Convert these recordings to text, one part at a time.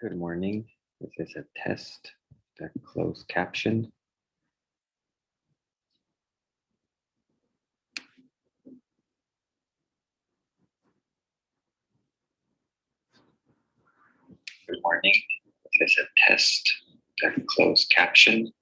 Good morning. This is a test, the closed caption. Good morning. This is a test, the closed caption.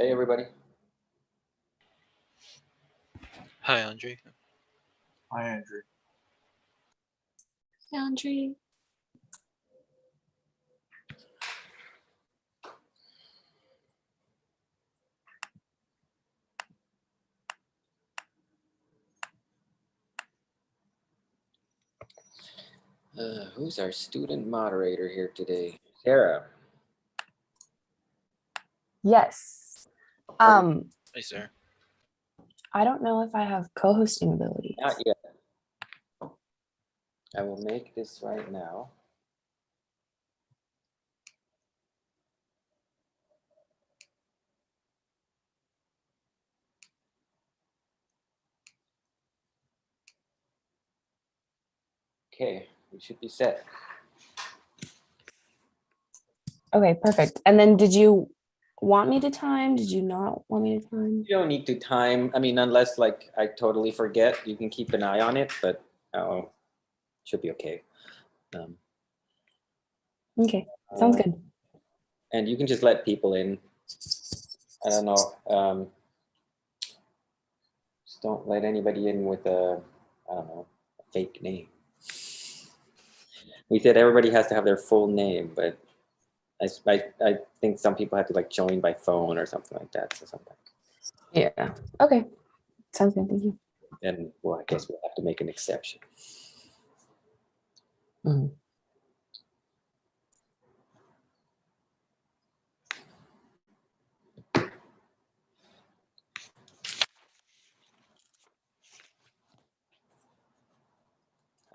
Hey, everybody. Hi, Andre. Hi, Andrew. Hey, Andre. Who's our student moderator here today? Sarah. Yes. Hi, sir. I don't know if I have co-hosting abilities. Not yet. I will make this right now. Okay, we should be set. Okay, perfect. And then did you want me to time? Did you not want me to time? You don't need to time. I mean, unless like I totally forget, you can keep an eye on it, but should be okay. Okay, sounds good. And you can just let people in. I don't know. Just don't let anybody in with a, I don't know, a fake name. We said everybody has to have their full name, but I think some people have to like join by phone or something like that. So sometimes. Yeah. Okay. Sounds good. Thank you. And well, I guess we'll have to make an exception. Mhm.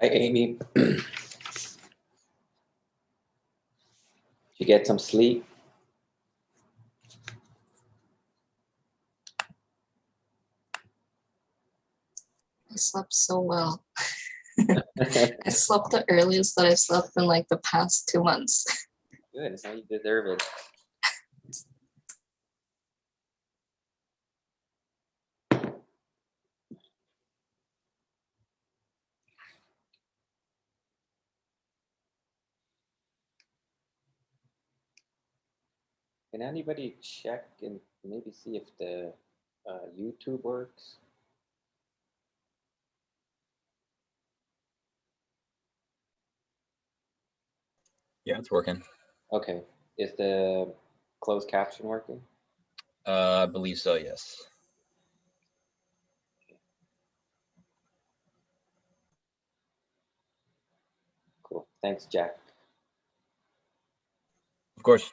Hi, Amy. Did you get some sleep? I slept so well. I slept the earliest that I've slept in like the past 2 months. Good. Now you deserve it. Can anybody check and maybe see if the YouTube works? Yeah, it's working. Okay. Is the closed caption working? I believe so, yes. Cool. Thanks, Jack. Of course.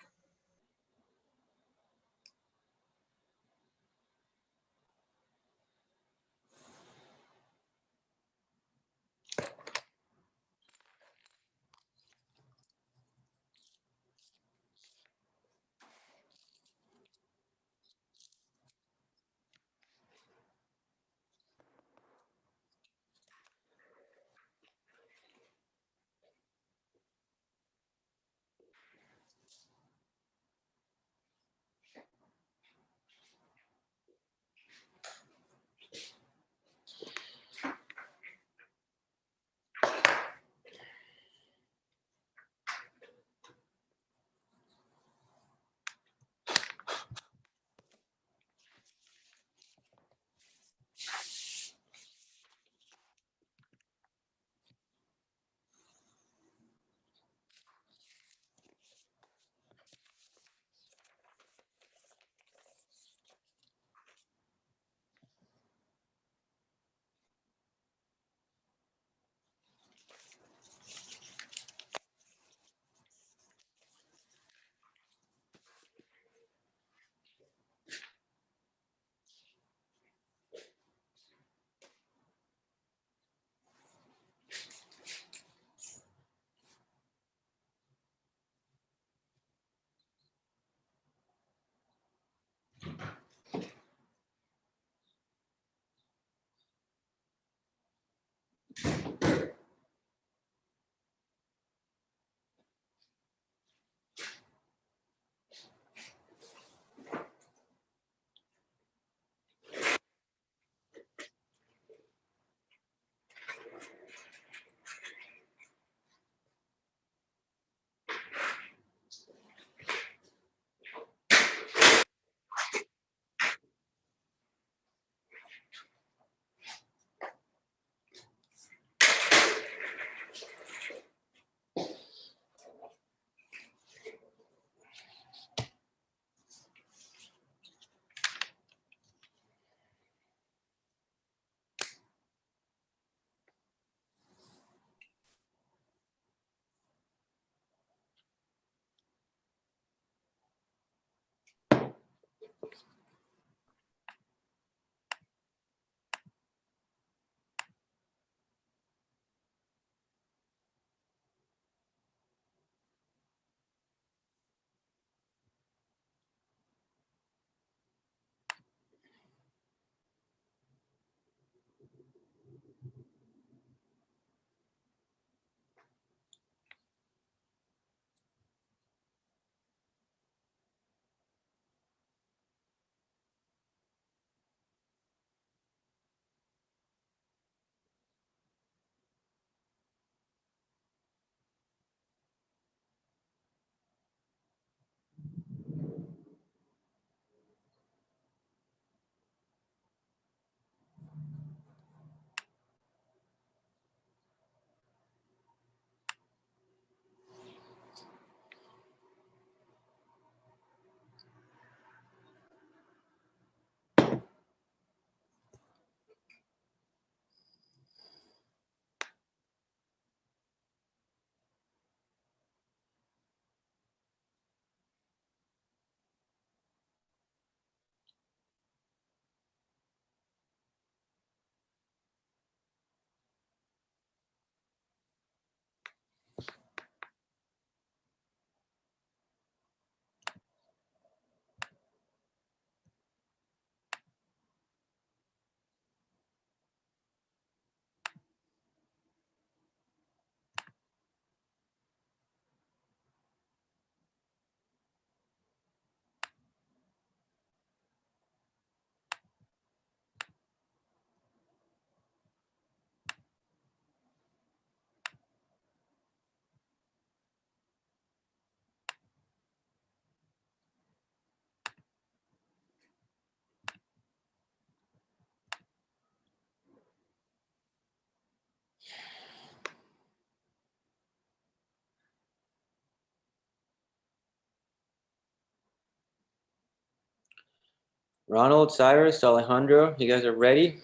Ronald, Cyrus, Alejandro, you guys are ready?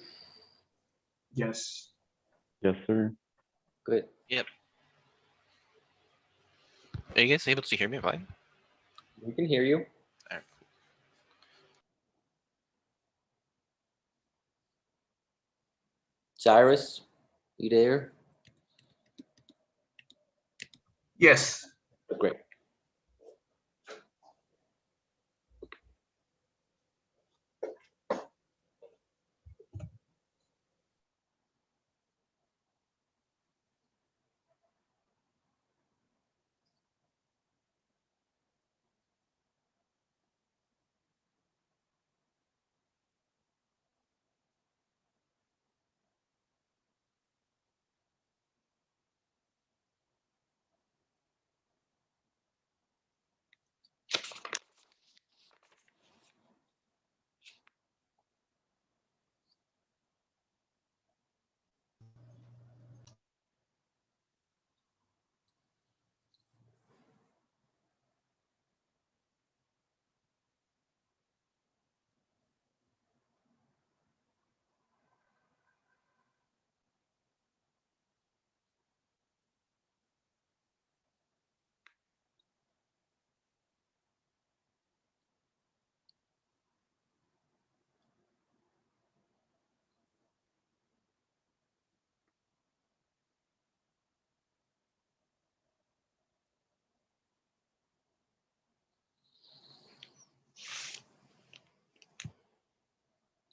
Yes. Yes, sir. Good. Are you guys able to hear me fine? We can hear you. Alright. Cyrus, you there? Yes. Great.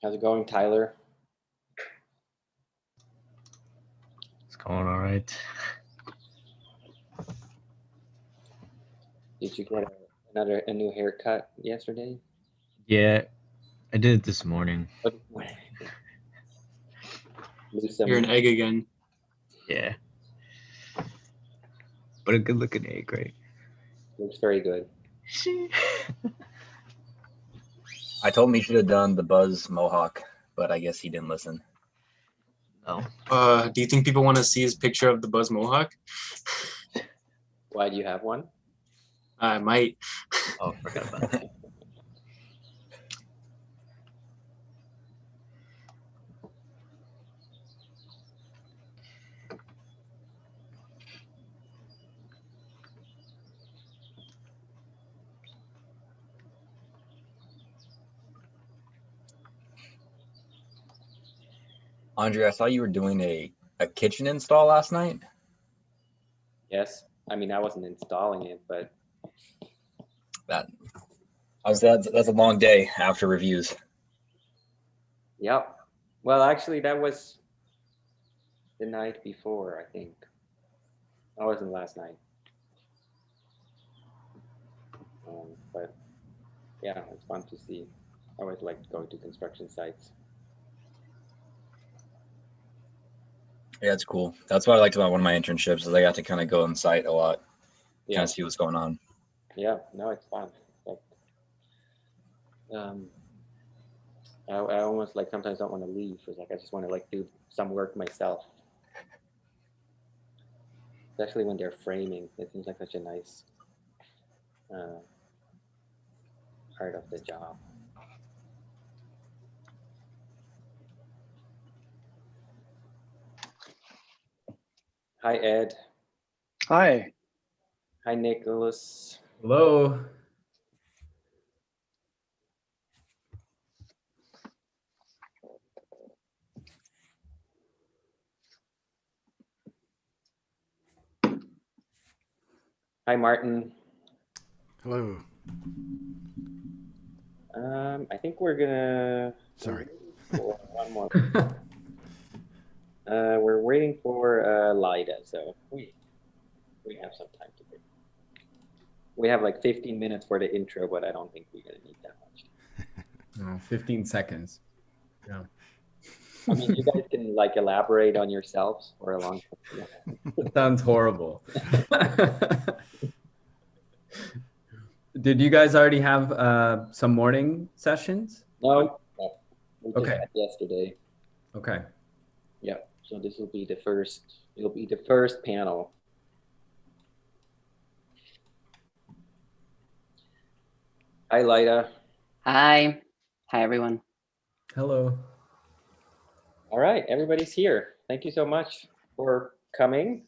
How's it going, Tyler? It's going all right. Did you get a new haircut yesterday? Yeah, I did it this morning. Lose some You're an egg again. Yeah. But a good looking egg, right? looks very good. I told him he should have done the Buzz Mohawk, but I guess he didn't listen. No. Do you think people want to see his picture of the Buzz Mohawk? Why do you have one? I might. Oh, forgot about that. Andre, I saw you were doing a kitchen install last night. Yes. I mean, I wasn't installing it, but That's a long day after reviews. yep. Well, actually, that was the night before, I think. I wasn't last night. But yeah, it's fun to see. I always like going to construction sites. Yeah, it's cool. That's what I liked about one of my internships is I got to kind of go on site a lot, Yeah, kind of see what's going on. yeah, no, it's fun. Like, I almost like sometimes don't want to leave. It's like I just want to like do some work myself, especially when they're framing. It seems like such a nice part of the job. Hi, Ed. Hi. Hi, Nicholas. Hello. Hi, Martin. Hello. I think we're gonna. Sorry. For one more. We're waiting for Lida, so we have some time to wait. We have like 15 minutes for the intro, but I don't think we're gonna need that much. 15 seconds. Yeah. I mean, you guys can like elaborate on yourselves for a long time. That sounds horrible. Did you guys already have some morning sessions? No, we just Okay. had yesterday. Okay. Yeah, so this will be the first. It'll be the first panel. Hi, Lida. Hi. Hi, everyone. Hello. All right, everybody's here. Thank you so much for coming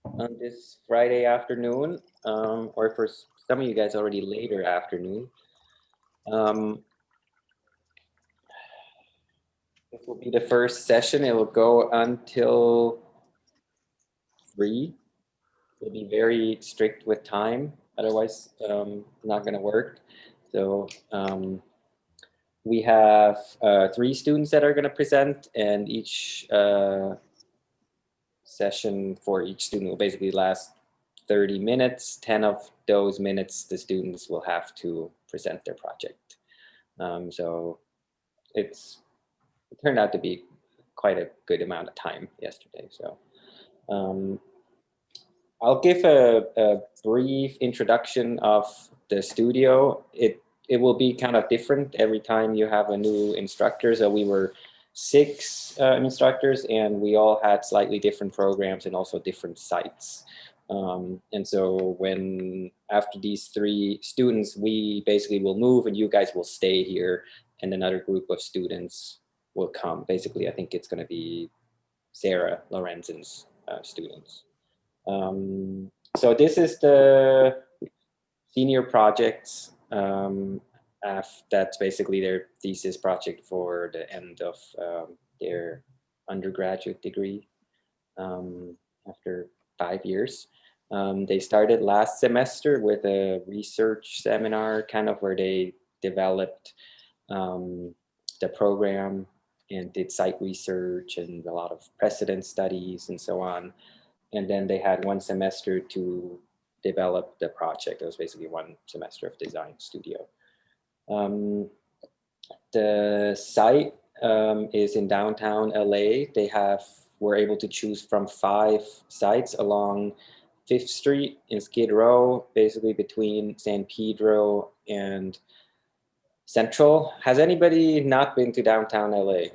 on this Friday afternoon, or for some of you guys already later afternoon. This will be the first session. It will go until 3. We'll be very strict with time, otherwise not going to work. So we have 3 students that are going to present, and each session for each student will basically last 30 minutes. 10 of those minutes, the students will have to present their project. So it turned out to be quite a good amount of time yesterday. So I'll give a brief introduction of the studio. It will be kind of different every time you have a new instructor. So we were 6 instructors, and we all had slightly different programs and also different sites. And so after these 3 students, we basically will move and you guys will stay here, and another group of students will come. Basically, I think it's going to be Sarah Lorenzen's students. So this is the senior projects. That's basically their thesis project for the end of their undergraduate degree after 5 years. They started last semester with a research seminar, kind of where they developed the program and did site research and a lot of precedent studies and so on. And then they had 1 semester to develop the project. It was basically 1 semester of design studio. The site is in downtown LA. They were able to choose from 5 sites along 5th Street in Skid Row, basically between San Pedro and Central. Has anybody not been to downtown LA?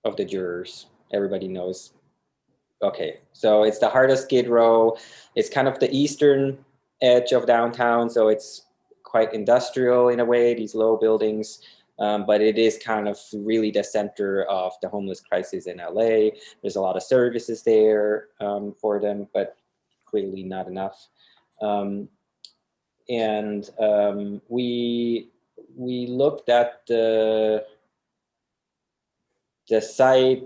Of the jurors, everybody knows. Okay, so it's the heart of Skid Row. It's kind of the eastern edge of downtown, so it's quite industrial in a way, these low buildings, but it is kind of really the center of the homeless crisis in LA. There's a lot of services there for them, but clearly not enough. And we looked at the site,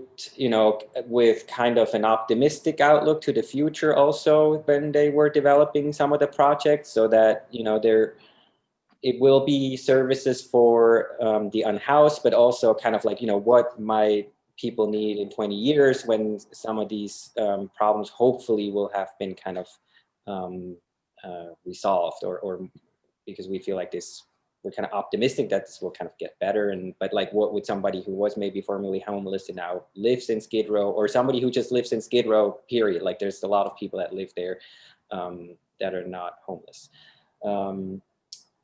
with kind of an optimistic outlook to the future also when they were developing some of the projects, so that, it will be services for the unhoused, but also kind of like, what might people need in 20 years when some of these problems hopefully will have been kind of resolved, or because we feel like we're kind of optimistic that this will kind of get better. But like, what would somebody who was maybe formerly homeless and now lives in Skid Row, or somebody who just lives in Skid Row, period? Like, there's a lot of people that live there that are not homeless.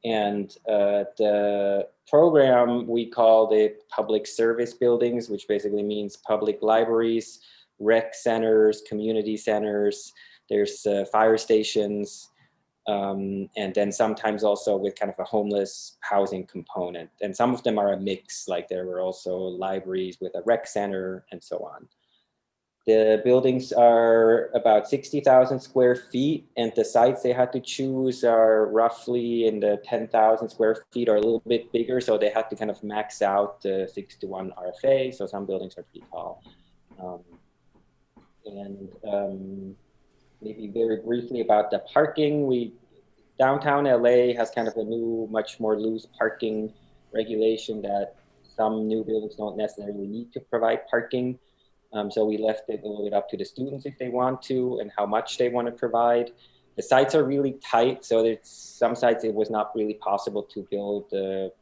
The program, we called it public service buildings, which basically means public libraries, rec centers, community centers. There's fire stations, and then sometimes also with kind of a homeless housing component. And some of them are a mix, like there were also libraries with a rec center and so on. The buildings are about 60,000 square feet, and the sites they had to choose are roughly in the 10,000 square feet or a little bit bigger. So they had to kind of max out the 6:1 RFA. So some buildings are pretty tall. Maybe very briefly about the parking. Downtown LA has kind of a new, much more loose parking regulation that some new buildings don't necessarily need to provide parking. So we left it a little bit up to the students if they want to and how much they want to provide. The sites are really tight, so there's some sites it was not really possible to build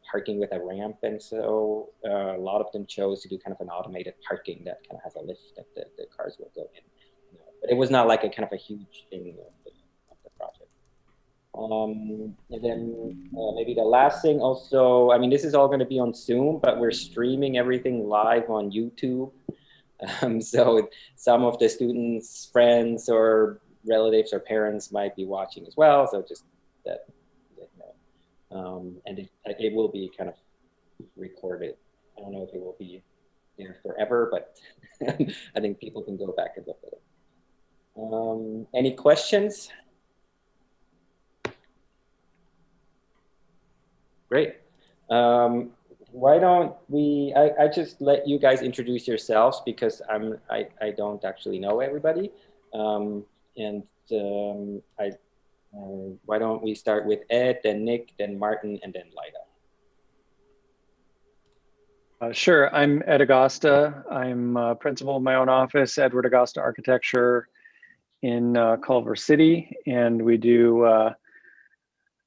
parking with a ramp, and so a lot of them chose to do kind of an automated parking that kind of has a lift that the cars will go in. But it was not like a kind of a huge thing of the project. And then maybe the last thing also, I mean, this is all going to be on Zoom, but we're streaming everything live on YouTube. So some of the students' friends or relatives or parents might be watching as well. So just that, and it will be kind of recorded. I don't know if it will be there forever, but I think people can go back and look at it. Any questions? Great. Why don't we, I just let you guys introduce yourselves, because I don't actually know everybody. Why don't we start with Ed, then Nick, then Martin, and then Lyda. Sure, I'm Ed Agosta. I'm principal of my own office, Edward Agosta Architecture in Culver City. And we do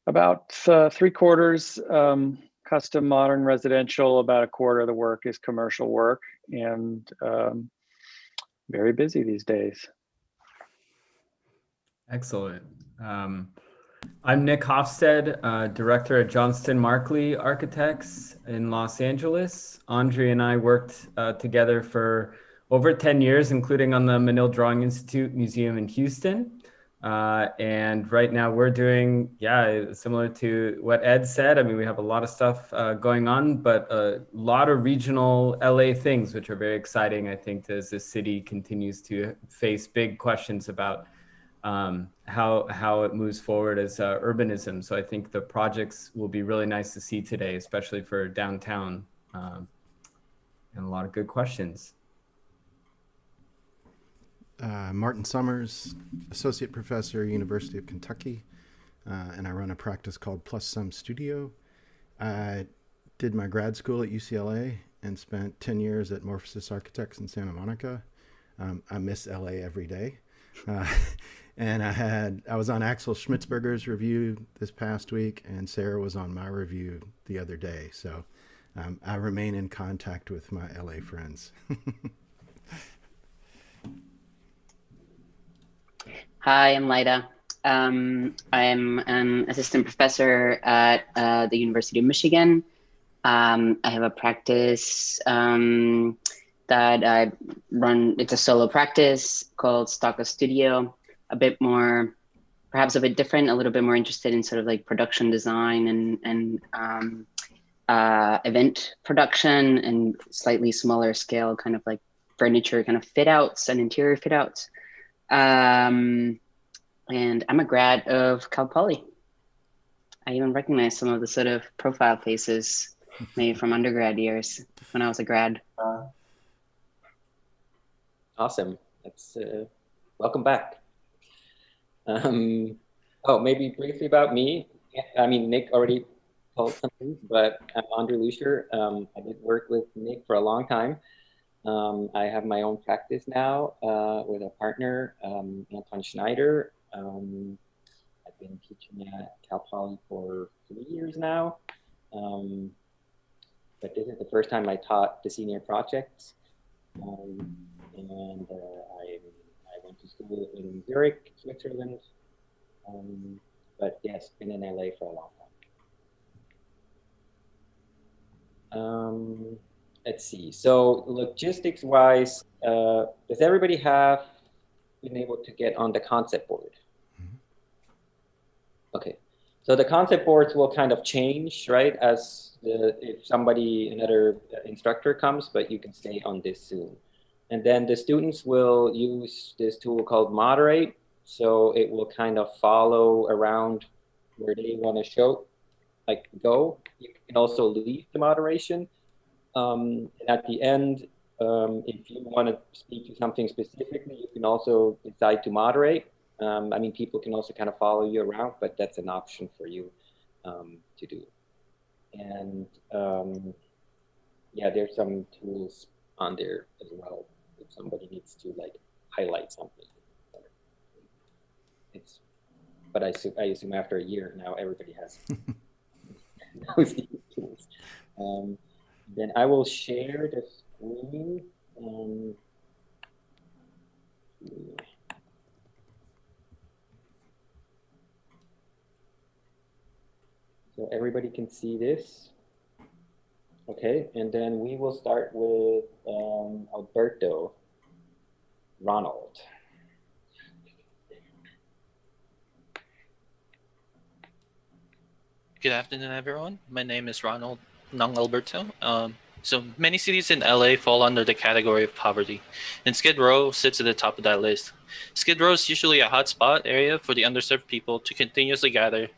about 3/4 custom modern residential, about 1/4 of the work is commercial work, and very busy these days. Excellent. I'm Nick Hofstede, director at Johnston Markley Architects in Los Angeles. Andre and I worked together for over 10 years, including on the Menil Drawing Institute Museum in Houston. And right now we're doing, similar to what Ed said. I mean, we have a lot of stuff going on, but a lot of regional LA things, which are very exciting, I think, as the city continues to face big questions about how it moves forward as urbanism. So I think the projects will be really nice to see today, especially for downtown, and a lot of good questions. Martin Summers, associate professor, University of Kentucky, and I run a practice called Plus Some Studio. I did my grad school at UCLA and spent 10 years at Morphosis Architects in Santa Monica. I miss LA every day. And I was on Axel Schmitzberger's review this past week, and Sarah was on my review the other day. So I remain in contact with my LA friends. Hi, I'm Lyda. I'm an assistant professor at the University of Michigan. I have a practice that I run. It's a solo practice called Stocko Studio. A bit more, perhaps a bit different, a little bit more interested in sort of like production design and event production, and slightly smaller scale kind of like furniture kind of fit outs and interior fit outs. And I'm a grad of Cal Poly. I even recognize some of the sort of profile faces maybe from undergrad years when I was a grad. Awesome. That's welcome back. Maybe briefly about me. I mean, Nick already told something, but I'm Andre Lucier. I did work with Nick for a long time. I have my own practice now with a partner, Anton Schneider. I've been teaching at Cal Poly for 3 years now. But this is the first time I taught the senior projects. And I went to school in Zurich, Switzerland. But yes, been in LA for a long time. Let's see. So logistics-wise, does everybody have been able to get on the concept board? Okay. So the concept boards will kind of change, right? If another instructor comes, but you can stay on this soon. And then the students will use this tool called Moderate. So it will kind of follow around where they want to go. You can also leave the moderation. And at the end, if you want to speak to something specifically, you can also decide to moderate. I mean, people can also kind of follow you around, but that's an option for you to do. And yeah, there's some tools on there as well if somebody needs to highlight something. But I assume after a year now everybody has those tools. Then I will share the screen. So everybody can see this. Okay, and then we will start with Alberto Ronald. Good afternoon, everyone. My name is Ronald Nong Alberto. So many cities in LA fall under the category of poverty, and Skid Row sits at the top of that list. Skid Row is usually a hotspot area for the underserved people to continuously gather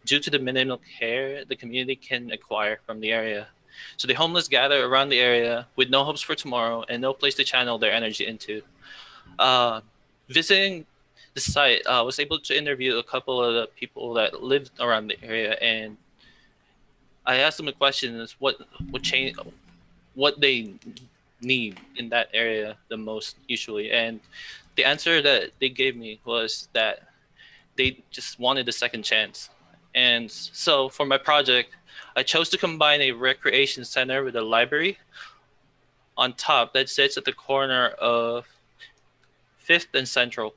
due to the minimal care the community can acquire from the area. So the homeless gather around the area with no hopes for tomorrow and no place to channel their energy into. Visiting the site, I was able to interview a couple of the people that lived around the area, and I asked them a question: is what change, what they need in that area the most usually, and the answer that they gave me was that they just wanted a second chance. And so for my project, I chose to combine a recreation center with a library on top that sits at the corner of 5th and Central.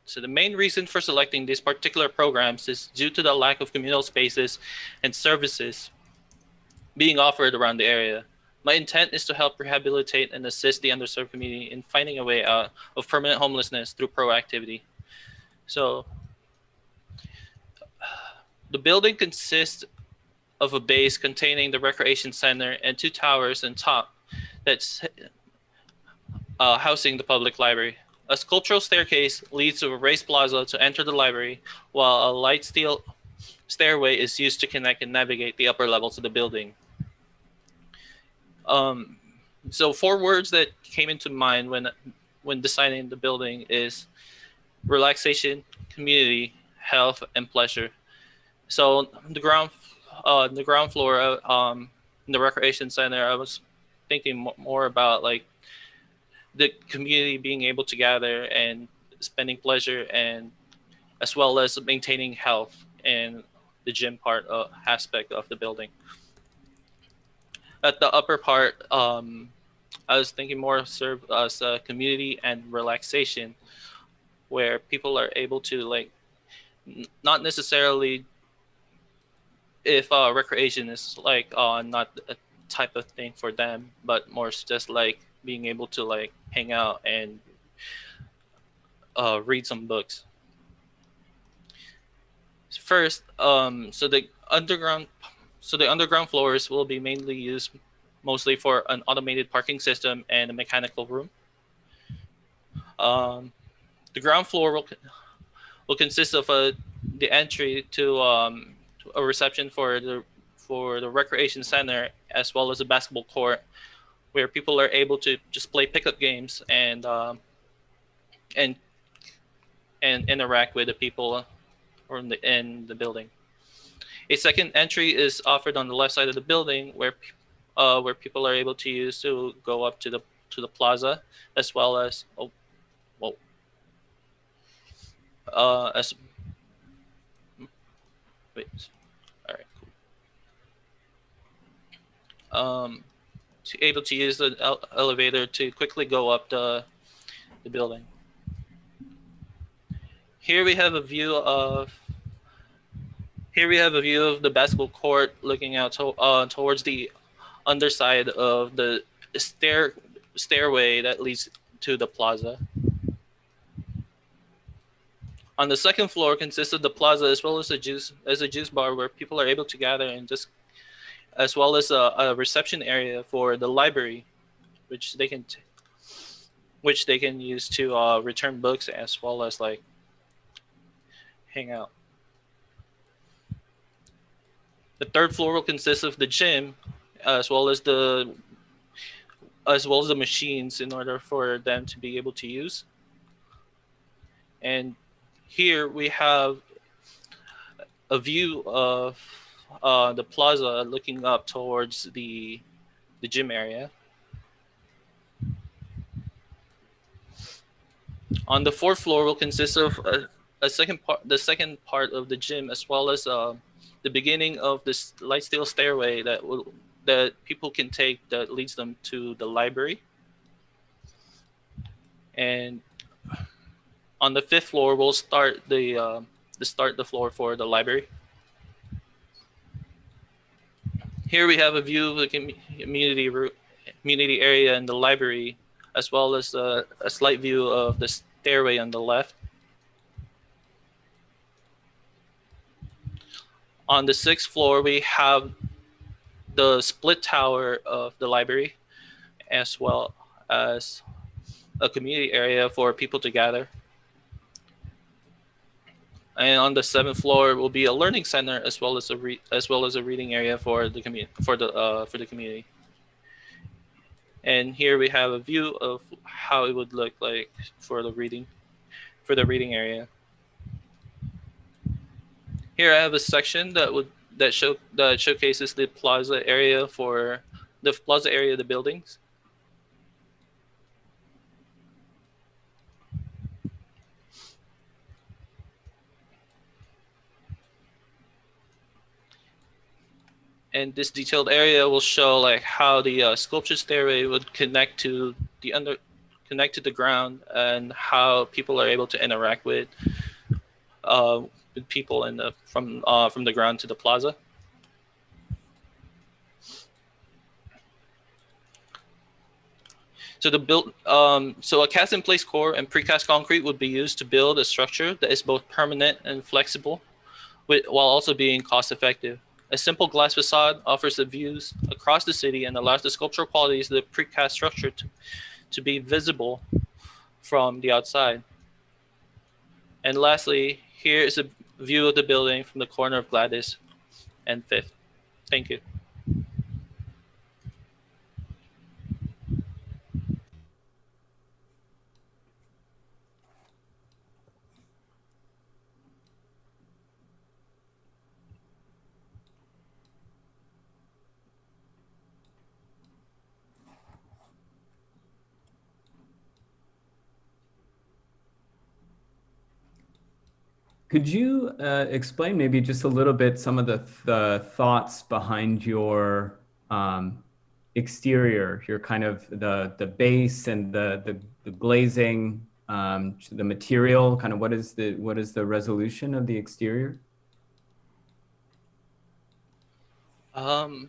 So the main reason for selecting these particular programs is due to the lack of communal spaces and services being offered around the area. My intent is to help rehabilitate and assist the underserved community in finding a way out of permanent homelessness through proactivity. So the building consists of a base containing the recreation center and 2 towers on top that's housing the public library. A sculptural staircase leads to a raised plaza to enter the library, while a light steel stairway is used to connect and navigate the upper levels of the building. So 4 words that came into mind when designing the building is relaxation, community, health, and pleasure. So the ground floor in the recreation center, I was thinking more about the community being able to gather and spending pleasure, and as well as maintaining health and the gym aspect of the building. At the upper part, I was thinking more serve as a community and relaxation, where people are able to not necessarily if recreation is not a type of thing for them, but more just being able to hang out and read some books. First, so the underground floors will be mainly used mostly for an automated parking system and a mechanical room. The ground floor will consist of the entry to a reception for the recreation center, as well as a basketball court, where people are able to just play pickup games and interact with the people in the building. A second entry is offered on the left side of the building, where people are able to use to go up to to the plaza, as well as as wait, all right, cool. Able to use the elevator to quickly go up the building. Here we have a view of the basketball court looking out towards the underside of the stairway that leads to the plaza. On the second floor consists of the plaza as well as a juice bar where people are able to gather, and just as well as a reception area for the library, which they can use to return books as well as like hang out. The third floor will consist of the gym, as well as the machines in order for them to be able to use. And here we have a view of the plaza looking up towards the gym area. On the fourth floor will consist of the second part of the gym, as well as the beginning of this light steel stairway that people can take that leads them to the library. And on the fifth floor, we'll start the floor for the library. Here we have a view of the community area in the library, as well as a slight view of the stairway on the left. On the sixth floor, we have the split tower of the library, as well as a community area for people to gather. And on the seventh floor will be a learning center, as well as a reading area for the community. And here we have a view of how it would look like for the reading area. Here I have a section that showcases the plaza area of the buildings. And this detailed area will show like how the sculpture stairway would connect to the ground, and how people are able to interact with people from the ground to the plaza. So a cast-in-place core and precast concrete would be used to build a structure that is both permanent and flexible, while also being cost-effective. A simple glass facade offers the views across the city and allows the sculptural qualities of the precast structure to be visible from the outside. And lastly, here is a view of the building from the corner of Gladys and 5th. Thank you. Could you explain maybe just a little bit some of the thoughts behind your exterior, your kind of the base and the glazing, the material, kind of what is the resolution of the exterior? So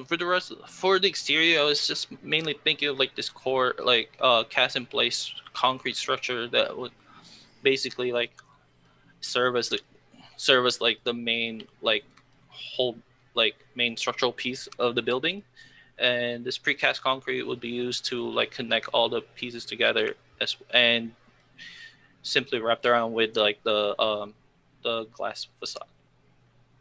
for the exterior, I was just mainly thinking of like this core, like cast in place concrete structure that would basically like serve as like the main main structural piece of the building. And this precast concrete would be used to like connect all the pieces together and simply wrapped around with like the glass facade.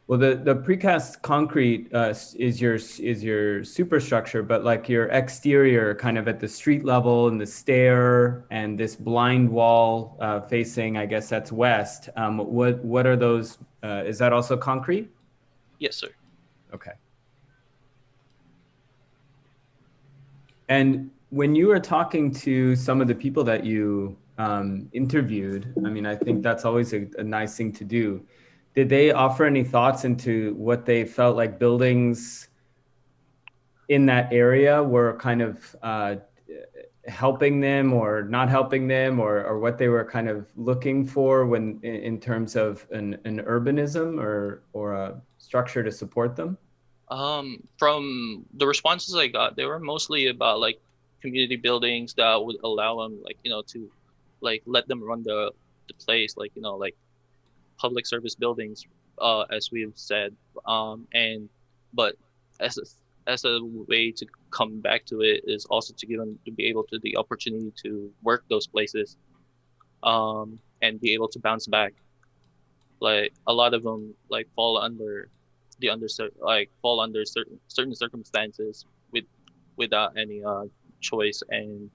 Well, the precast concrete is your superstructure, but like your exterior, kind of at the street level and the stair and this blind wall facing, I guess that's west. What are those? Is that also concrete? Yes, sir. Okay. And when you were talking to some of the people that you interviewed, I mean, I think that's always a nice thing to do. Did they offer any thoughts into what they felt like buildings in that area were kind of helping them or not helping them, or what they were kind of looking for when in terms of an urbanism or a structure to support them? From the responses I got, they were mostly about like community buildings that would allow them, like, to like let them run the place, like, like public service buildings, as we've said. And but as a way to come back to it is also to give them to be able to the opportunity to work those places, and be able to bounce back. Like a lot of them like fall under certain circumstances without any choice, and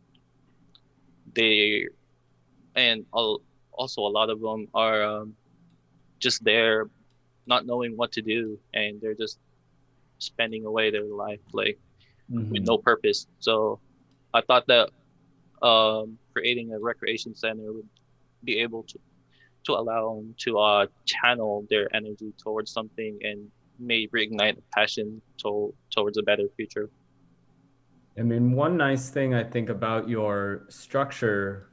they also a lot of them are just there not knowing what to do, and they're just spending away their life like with no purpose. So I thought that creating a recreation center would be able to allow them to channel their energy towards something and may reignite a passion towards a better future. I mean, one nice thing I think about your structural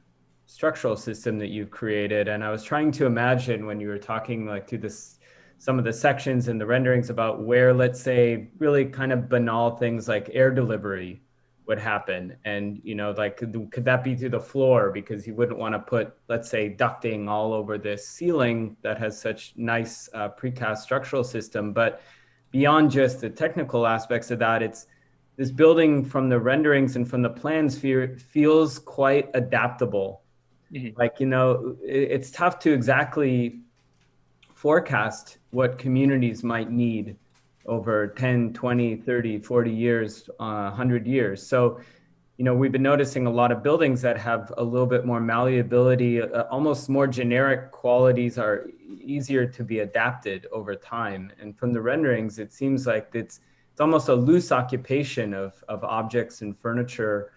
system that you've created, and I was trying to imagine when you were talking like to this, some of the sections and the renderings about where, let's say, really kind of banal things like air delivery would happen. And, like, could that be through the floor? Because you wouldn't want to put, let's say, ducting all over this ceiling that has such nice precast structural system. But beyond just the technical aspects of that, it's this building from the renderings and from the plans feels quite adaptable. Mm-hmm. Like, it's tough to exactly forecast what communities might need over 10, 20, 30, 40 years, 100 years. So, we've been noticing a lot of buildings that have a little bit more malleability, almost more generic qualities are easier to be adapted over time. And from the renderings, it seems like it's almost a loose occupation of objects and furniture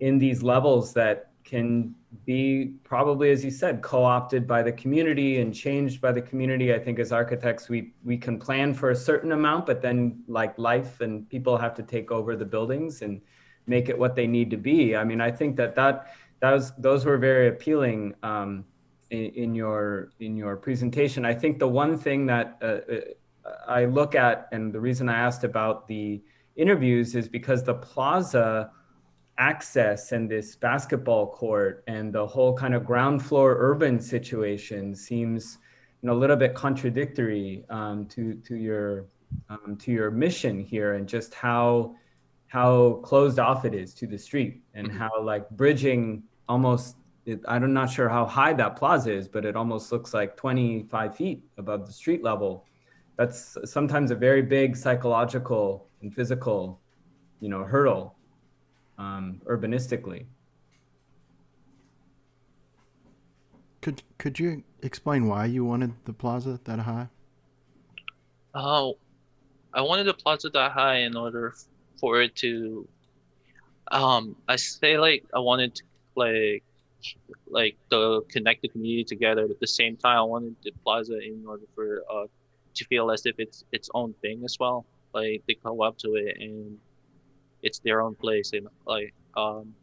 in these levels that can be probably, as you said, co-opted by the community and changed by the community. I think as architects, we can plan for a certain amount, but then like life and people have to take over the buildings and make it what they need to be. I mean, I think those were very appealing in your presentation. I think the one thing that I look at, and the reason I asked about the interviews is because the plaza access and this basketball court and the whole kind of ground floor urban situation seems a little bit contradictory to your mission here, and just how closed off it is to the street, and how like bridging almost, I'm not sure how high that plaza is, but it almost looks like 25 feet above the street level. That's sometimes a very big psychological and physical, hurdle. Urbanistically. Could you explain why you wanted the plaza that high? I wanted the plaza that high in order for it to, I say like I wanted to like to connect the community together, but at the same time I wanted the plaza in order for to feel as if it's its own thing as well. Like they come up to it and it's their own place, and like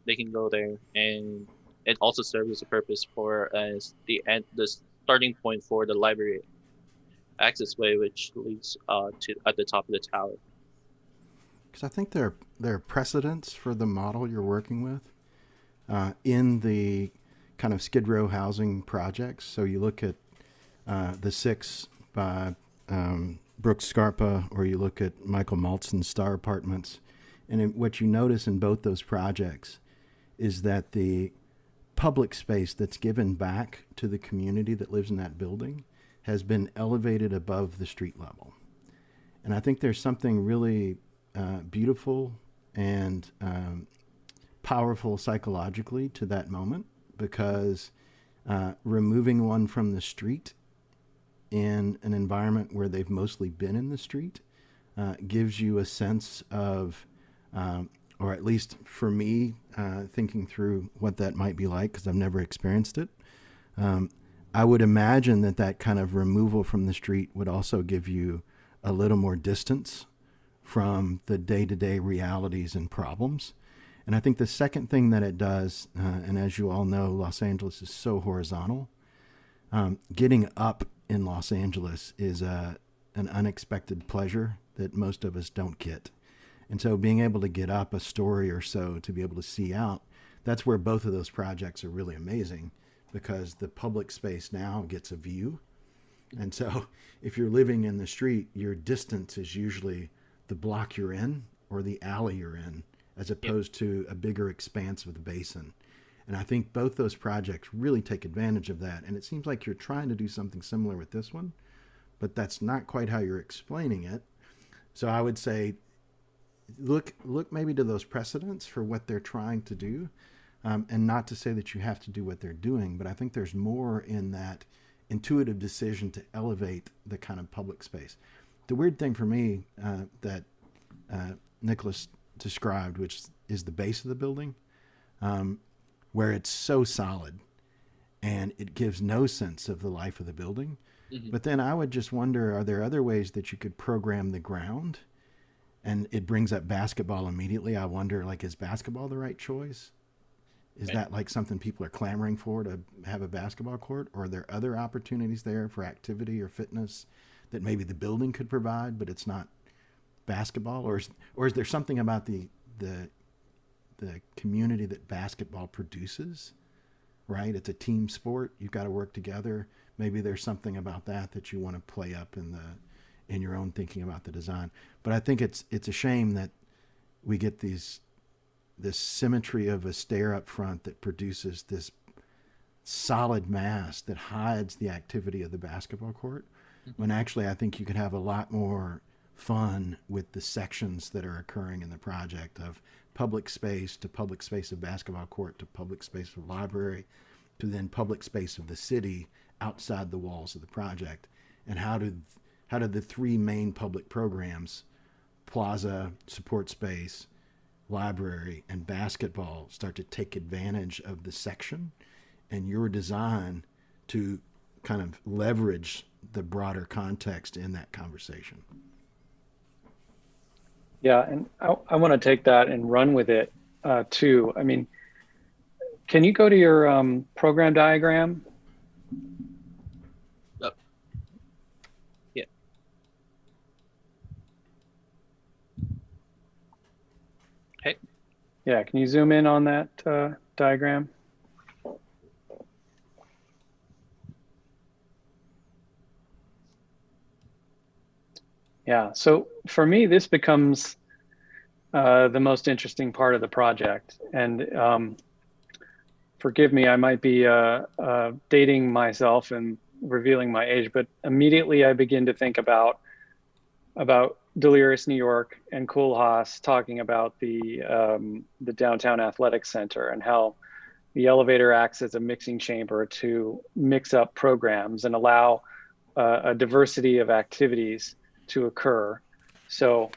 they can go there, and it also serves as a purpose for as the starting point for the library access way, which leads to at the top of the tower. Because I think there are precedents for the model you're working with in the kind of Skid Row housing projects. So you look at the 6 by Brooks Scarpa, or you look at Michael Maltz's Star Apartments. And what you notice in both those projects is that the public space that's given back to the community that lives in that building has been elevated above the street level. And I think there's something really beautiful and powerful psychologically to that moment, because removing one from the street in an environment where they've mostly been in the street gives you a sense of or at least for me, thinking through what that might be like, because I've never experienced it. I would imagine that that kind of removal from the street would also give you a little more distance from the day-to-day realities and problems. And I think the second thing that it does, and as you all know, Los Angeles is so horizontal, getting up in Los Angeles is an unexpected pleasure that most of us don't get. And so being able to get up a story or so to be able to see out, that's where both of those projects are really amazing, because the public space now gets a view. And so if you're living in the street, your distance is usually the block you're in or the alley you're in, as opposed to a bigger expanse of the basin. And I think both those projects really take advantage of that. And it seems like you're trying to do something similar with this one, but that's not quite how you're explaining it. So I would say, look maybe to those precedents for what they're trying to do. And not to say that you have to do what they're doing, but I think there's more in that intuitive decision to elevate the kind of public space. The weird thing for me that Nicholas described, which is the base of the building, where it's so solid and it gives no sense of the life of the building. Mm-hmm. But then I would just wonder, are there other ways that you could program the ground? And it brings up basketball immediately. I wonder, like, is basketball the right choice? Is that like something people are clamoring for, to have a basketball court? Or are there other opportunities there for activity or fitness that maybe the building could provide, but it's not basketball? Or is there something about the community that basketball produces, right? It's a team sport. You've got to work together. Maybe there's something about that you want to play up in your own thinking about the design. But I think it's a shame that we get this symmetry of a stair up front that produces this solid mass that hides the activity of the basketball court, when actually I think you could have a lot more fun with the sections that are occurring in the project, of public space to public space of basketball court to public space of library to then public space of the city outside the walls of the project. And how do the three main public programs, plaza, support space, library, and basketball, start to take advantage of the section and your design to kind of leverage the broader context in that conversation? Yeah, and I want to take that and run with it too. I mean, can you go to your program diagram? Yeah. Okay. Yeah, can you zoom in on that diagram? Yeah, so for me, this becomes the most interesting part of the project. And forgive me, I might be dating myself and revealing my age, but immediately I begin to think about Delirious New York and Koolhaas talking about the downtown athletic center and how the elevator acts as a mixing chamber to mix up programs and allow a diversity of activities to occur. So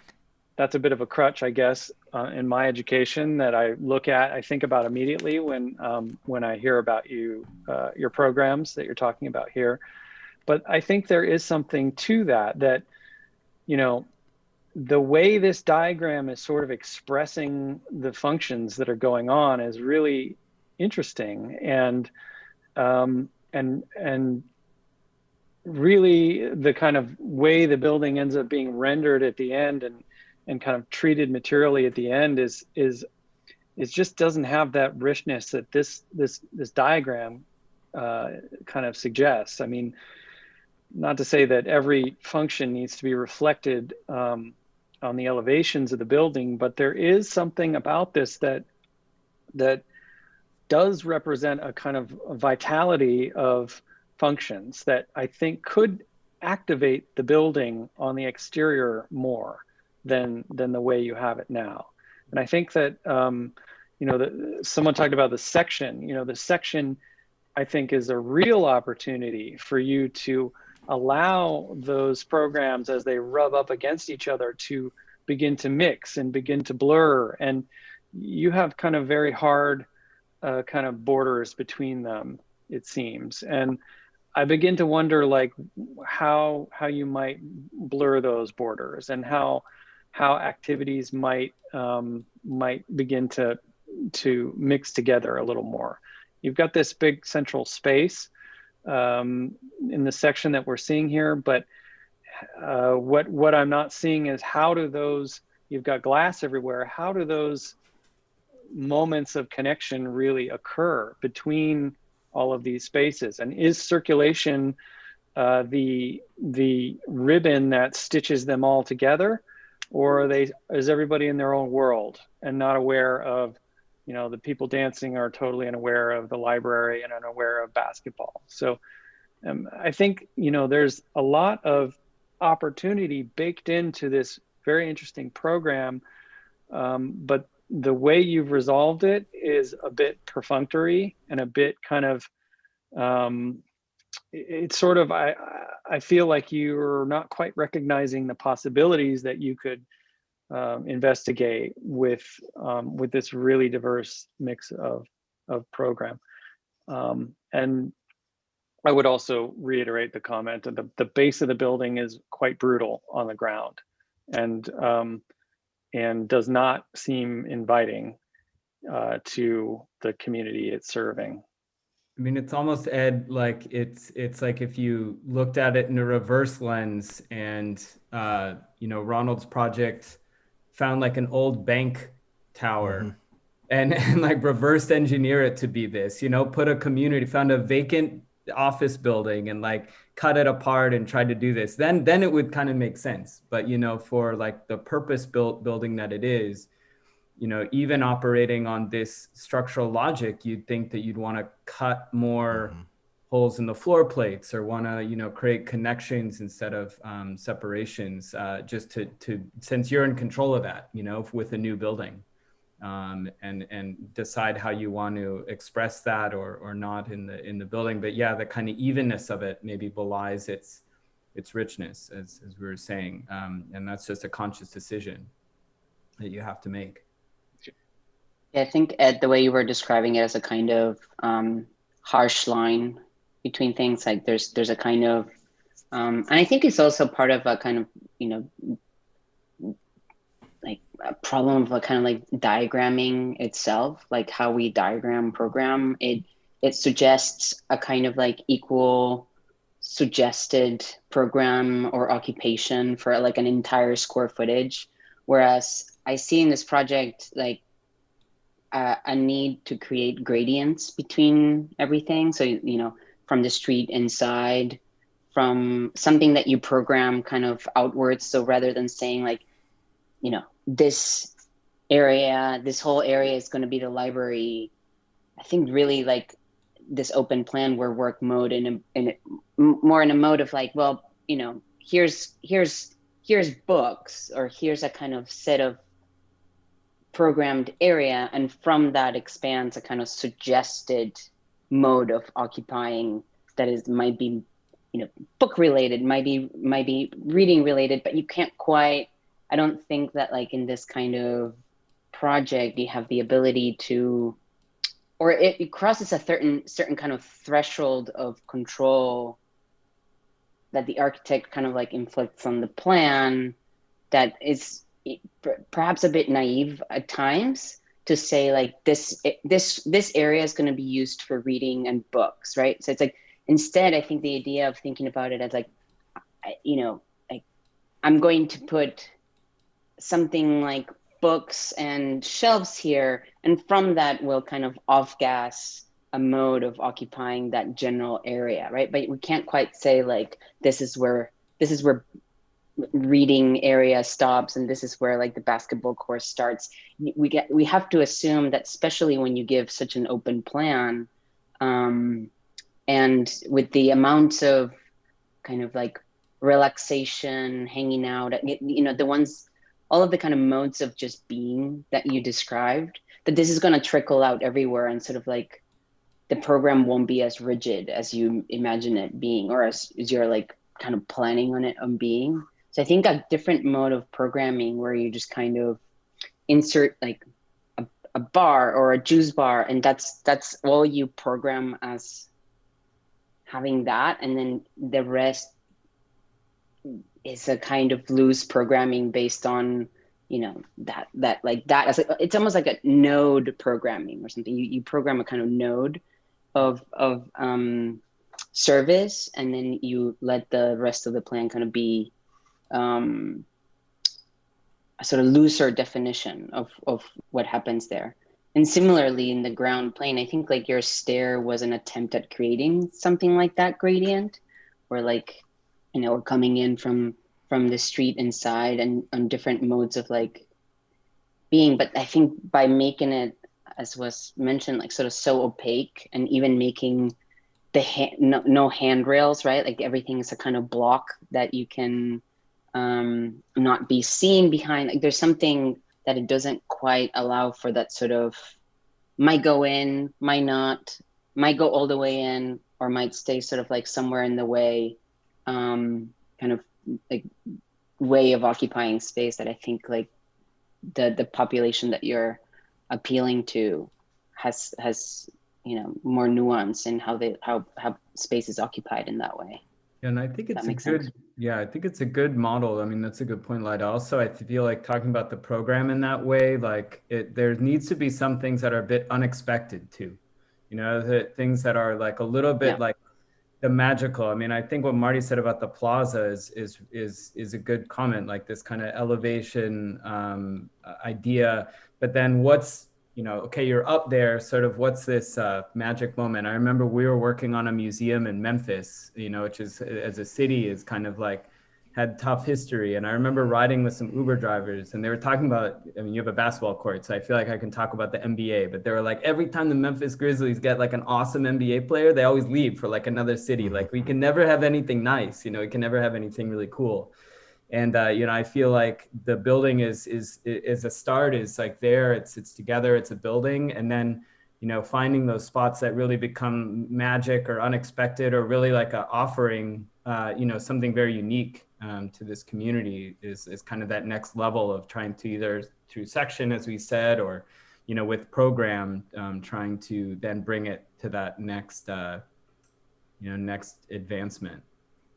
that's a bit of a crutch, I guess, in my education that I think about immediately when I hear about your programs that you're talking about here. But I think there is something to that, you know, the way this diagram is sort of expressing the functions that are going on is really interesting, and really the kind of way the building ends up being rendered at the end and kind of treated materially at the end is just doesn't have that richness that this diagram kind of suggests. I mean, not to say that every function needs to be reflected on the elevations of the building, but there is something about this that does represent a kind of vitality of functions that I think could activate the building on the exterior more than the way you have it now. And I think that you know, someone talked about the section. You know, the section I think is a real opportunity for you to allow those programs as they rub up against each other to begin to mix and begin to blur. And you have kind of very hard kind of borders between them, it seems. And I begin to wonder like how you might blur those borders, and how activities might begin to mix together a little more. You've got this big central space in the section that we're seeing here, but what I'm not seeing is how do those, you've got glass everywhere, how do those moments of connection really occur between all of these spaces? And is circulation the ribbon that stitches them all together, or is everybody in their own world and not aware of, you know, the people dancing are totally unaware of the library and unaware of basketball? So I think, you know, there's a lot of opportunity baked into this very interesting program, but the way you've resolved it is a bit perfunctory and a bit kind of, it's sort of, I feel like you're not quite recognizing the possibilities that you could investigate with this really diverse mix of program. And I would also reiterate the comment that the base of the building is quite brutal on the ground, and does not seem inviting to the community it's serving. I mean, it's almost, Ed, like it's like if you looked at it in a reverse lens, and you know, Ronald's project found like an old bank tower, and like reversed engineer it to be this, you know, put a community, found a vacant office building and like cut it apart and tried to do this, then it would kind of make sense. But, you know, for like the purpose-built building that it is, you know, even operating on this structural logic, you'd think that you'd want to cut more holes in the floor plates, or want to, you know, create connections instead of separations, just to since you're in control of that, you know, with a new building, and decide how you want to express that or not in the building. But yeah, the kind of evenness of it maybe belies its richness, as we were saying, and that's just a conscious decision that you have to make. Yeah, I think, Ed, the way you were describing it as a kind of harsh line between things, like there's a kind of, and I think it's also part of a kind of, you know, like a problem of a kind of like diagramming itself, like how we diagram program. It suggests a kind of like equal suggested program or occupation for like an entire square footage. Whereas I see in this project, like, a need to create gradients between everything. So, you know, from the street inside, from something that you program kind of outwards. So rather than saying like, you know, this whole area is going to be the library, I think really like this open plan where work mode more in a mode of like, well, you know, here's books, or here's a kind of set of programmed area, and from that expands a kind of suggested mode of occupying that might be, you know, book related, might be reading related, but you can't quite, I don't think that like in this kind of project you have the ability to, or it crosses a certain kind of threshold of control that the architect kind of like inflicts on the plan, that is perhaps a bit naive at times to say like this area is going to be used for reading and books, right? So it's like, instead, I think the idea of thinking about it as like, you know, like I'm going to put something like books and shelves here, and from that we'll kind of off-gas a mode of occupying that general area, right? But we can't quite say like this is where reading area stops and this is where like the basketball court starts. We have to assume that, especially when you give such an open plan, and with the amounts of kind of like relaxation, hanging out, you know, all of the kind of modes of just being that you described, that this is going to trickle out everywhere, and sort of like the program won't be as rigid as you imagine it being, or as you're like kind of planning on it being. So I think a different mode of programming where you just kind of insert like a bar or a juice bar, and that's all you program as having that, and then the rest is a kind of loose programming based on, you know, that like that as it's almost like a node programming or something. You program a kind of node of service, and then you let the rest of the plan kind of be a sort of looser definition of what happens there. And similarly in the ground plane, I think like your stair was an attempt at creating something like that gradient, where like, you know, we're coming in from the street inside and on different modes of like being. But I think by making it, as was mentioned, like sort of so opaque, and even making the no handrails, right? Like everything is a kind of block that you can not be seen behind. Like there's something that it doesn't quite allow for that sort of might go in, might not, might go all the way in, or might stay sort of like somewhere in the way, kind of like way of occupying space that I think like the population that you're appealing to has you know, more nuance in how space is occupied in that way. And I think it's That a makes good, sense. yeah, I think it's a good model. I mean, that's a good point, Lida. Also, I feel like talking about the program in that way, like there needs to be some things that are a bit unexpected too. You know, the things that are like a little bit like the magical. I mean, I think what Marty said about the plaza is a good comment, like this kind of elevation idea. But then what's, you know, okay, you're up there, sort of what's this magic moment? I remember we were working on a museum in Memphis, you know, which is, as a city, is kind of like had tough history. And I remember riding with some Uber drivers, and they were talking about, I mean, you have a basketball court, so I feel like I can talk about the NBA, but they were like, every time the Memphis Grizzlies get like an awesome NBA player, they always leave for like another city. Like we can never have anything nice, you know, we can never have anything really cool. And you know, I feel like the building is a start, is like there, it's together, it's a building, and then, you know, finding those spots that really become magic or unexpected, or really like a offering, you know, something very unique to this community is kind of that next level of trying to, either through section, as we said, or, you know, with program, trying to then bring it to that next, you know, next advancement.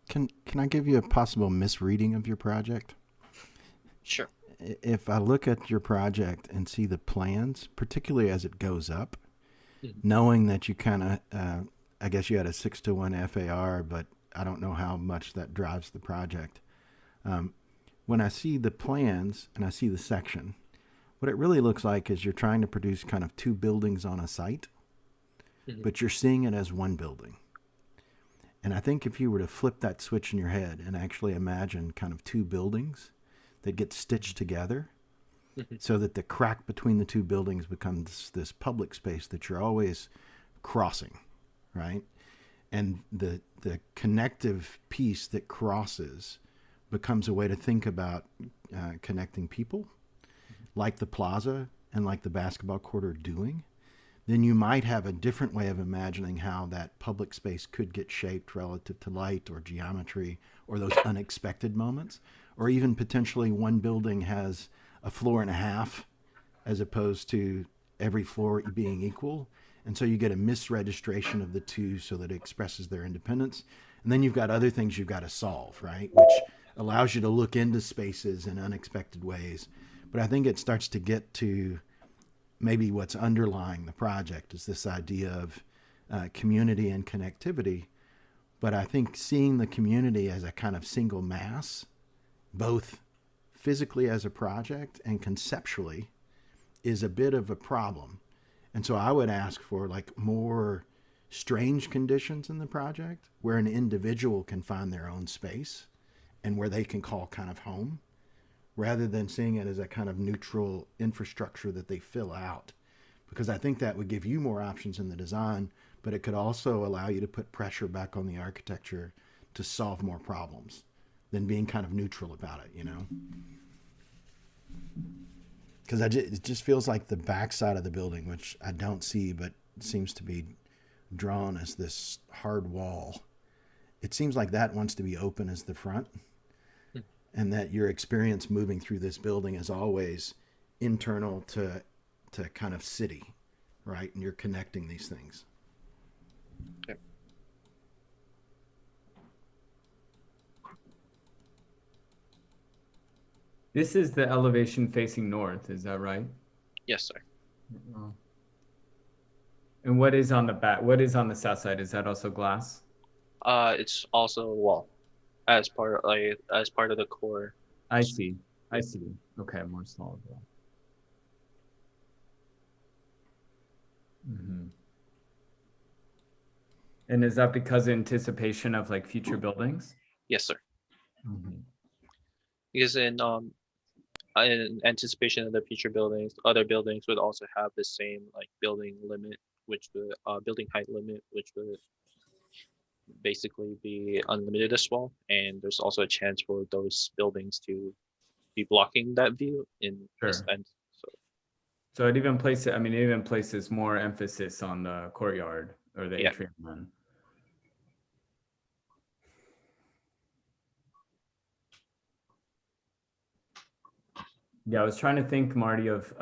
Can I give you a possible misreading of your project? Sure. If I look at your project and see the plans, particularly as it goes up, knowing that you kind of, I guess you had a 6-to-1 FAR, but I don't know how much that drives the project. When I see the plans and I see the section, what it really looks like is you're trying to produce kind of two buildings on a site, but you're seeing it as one building. And I think if you were to flip that switch in your head and actually imagine kind of two buildings that get stitched together, so that the crack between the two buildings becomes this public space that you're always crossing, right? And the connective piece that crosses becomes a way to think about connecting people, like the plaza and like the basketball court are doing. Then you might have a different way of imagining how that public space could get shaped relative to light or geometry or those unexpected moments. Or even potentially one building has a floor and a half as opposed to every floor being equal. And so you get a misregistration of the two so that it expresses their independence. And then you've got other things you've got to solve, right? Which allows you to look into spaces in unexpected ways. But I think it starts to get to maybe what's underlying the project is this idea of community and connectivity. But I think seeing the community as a kind of single mass, both physically as a project and conceptually, is a bit of a problem. And so I would ask for like more strange conditions in the project where an individual can find their own space and where they can call kind of home, rather than seeing it as a kind of neutral infrastructure that they fill out. Because I think that would give you more options in the design, but it could also allow you to put pressure back on the architecture to solve more problems than being kind of neutral about it, you know? Because it just feels like the backside of the building, which I don't see, but seems to be drawn as this hard wall. It seems like that wants to be open as the front. And that your experience moving through this building is always internal to to kind of city, right? And you're connecting these things. Okay. This is the elevation facing north, is that right? Yes, sir. And what is on the back? What is on the south side? Is that also glass? It's also a wall as part of the core. I see. I see. Okay, more solid wall. Mm-hmm. And is that because of anticipation of like future buildings? Yes, sir. Mm-hmm. Because in anticipation of the future buildings, other buildings would also have the same like building limit, which would building height limit, which would basically be unlimited as well. And there's also a chance for those buildings to be blocking that view in this end. So it even places, I mean, it even places more emphasis on the courtyard or the atrium then. Yeah, I was trying to think, Marty, of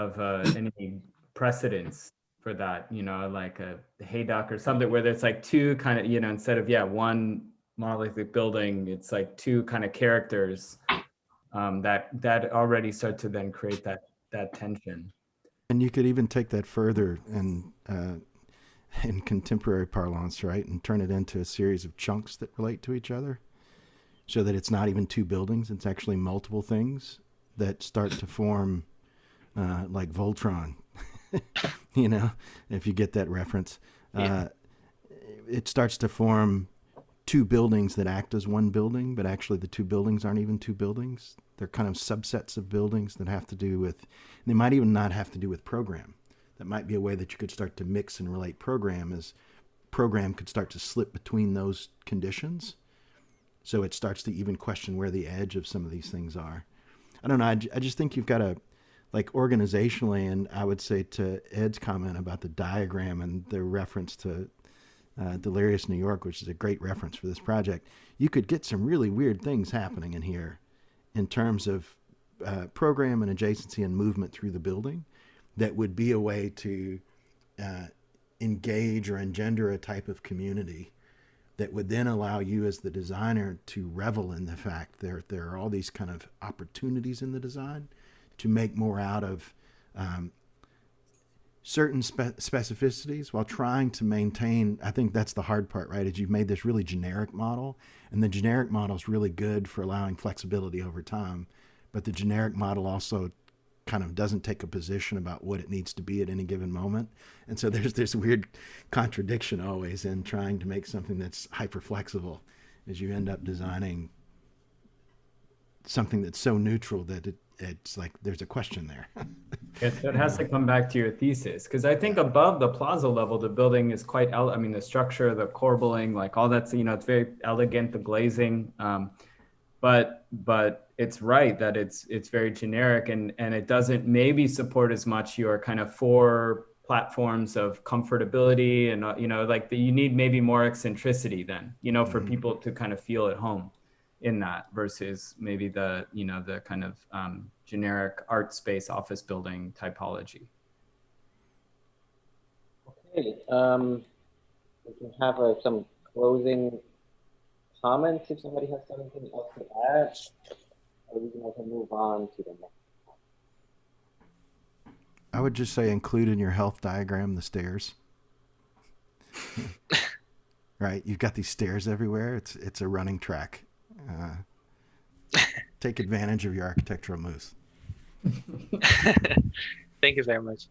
any precedents for that, you know, like a haydock or something where there's like two kind of, you know, instead of, one monolithic building, it's like two kind of characters that already start to then create that tension. And you could even take that further and in contemporary parlance, right, and turn it into a series of chunks that relate to each other, so that it's not even two buildings; it's actually multiple things that start to form, like Voltron. You know, if you get that reference, it starts to form two buildings that act as one building, but actually the two buildings aren't even two buildings. They're kind of subsets of buildings that have to do with, they might even not have to do with program. That might be a way that you could start to mix and relate program, as program could start to slip between those conditions. So it starts to even question where the edge of some of these things are. I don't know. I just think you've got to, like, organizationally, and I would say to Ed's comment about the diagram and the reference to Delirious New York, which is a great reference for this project, you could get some really weird things happening in here in terms of program and adjacency and movement through the building that would be a way to engage or engender a type of community that would then allow you as the designer to revel in the fact there are all these kind of opportunities in the design to make more out of certain specificities while trying to maintain. I think that's the hard part, right? Is you've made this really generic model, and the generic model is really good for allowing flexibility over time, but the generic model also kind of doesn't take a position about what it needs to be at any given moment. And so there's this weird contradiction always in trying to make something that's hyper flexible, as you end up designing something that's so neutral that it's like there's a question there. It has to come back to your thesis, because I think above the plaza level, the building is quite, I mean, the structure, the corbelling, like all that's, you know, it's very elegant, the glazing, but it's right that it's very generic, and it doesn't maybe support as much your kind of four platforms of comfortability, and you know, like you need maybe more eccentricity then, you know, for people to kind of feel at home in that, versus maybe the, you know, the kind of generic art space office building typology. Okay, we can have some closing comments if somebody has something else to add, or we can also move on to the next. I would just say include in your health diagram the stairs. Right, you've got these stairs everywhere. It's a running track. Take advantage of your architectural moves. Thank you very much.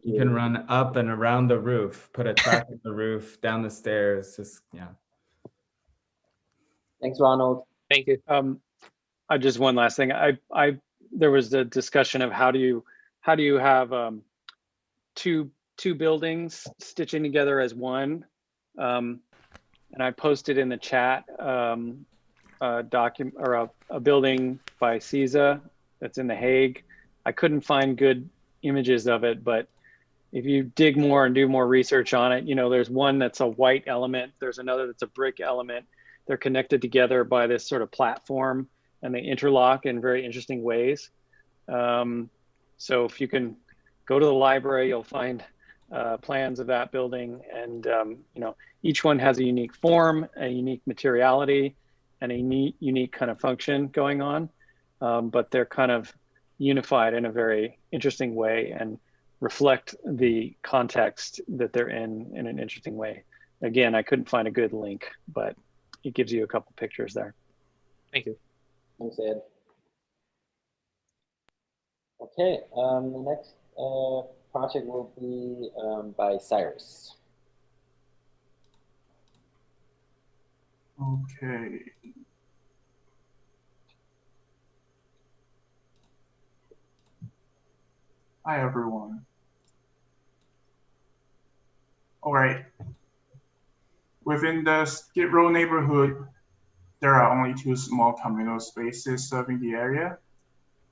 You can run up and around the roof, put a track on the roof, down the stairs, just, yeah. Thanks, Ronald. Thank you. I just, one last thing. There was the discussion of how do you have two buildings stitching together as one. And I posted in the chat a document or a building by CISA that's in The Hague. I couldn't find good images of it, but if you dig more and do more research on it, you know, there's one that's a white element, there's another that's a brick element. They're connected together by this sort of platform, and they interlock in very interesting ways. So if you can go to the library, you'll find plans of that building, and you know, each one has a unique form, a unique materiality, and a unique kind of function going on, but they're kind of unified in a very interesting way and reflect the context that they're in an interesting way. Again, I couldn't find a good link, but it gives you a couple pictures there. Thank you. Thanks, Ed. Okay, the next project will be by Cyrus. Okay. Hi, everyone. All right. Within the Skid Row neighborhood, there are only 2 small communal spaces serving the area,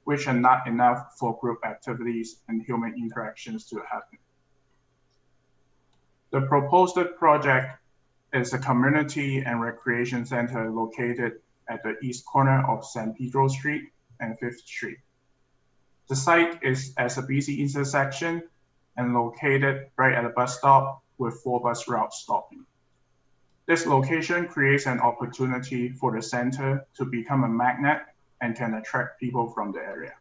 which are not enough for group activities and human interactions to happen. The proposed project is a community and recreation center located at the east corner of San Pedro Street and 5th Street. The site is at a busy intersection and located right at a bus stop with 4 bus routes stopping. This location creates an opportunity for the center to become a magnet and can attract people from the area.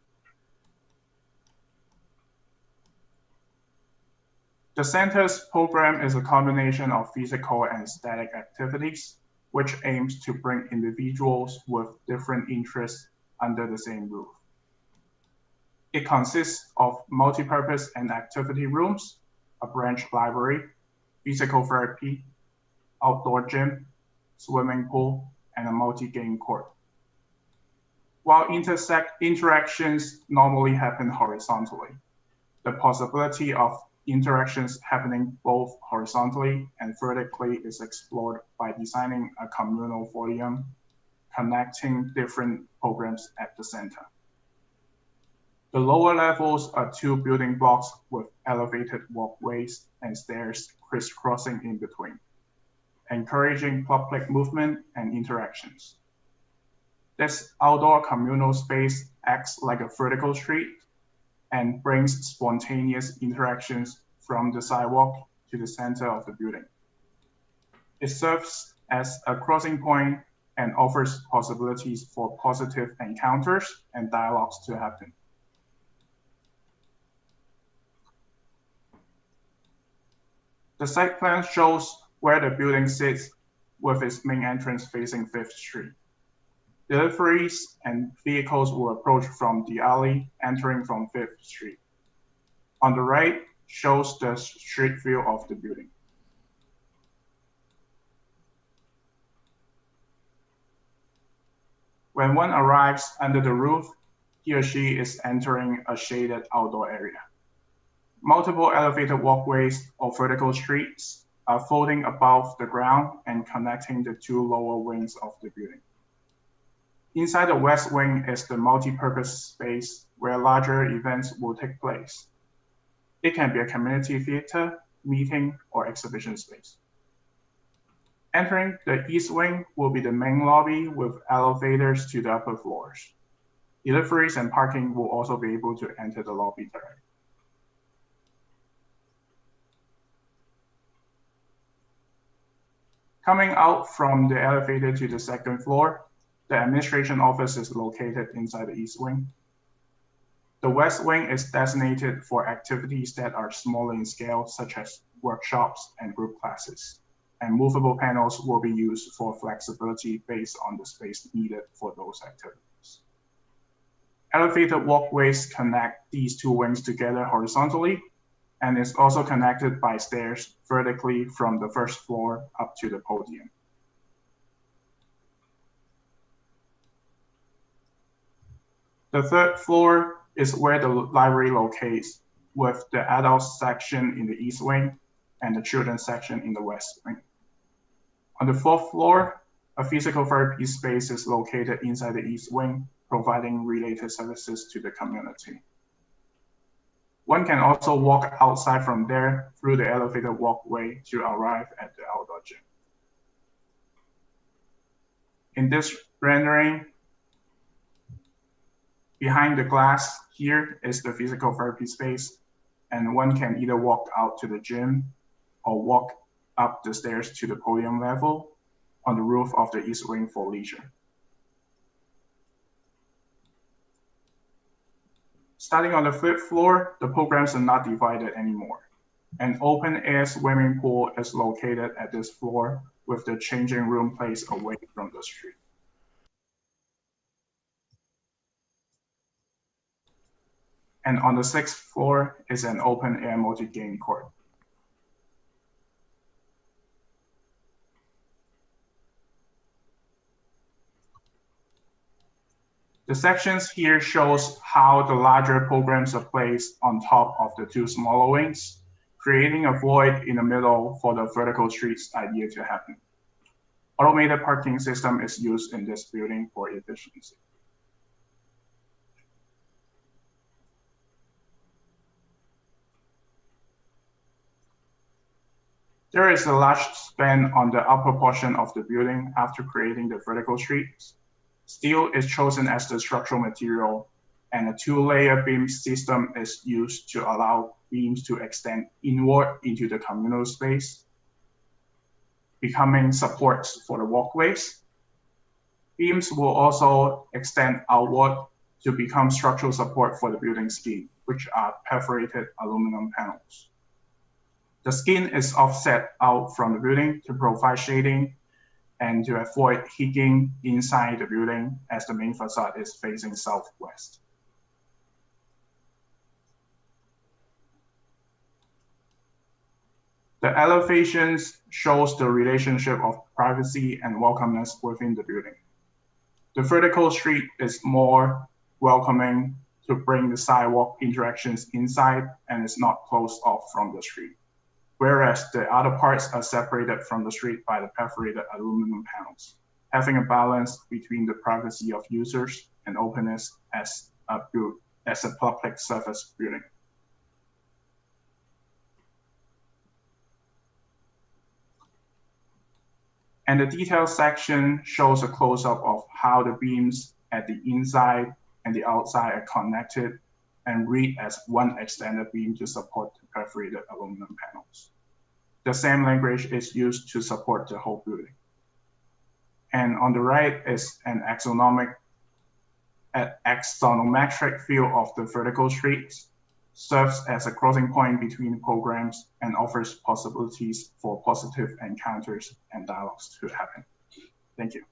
The center's program is a combination of physical and static activities, which aims to bring individuals with different interests under the same roof. It consists of multi-purpose and activity rooms, a branch library, physical therapy, outdoor gym, swimming pool, and a multi-game court. While interactions normally happen horizontally, the possibility of interactions happening both horizontally and vertically is explored by designing a communal volume connecting different programs at the center. The lower levels are 2 building blocks with elevated walkways and stairs crisscrossing in between, encouraging public movement and interactions. This outdoor communal space acts like a vertical street and brings spontaneous interactions from the sidewalk to the center of the building. It serves as a crossing point and offers possibilities for positive encounters and dialogues to happen. The site plan shows where the building sits with its main entrance facing 5th Street. Deliveries and vehicles will approach from the alley entering from 5th Street. On the right shows the street view of the building. When one arrives under the roof, he or she is entering a shaded outdoor area. Multiple elevated walkways or vertical streets are floating above the ground and connecting the 2 lower wings of the building. Inside the west wing is the multi-purpose space where larger events will take place. It can be a community theater, meeting, or exhibition space. Entering the east wing will be the main lobby with elevators to the upper floors. Deliveries and parking will also be able to enter the lobby directly. Coming out from the elevator to the 2nd floor, the administration office is located inside the east wing. The west wing is designated for activities that are smaller in scale, such as workshops and group classes, and movable panels will be used for flexibility based on the space needed for those activities. Elevated walkways connect these 2 wings together horizontally, and is also connected by stairs vertically from the 1st floor up to the podium. The 3rd floor is where the library locates, with the adult section in the east wing and the children's section in the west wing. On the 4th floor, a physical therapy space is located inside the east wing, providing related services to the community. One can also walk outside from there through the elevated walkway to arrive at the outdoor gym. In this rendering, Behind the glass here is the physical therapy space, and one can either walk out to the gym or walk up the stairs to the podium level on the roof of the East Wing for leisure. Starting on the 5th floor, the programs are not divided anymore. An open-air swimming pool is located at this floor with the changing room placed away from the street. And on the 6th floor is an open-air multi-game court. The sections here shows how the larger programs are placed on top of the 2 smaller wings, creating a void in the middle for the vertical streets idea to happen. Automated parking system is used in this building for efficiency. There is a large span on the upper portion of the building after creating the vertical streets. Steel is chosen as the structural material, and a 2-layer beam system is used to allow beams to extend inward into the communal space, becoming supports for the walkways. Beams will also extend outward to become structural support for the building skin, which are perforated aluminum panels. The skin is offset out from the building to provide shading and to avoid heating inside the building as the main facade is facing southwest. The elevations shows the relationship of privacy and welcomeness within the building. The vertical street is more welcoming to bring the sidewalk interactions inside and is not closed off from the street, whereas the other parts are separated from the street by the perforated aluminum panels, having a balance between the privacy of users and openness as a public surface building. And the detail section shows a close-up of how the beams at the inside and the outside are connected and read as one extended beam to support the perforated aluminum panels. The same language is used to support the whole building. And on the right is an axonometric view of the vertical streets, serves as a crossing point between programs and offers possibilities for positive encounters and dialogues to happen. Thank you.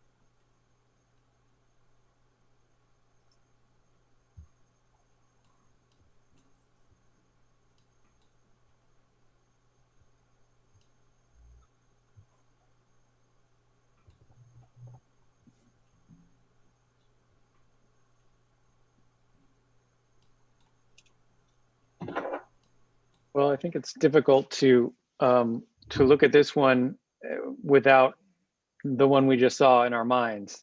Well, I think it's difficult to look at this one without the one we just saw in our minds,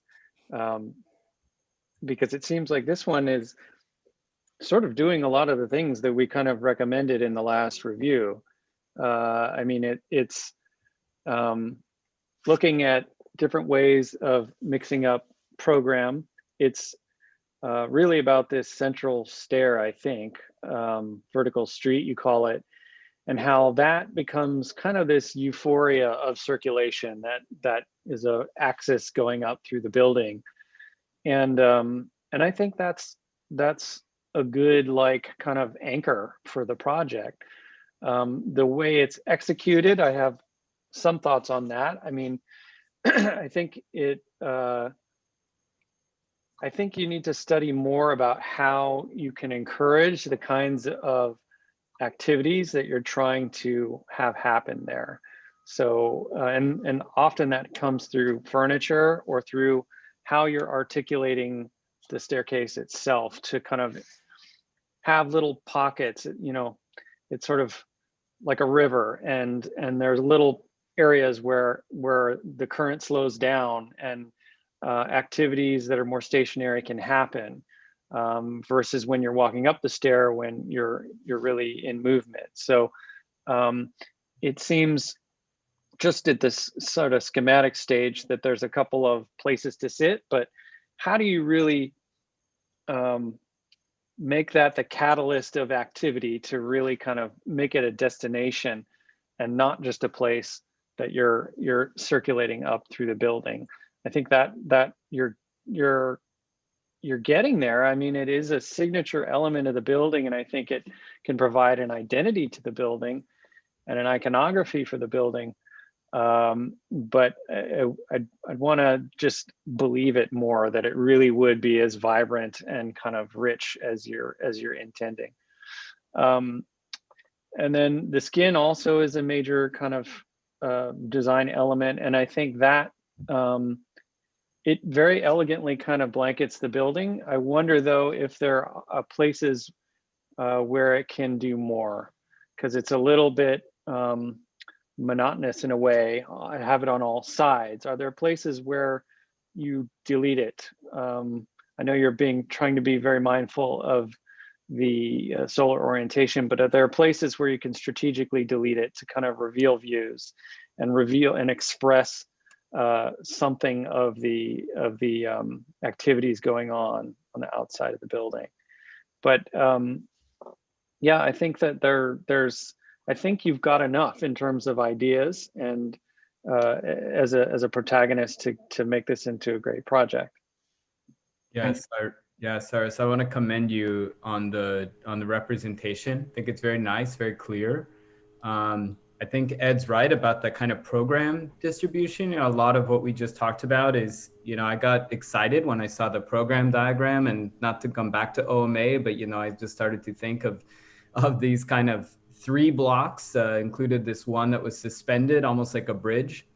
because it seems like this one is sort of doing a lot of the things that we kind of recommended in the last review. I mean, it's looking at different ways of mixing up program. It's really about this central stair, I think, vertical street, you call it, and how that becomes kind of this euphoria of circulation that is a axis going up through the building. And I think that's a good kind of anchor for the project. The way it's executed, I have some thoughts on that. I mean, I think I think you need to study more about how you can encourage the kinds of activities that you're trying to have happen there. So, and often that comes through furniture or through how you're articulating the staircase itself to kind of have little pockets. You know, it's sort of like a river, and there's little areas where the current slows down and activities that are more stationary can happen, versus when you're walking up the stair when you're really in movement. So it seems just at this sort of schematic stage that there's a couple of places to sit, but how do you really make that the catalyst of activity to really kind of make it a destination and not just a place that you're circulating up through the building. I think that you're getting there. I mean, it is a signature element of the building, and I think it can provide an identity to the building and an iconography for the building. But I'd want to just believe it more, that it really would be as vibrant and kind of rich as you're intending. And then the skin also is a major kind of design element, and I think that it very elegantly kind of blankets the building. I wonder though if there are places where it can do more, because it's a little bit monotonous in a way. I have it on all sides. Are there places where you delete it? I know you're trying to be very mindful of the solar orientation, but are there places where you can strategically delete it to kind of reveal views and reveal and express something of the activities going on the outside of the building? But yeah, I think that I think you've got enough in terms of ideas and as a protagonist to make this into a great project. Yes, Cyrus, I want to commend you on the representation. I think it's very nice, very clear. I think Ed's right about the kind of program distribution. A lot of what we just talked about is, I got excited when I saw the program diagram, and not to come back to OMA, but I just started to think of these kind of 3 blocks, included this one that was suspended, almost like a bridge,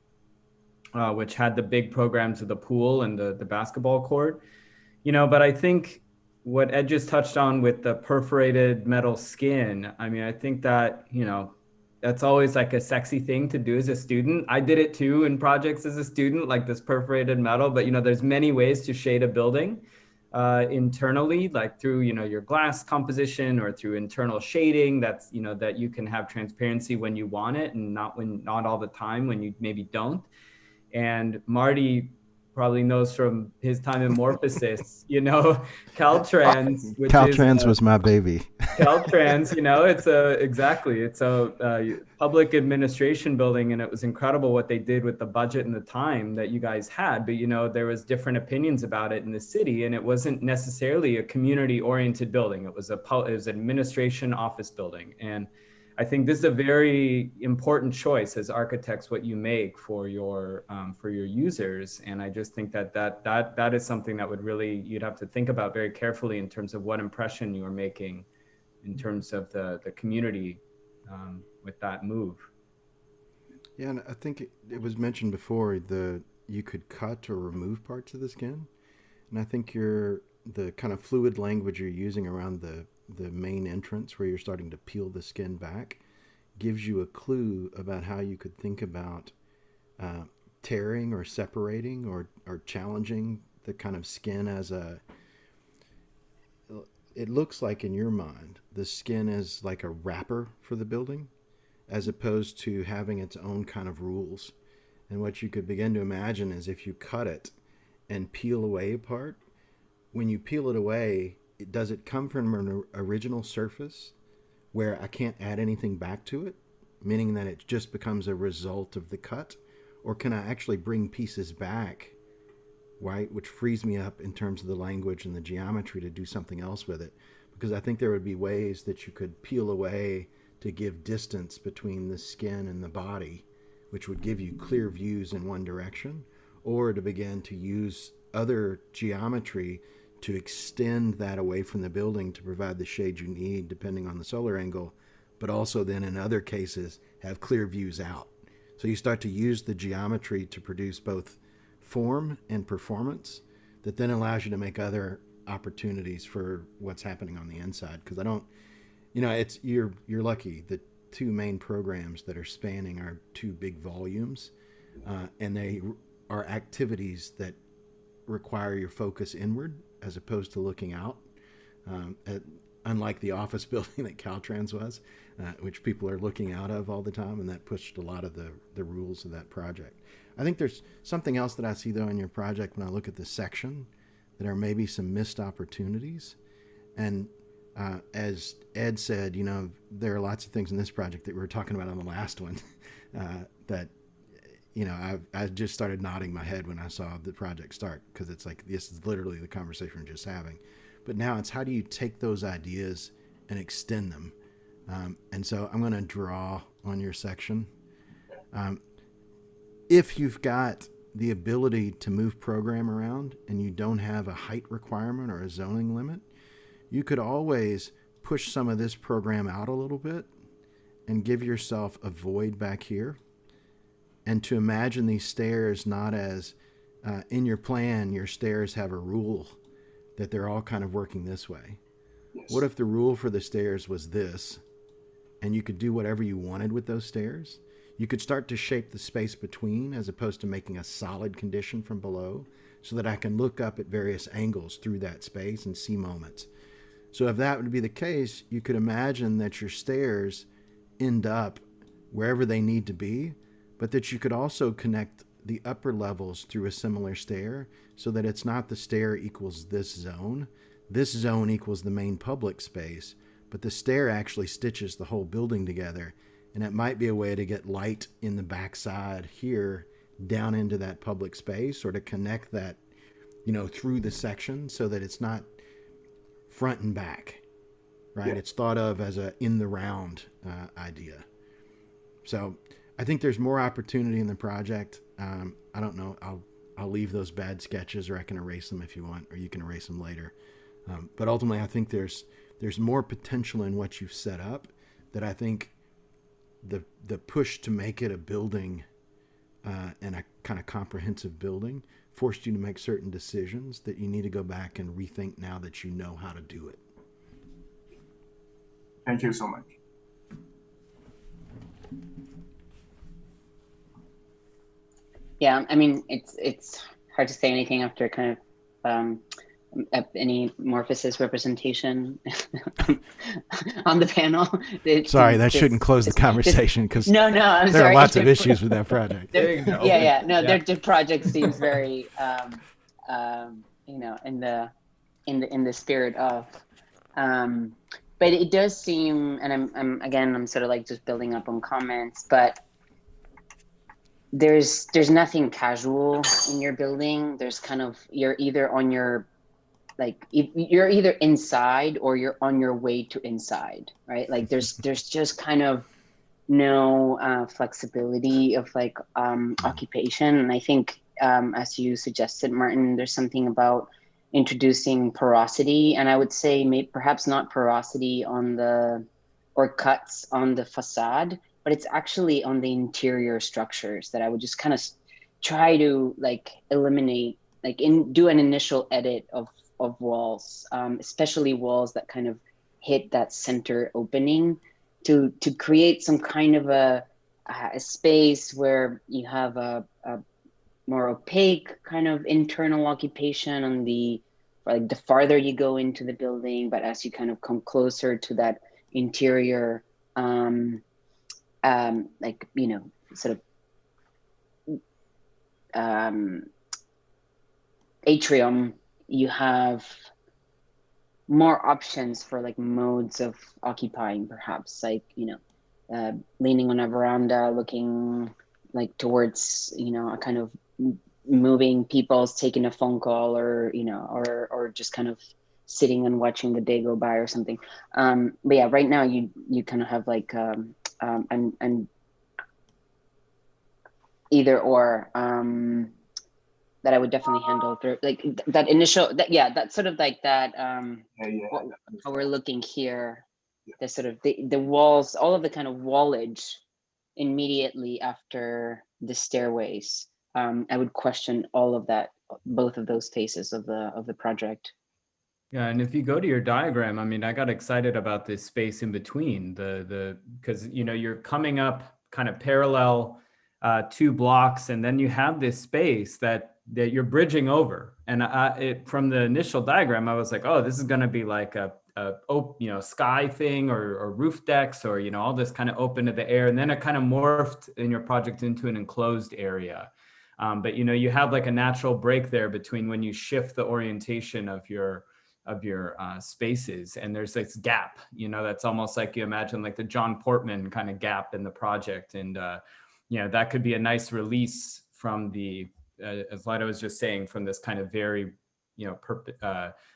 which had the big programs of the pool and the basketball court. But I think what Ed just touched on with the perforated metal skin, I mean, I think that, that's always like a sexy thing to do as a student. I did it too in projects as a student, like this perforated metal, but there's many ways to shade a building internally, like through, your glass composition or through internal shading. That's, that you can have transparency when you want it and not all the time when you maybe don't. And Marty probably knows from his time in Morphosis, Caltrans, which Caltrans was my baby. Caltrans, it's a public administration building, and it was incredible what they did with the budget and the time that you guys had. But there was different opinions about it in the city, and it wasn't necessarily a community-oriented building. It was an administration office building, and I think this is a very important choice as architects, what you make for your users. And I just think that is something that you'd have to think about very carefully in terms of what impression you are making in terms of the community with that move. Yeah, and I think it was mentioned before you could cut or remove parts of the skin. And I think the kind of fluid language you're using around the main entrance where you're starting to peel the skin back gives you a clue about how you could think about tearing or separating or challenging the kind of skin it looks like in your mind, the skin is like a wrapper for the building as opposed to having its own kind of rules. And what you could begin to imagine is if you cut it and peel away a part, when you peel it away, does it come from an original surface where I can't add anything back to it, meaning that it just becomes a result of the cut? Or can I actually bring pieces back, right, which frees me up in terms of the language and the geometry to do something else with it? Because I think there would be ways that you could peel away to give distance between the skin and the body, which would give you clear views in one direction, or to begin to use other geometry to extend that away from the building to provide the shade you need depending on the solar angle, but also then in other cases have clear views out. So you start to use the geometry to produce both form and performance that then allows you to make other opportunities for what's happening on the inside. Because you're lucky. The 2 main programs that are spanning are 2 big volumes, and they are activities that require your focus inward as opposed to looking out, unlike the office building that Caltrans was, which people are looking out of all the time, and that pushed a lot of the rules of that project. I think there's something else that I see, though, in your project when I look at the section that are maybe some missed opportunities. And As Ed said, you know, there are lots of things in this project that we were talking about on the last one that, you know, I just started nodding my head when I saw the project start, because it's like, this is literally the conversation we're just having. But now it's how do you take those ideas and extend them? And so I'm going to draw on your section. If you've got the ability to move program around and you don't have a height requirement or a zoning limit, you could always push some of this program out a little bit and give yourself a void back here. And to imagine these stairs not as, in your plan, your stairs have a rule that they're all kind of working this way. Yes. What if the rule for the stairs was this, and you could do whatever you wanted with those stairs? You could start to shape the space between as opposed to making a solid condition from below, so that I can look up at various angles through that space and see moments. So if that would be the case, you could imagine that your stairs end up wherever they need to be, but that you could also connect the upper levels through a similar stair, so that it's not the stair equals this zone equals the main public space, but the stair actually stitches the whole building together. And it might be a way to get light in the backside here down into that public space, or to connect that, you know, through the section so that it's not front and back, right? Yeah. It's thought of as a in the round idea. So I think there's more opportunity in the project. I don't know. I'll leave those bad sketches, or I can erase them if you want, or you can erase them later. But ultimately, I think there's more potential in what you've set up, that I think the push to make it a building and a kind of comprehensive building forced you to make certain decisions that you need to go back and rethink now that you know how to do it. Thank you so much. Yeah, I mean, it's hard to say anything after kind of any Morphosis representation on the panel. Sorry, that shouldn't close the conversation, because no, I'm there sorry. are lots of issues with that project. The project seems very, you know, in the spirit of, but it does seem, and I'm sort of like just building up on comments, but there's nothing casual in your building. There's kind of, you're either on your, like, you're either inside or you're on your way to inside, right? Like there's just kind of no flexibility of like occupation. And I think, as you suggested, Martin, there's something about introducing porosity, and I would say perhaps not porosity or cuts on the facade, but it's actually on the interior structures that I would just kind of try to like eliminate, like do an initial edit of walls, especially walls that kind of hit that center opening, to create some kind of a space where you have a more opaque kind of internal occupation on the farther you go into the building, but as you kind of come closer to that interior, like, you know, sort of atrium, you have more options for like modes of occupying, perhaps, like, you know, leaning on a veranda, looking like towards, you know, a kind of moving people's taking a phone call, or, you know, or just kind of sitting and watching the day go by or something. But yeah, right now you kind of have like an either or that I would definitely handle through like that initial, that's sort of like that how we're looking here, the sort of the walls, all of the kind of wallage immediately after the stairways. I would question all of that, both of those phases of the project. Yeah, and if you go to your diagram, I mean, I got excited about this space in between because, you know, you're coming up kind of parallel 2 blocks, and then you have this space that you're bridging over. And from the initial diagram, I was like, oh, this is going to be like a you know, sky thing, or roof decks, or, you know, all this kind of open to the air. And then it kind of morphed in your project into an enclosed area. But, you know, you have like a natural break there between when you shift the orientation of your spaces, and there's this gap, that's almost like you imagine like the John Portman kind of gap in the project. And that could be a nice release from the as Lida was just saying, from this kind of very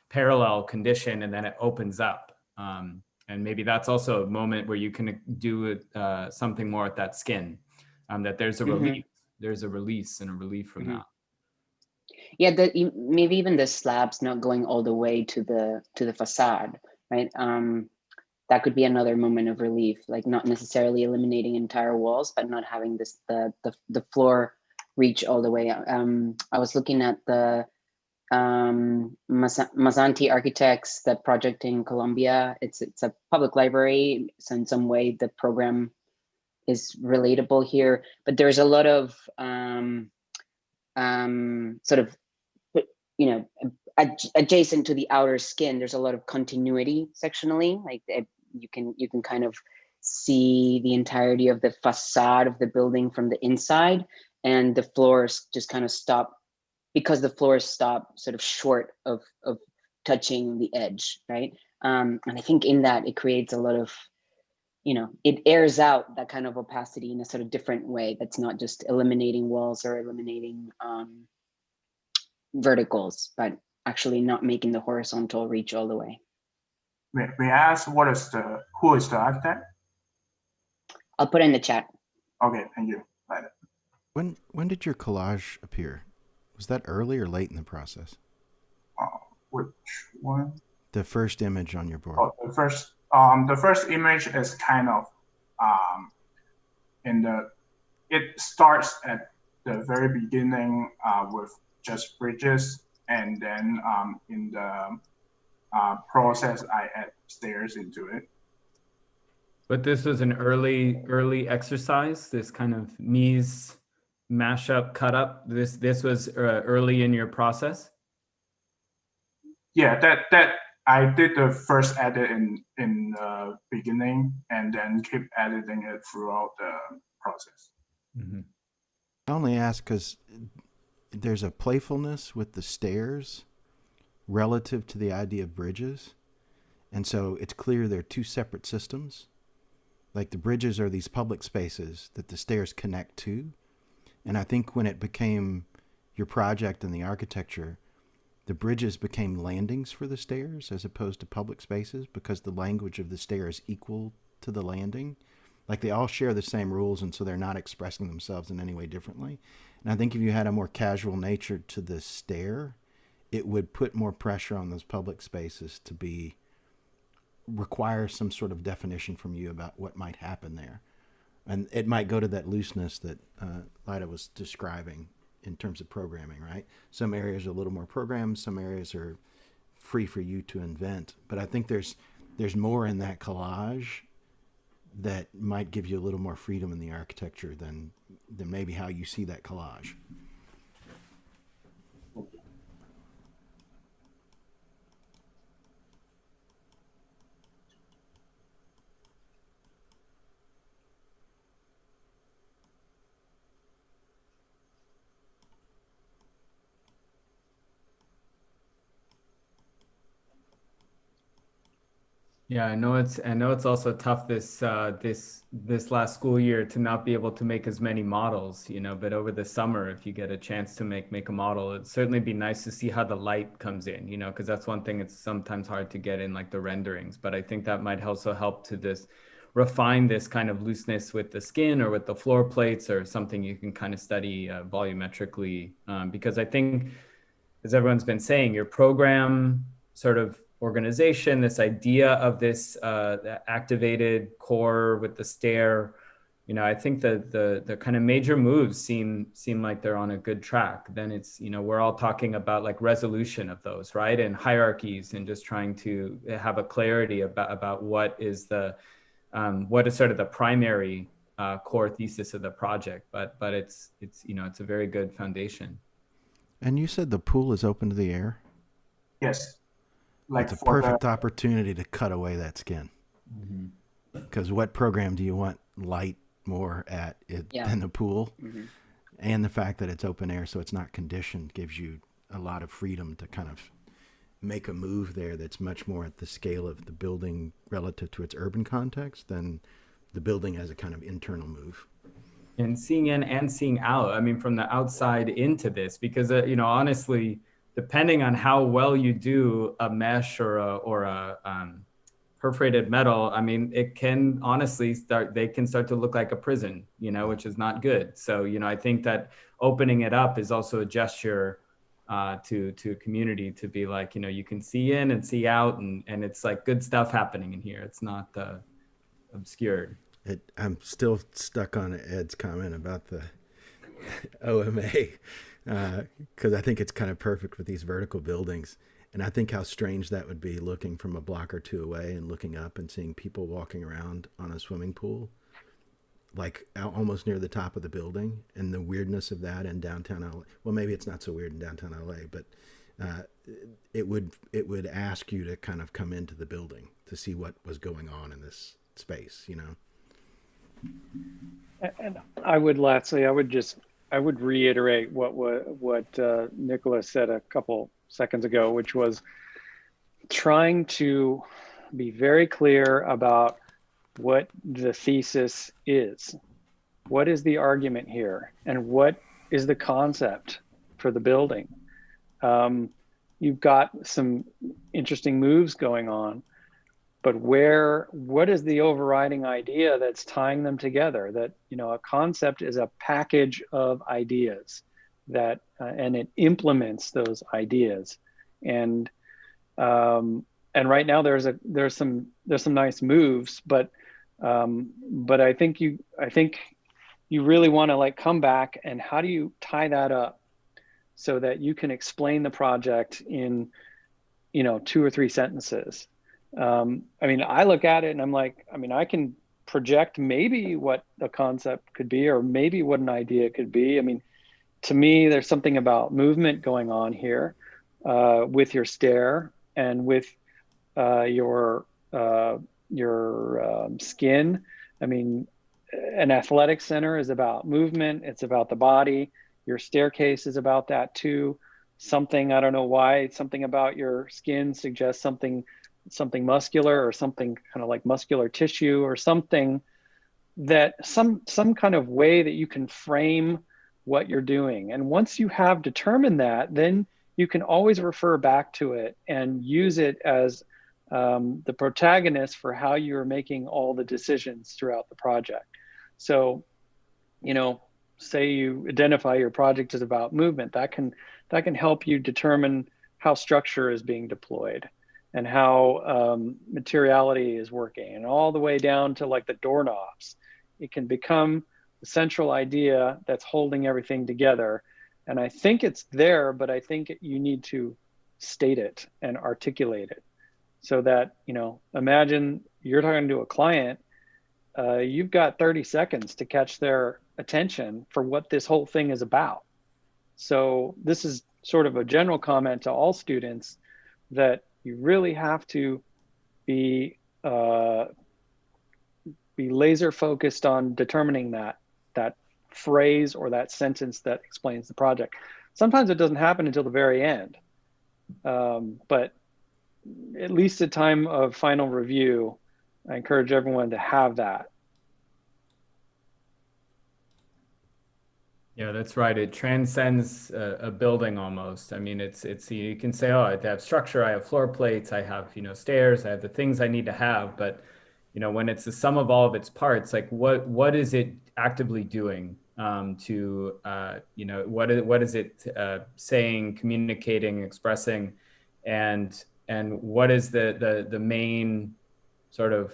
parallel condition, and then it opens up. And maybe that's also a moment where you can do something more at that skin, that there's a relief, there's a release and a relief from that. Yeah, maybe even the slabs not going all the way to the facade, right? That could be another moment of relief, like not necessarily eliminating entire walls, but not having the floor reach all the way. I was looking at the Mazzanti Architects, the project in Colombia. It's a public library, so in some way the program is relatable here, but there's a lot of sort of, adjacent to the outer skin, there's a lot of continuity sectionally, like you can kind of see the entirety of the facade of the building from the inside, and the floors just kind of stop, because the floors stop sort of short of touching the edge, right? And I think in that it creates a lot of, it airs out that kind of opacity in a sort of different way that's not just eliminating walls or eliminating verticals, but actually not making the horizontal reach all the way. May I ask who is the architect? I'll put it in the chat. Okay, thank you. When did your collage appear? Was that early or late in the process? Which one? The first image on your board. Oh, the first image is kind of it starts at the very beginning with just bridges, and then in the process I add stairs into it. But this was an early exercise, this kind of Mies mashup cut up. This was early in your process. Yeah, that I did the first edit in the beginning, and then keep editing it throughout the process. Mm-hmm. I only ask because there's a playfulness with the stairs relative to the idea of bridges, and so it's clear they're two separate systems. Like the bridges are these public spaces that the stairs connect to. And I think when it became your project and the architecture, the bridges became landings for the stairs as opposed to public spaces, because the language of the stair is equal to the landing. Like they all share the same rules, and so they're not expressing themselves in any way differently. And I think if you had a more casual nature to the stair, it would put more pressure on those public spaces to require some sort of definition from you about what might happen there. And it might go to that looseness that Lida was describing in terms of programming, right? Some areas are a little more programmed, some areas are free for you to invent. But I think there's more in that collage that might give you a little more freedom in the architecture than maybe how you see that collage. Yeah, I know it's also tough this last school year to not be able to make as many models, but over the summer, if you get a chance to make a model, it'd certainly be nice to see how the light comes in, because that's one thing it's sometimes hard to get in like the renderings, but I think that might also help to refine this kind of looseness with the skin or with the floor plates, or something you can kind of study volumetrically, because I think, as everyone's been saying, your program sort of organization, this idea of this activated core with the stair, I think the kind of major moves seem like they're on a good track. Then it's, we're all talking about like resolution of those, right? And hierarchies, and just trying to have a clarity about what is sort of the primary core thesis of the project. But it's it's a very good foundation. And you said the pool is open to the air? Yes. It's a perfect opportunity to cut away that skin. Because what program do you want light more at than the pool? Mm-hmm. And the fact that it's open air, so it's not conditioned, gives you a lot of freedom to kind of make a move there that's much more at the scale of the building relative to its urban context than the building as a kind of internal move. And seeing in and seeing out, I mean, from the outside into this, because, you know, honestly, depending on how well you do a mesh or a perforated metal, I mean, it can honestly they can start to look like a prison, you know, which is not good. So, you know, I think that opening it up is also a gesture to community to be like, you know, you can see in and see out, and it's like good stuff happening in here. It's not obscured. I'm still stuck on Ed's comment about the OMA, because I think it's kind of perfect with these vertical buildings. And I think how strange that would be looking from a block or two away and looking up and seeing people walking around on a swimming pool, like almost near the top of the building, and the weirdness of that in downtown LA. Well, maybe it's not so weird in downtown LA, but it would ask you to kind of come into the building to see what was going on in this space, you know? And I would reiterate what Nicholas said a couple seconds ago, which was trying to be very clear about what the thesis is. What is the argument here? And what is the concept for the building? You've got some interesting moves going on, but what is the overriding idea that's tying them together? That, you know, a concept is a package of ideas that, and it implements those ideas. And right now there's some nice moves, but I think you really want to like come back and how do you tie that up so that you can explain the project in, you know, 2 or 3 sentences. I mean, I look at it and I'm like, I mean, I can project maybe what a concept could be, or maybe what an idea could be. I mean, to me, there's something about movement going on here with your stair and with your skin. I mean, an athletic center is about movement. It's about the body. Your staircase is about that too. Something, I don't know why, something about your skin suggests something muscular, or something kind of like muscular tissue, or something that some kind of way that you can frame what you're doing. And once you have determined that, then you can always refer back to it and use it as the protagonist for how you're making all the decisions throughout the project. So, you know, say you identify your project is about movement, that can help you determine how structure is being deployed and how materiality is working, and all the way down to like the doorknobs. It can become the central idea that's holding everything together. And I think it's there, but I think you need to state it and articulate it so that, you know, imagine you're talking to a client, you've got 30 seconds to catch their attention for what this whole thing is about. So this is sort of a general comment to all students, that you really have to be laser focused on determining that phrase or that sentence that explains the project. Sometimes it doesn't happen until the very end, but at least at time of final review, I encourage everyone to have that. Yeah, that's right. It transcends a building almost. I mean, it's you can say, oh, I have structure, I have floor plates, I have, you know, stairs, I have the things I need to have. But, you know, when it's the sum of all of its parts, like what is it actively doing to, you know, what is it saying, communicating, expressing, and what is the main sort of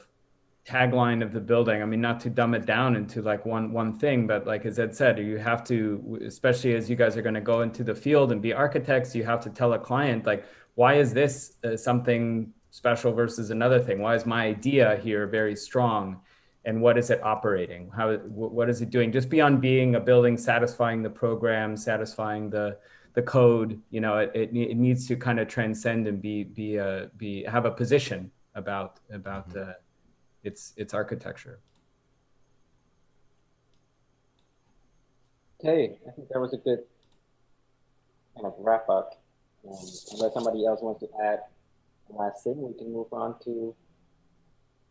tagline of the building? I mean, not to dumb it down into like one thing, but like as Ed said, you have to, especially as you guys are going to go into the field and be architects, you have to tell a client, like, why is this something special versus another thing? Why is my idea here very strong? And what is it operating? What is it doing? Just beyond being a building, satisfying the program, satisfying the code, you know, it needs to kind of transcend and have a position about its architecture. Okay, I think that was a good kind of wrap up. Unless somebody else wants to add the last thing, we can move on to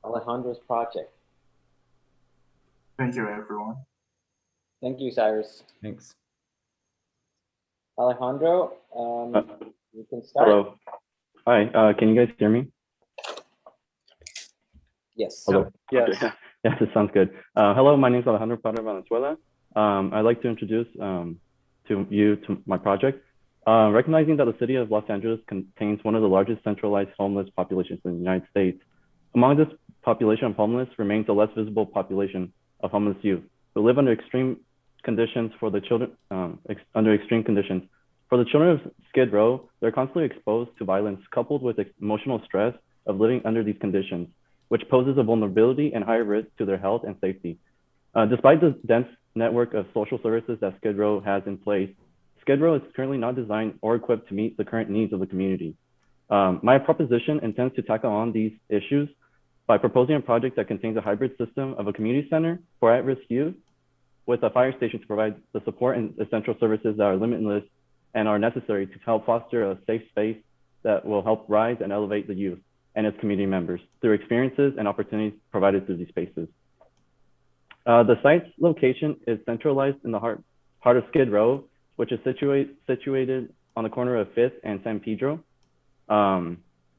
Alejandro's project. Thank you, everyone. Thank you, Cyrus. Thanks. Alejandro, you can start. Hello. Hi, can you guys hear me? Yes. Hello. Yes. Okay. Yes, it sounds good. Hello, my name is Alejandro Padre Valenzuela. I'd like to introduce to my project. Recognizing that the city of Los Angeles contains one of the largest centralized homeless populations in the United States. Among this population of homeless remains a less visible population of homeless youth who live under extreme conditions for the children, under extreme conditions. For the children of Skid Row, they're constantly exposed to violence coupled with emotional stress of living under these conditions, which poses a vulnerability and higher risk to their health and safety. Despite the dense network of social services that Skid Row has in place, Skid Row is currently not designed or equipped to meet the current needs of the community. My proposition intends to tackle on these issues by proposing a project that contains a hybrid system of a community center for at-risk youth with a fire station to provide the support and essential services that are limitless and are necessary to help foster a safe space that will help rise and elevate the youth and its community members through experiences and opportunities provided through these spaces. The site's location is centralized in the heart of Skid Row, which is situated on the corner of 5th and San Pedro,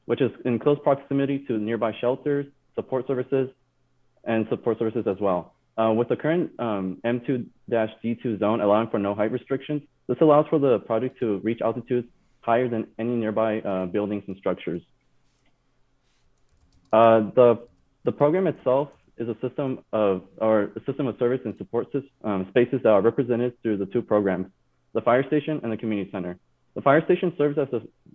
which is in close proximity to nearby shelters, support services as well. With the current M2-D2 zone allowing for no height restrictions, this allows for the project to reach altitudes higher than any nearby buildings and structures. The program itself is a system of service and support spaces that are represented through the two programs, the fire station and the community center. The fire station serves as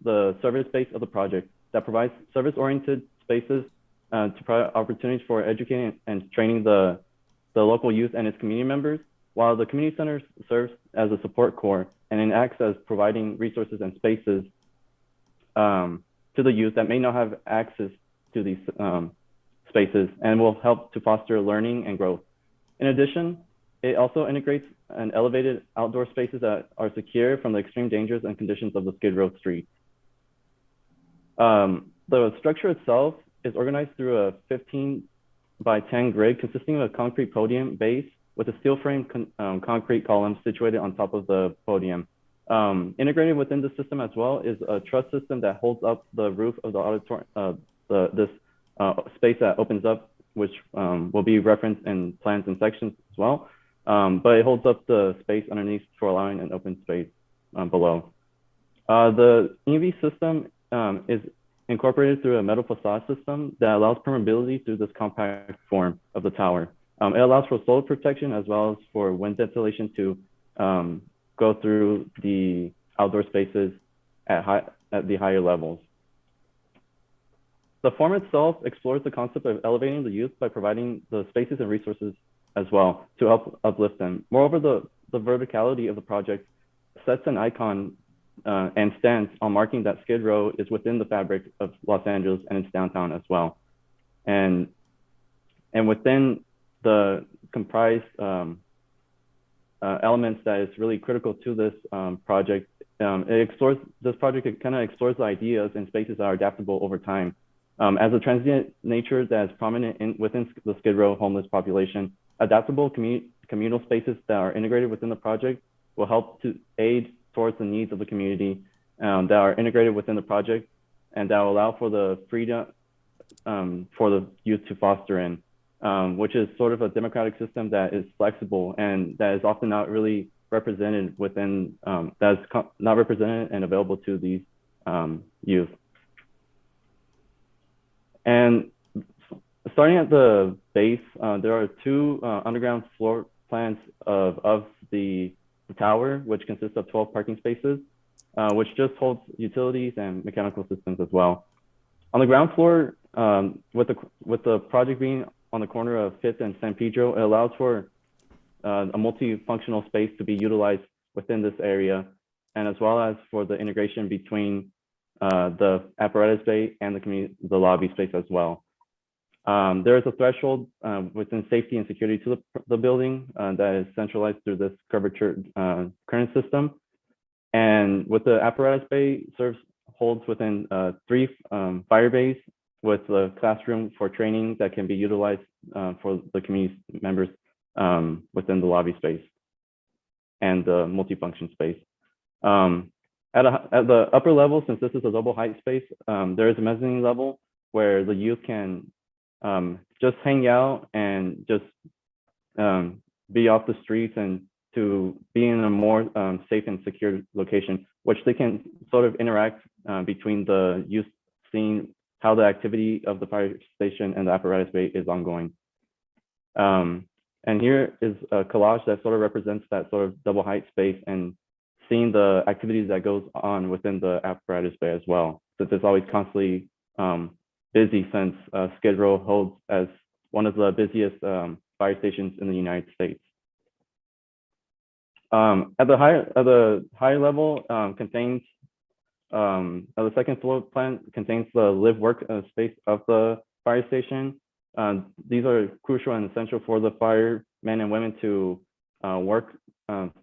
the service base of the project that provides service-oriented spaces to provide opportunities for educating and training the local youth and its community members, while the community center serves as a support core and it acts as providing resources and spaces to the youth that may not have access to these spaces and will help to foster learning and growth. In addition, it also integrates an elevated outdoor spaces that are secure from the extreme dangers and conditions of the Skid Row streets. The structure itself is organized through a 15 by 10 grid consisting of a concrete podium base with a steel frame concrete column situated on top of the podium. Integrated within the system as well is a truss system that holds up the roof of the auditorium, this space that opens up, which will be referenced in plans and sections as well. But it holds up the space underneath for allowing an open space below. The EV system is incorporated through a metal facade system that allows permeability through this compact form of the tower. It allows for solar protection as well as for wind ventilation to go through the outdoor spaces at the higher levels. The form itself explores the concept of elevating the youth by providing the spaces and resources as well to help uplift them. Moreover, the verticality of the project sets an icon and stands on marking that Skid Row is within the fabric of Los Angeles and its downtown as well. And within the comprised elements that is really critical to this project, this project kind of explores the ideas and spaces that are adaptable over time. As a transient nature that is prominent within the Skid Row homeless population, adaptable communal spaces that are integrated within the project will help to aid towards the needs of the community that are integrated within the project and that will allow for the freedom for the youth to foster in, which is sort of a democratic system that is flexible and that is often not really represented within, that's not represented and available to these youth. And starting at the base, there are two underground floor plans of the tower, which consists of 12 parking spaces, which just holds utilities and mechanical systems as well. On the ground floor, with the project being on the corner of 5th and San Pedro, it allows for a multifunctional space to be utilized within this area, and as well as for the integration between the apparatus bay and the lobby space as well. There is a threshold within safety and security to the building that is centralized through this curvature current system. And with the apparatus bay, holds within 3 fire bays with the classroom for training that can be utilized for the community members within the lobby space and the multifunction space. At the upper level, since this is a double height space, there is a mezzanine level where the youth can just hang out and just be off the streets and to be in a more safe and secure location, which they can sort of interact between the youth, seeing how the activity of the fire station and the apparatus bay is ongoing. And here is a collage that sort of represents that sort of double height space and seeing the activities that goes on within the apparatus bay as well, since it's always constantly busy, since Skid Row holds as one of the busiest fire stations in the United States. At the higher level contains the second floor plan contains the live work space of the fire station. These are crucial and essential for the firemen and women to work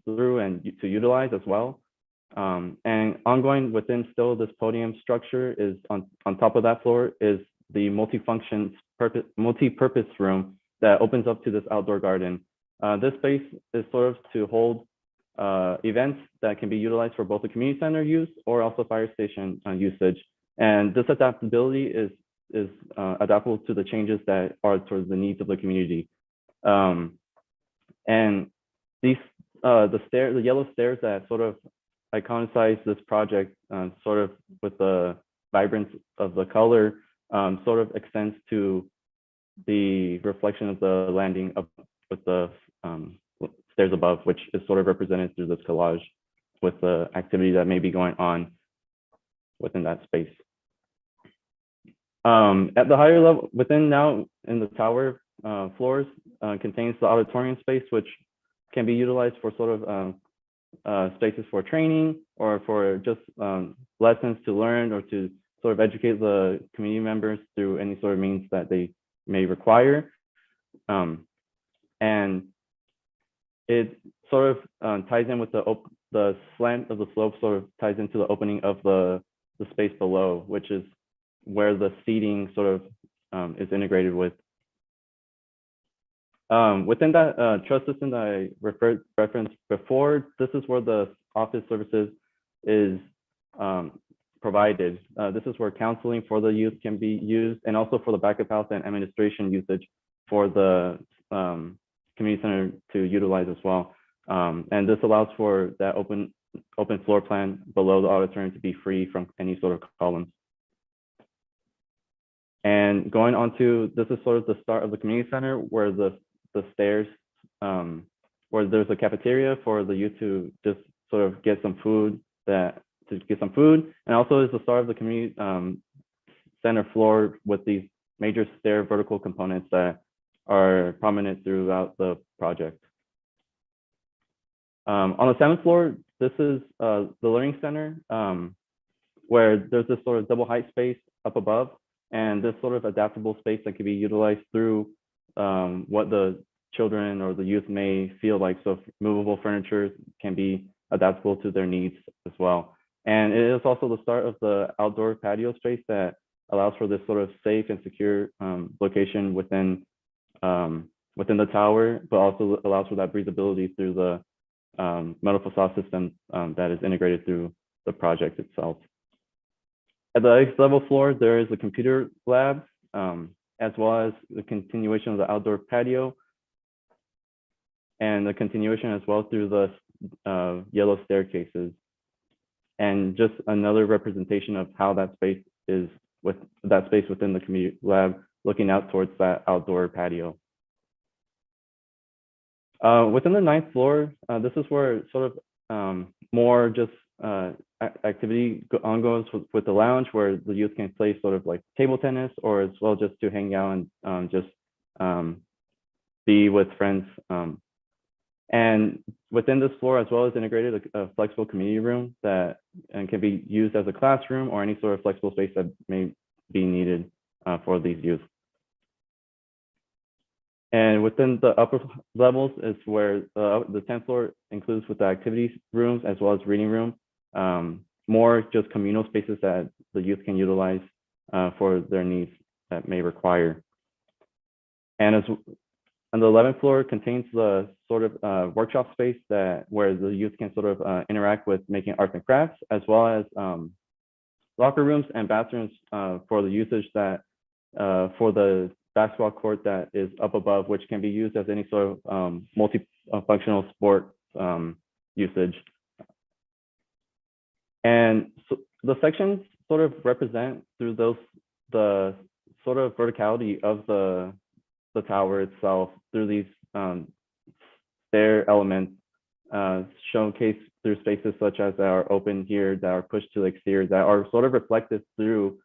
through and to utilize as well. And ongoing within still this podium structure is on top of that floor is the multi-purpose room that opens up to this outdoor garden. This space is sort of to hold events that can be utilized for both the community center use or also fire station usage. And this adaptability is adaptable to the changes that are towards the needs of the community. And these the yellow stairs that sort of iconicize this project, sort of with the vibrance of the color, sort of extends to the reflection of the landing up with the stairs above, which is sort of represented through this collage with the activity that may be going on within that space. At the higher level, within now in the tower floors, contains the auditorium space, which can be utilized for sort of spaces for training or for just lessons to learn or to sort of educate the community members through any sort of means that they may require. And it sort of ties in with the slant of the slope, sort of ties into the opening of the space below, which is where the seating sort of is integrated with. Within that truss system that I referenced before, this is where the office services is provided. This is where counseling for the youth can be used, and also for the backup house and administration usage for the community center to utilize as well. And this allows for that open floor plan below the auditorium to be free from any sort of columns. And going on to, this is sort of the start of the community center, where the stairs, where there's a cafeteria for the youth to just sort of get some food, and also is the start of the community center floor with these major stair vertical components that are prominent throughout the project. On the 7th floor, this is the learning center, where there's this sort of double height space up above, and this sort of adaptable space that can be utilized through what the children or the youth may feel like. So movable furniture can be adaptable to their needs as well. And it is also the start of the outdoor patio space that allows for this sort of safe and secure location within the tower, but also allows for that breathability through the metal facade system that is integrated through the project itself. At the 8th level floor, there is a computer lab, as well as the continuation of the outdoor patio, and the continuation as well through the yellow staircases. And just another representation of how that space is within the community lab, looking out towards that outdoor patio. Within the 9th floor, this is where sort of more just activity ongoes with the lounge, where the youth can play sort of like table tennis, or as well just to hang out and just be with friends. And within this floor as well is integrated a flexible community room that can be used as a classroom or any sort of flexible space that may be needed for these youth. And within the upper levels is where the 10th floor includes with the activities rooms as well as reading room, more just communal spaces that the youth can utilize for their needs that may require. And on the 11th floor contains the sort of workshop space where the youth can sort of interact with making arts and crafts, as well as locker rooms and bathrooms for the usage that for the basketball court that is up above, which can be used as any sort of multifunctional sport usage. And so the sections sort of represent through the sort of verticality of the tower itself through these stair elements showcased through spaces such as that are open here, that are pushed to the exterior, that are sort of reflected through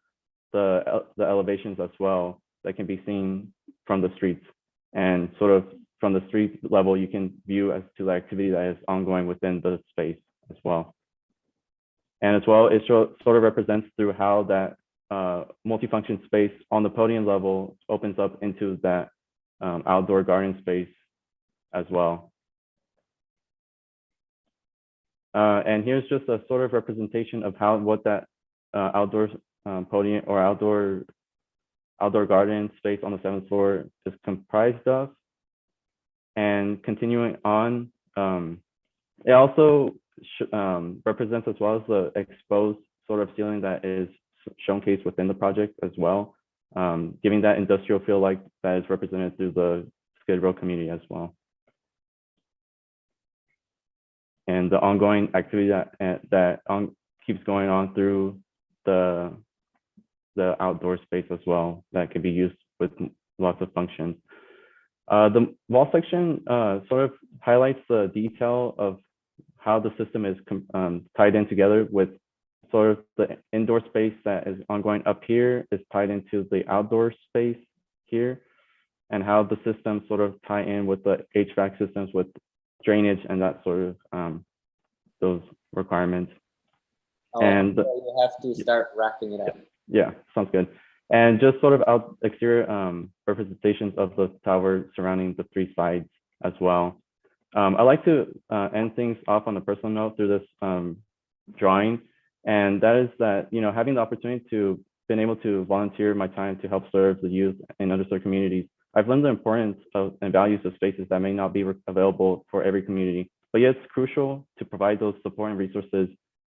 the elevations as well, that can be seen from the streets. And sort of from the street level, you can view as to the activity that is ongoing within the space as well. And as well, it sort of represents through how that multifunction space on the podium level opens up into that outdoor garden space as well. And here's just a sort of representation of what that outdoor podium or outdoor garden space on the 7th floor is comprised of. And continuing on, it also represents as well as the exposed sort of ceiling that is showcased within the project as well, giving that industrial feel like that is represented through the Skid Row community as well. And the ongoing activity that keeps going on through the outdoor space as well, that can be used with lots of functions. The wall section sort of highlights the detail of how the system is tied in together with sort of the indoor space that is ongoing up here is tied into the outdoor space here, and how the systems sort of tie in with the HVAC systems with drainage and that sort of those requirements. And you have to start wrapping it up. Yeah, sounds good. And just sort of exterior representations of the tower surrounding the three sides as well. I like to end things off on a personal note through this drawing, and that is that, you know, having the opportunity to been able to volunteer my time to help serve the youth in underserved communities, I've learned the importance of and values of spaces that may not be available for every community, but yet it's crucial to provide those support and resources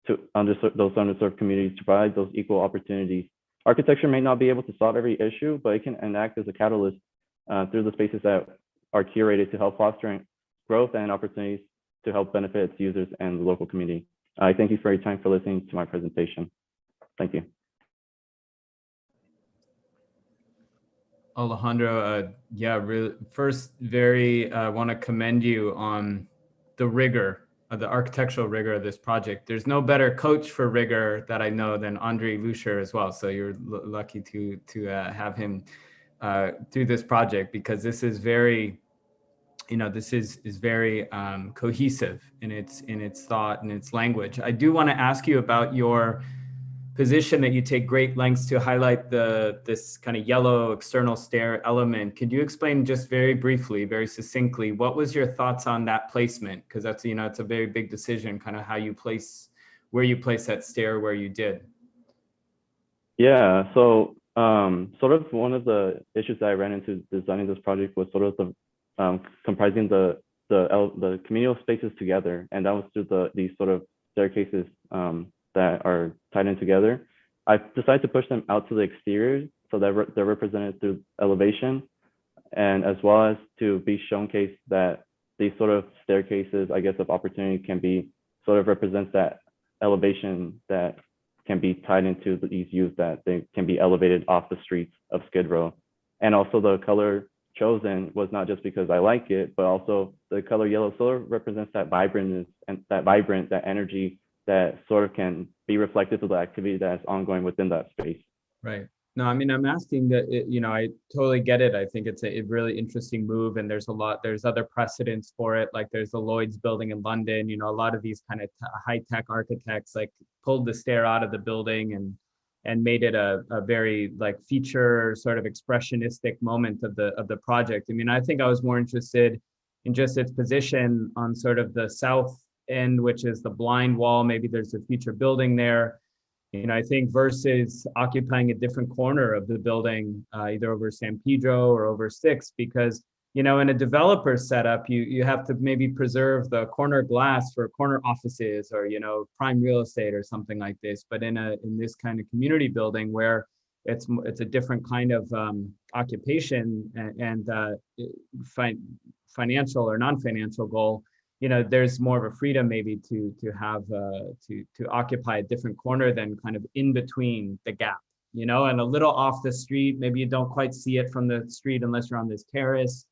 to those underserved communities, to provide those equal opportunities. Architecture may not be able to solve every issue, but it can act as a catalyst through the spaces that are curated to help foster growth and opportunities to help benefit its users and the local community. I thank you for your time for listening to my presentation. Thank you. Alejandro, yeah, really, first, want to commend you on the rigor, the architectural rigor of this project. There's no better coach for rigor that I know than Andre Lucier as well. So you're lucky to have him through this project, because this is very, you know, this is very cohesive in its thought and its language. I do want to ask you about your position that you take great lengths to highlight this kind of yellow external stair element. Could you explain just very briefly, very succinctly, what was your thoughts on that placement? Because that's, you know, it's a very big decision, kind of how you place, where you place that stair where you did. Yeah, so sort of one of the issues that I ran into designing this project was sort of the comprising the communal spaces together, and that was through these sort of staircases that are tied in together. I decided to push them out to the exterior so that they're represented through elevation, and as well as to be showcased that these sort of staircases, I guess, of opportunity can be sort of represents that elevation that can be tied into these youth, that they can be elevated off the streets of Skid Row. And also the color chosen was not just because I like it, but also the color yellow sort of represents that vibrantness and that energy that sort of can be reflected to the activity that is ongoing within that space. Right. No, I mean, I'm asking that, you know, I totally get it. I think it's a really interesting move, and there's other precedents for it. Like there's the Lloyd's building in London, you know, a lot of these kind of high-tech architects like pulled the stair out of the building and made it a very like feature sort of expressionistic moment of the project. I mean, I think I was more interested in just its position on sort of the south end, which is the blind wall. Maybe there's a future building there. I think versus occupying a different corner of the building, either over San Pedro or over 6, because in a developer setup, you have to maybe preserve the corner glass for corner offices or prime real estate or something like this. But in this kind of community building where it's a different kind of occupation and financial or non-financial goal, there's more of a freedom maybe to have to occupy a different corner than kind of in between the gap, and a little off the street. Maybe you don't quite see it from the street unless you're on this terrace,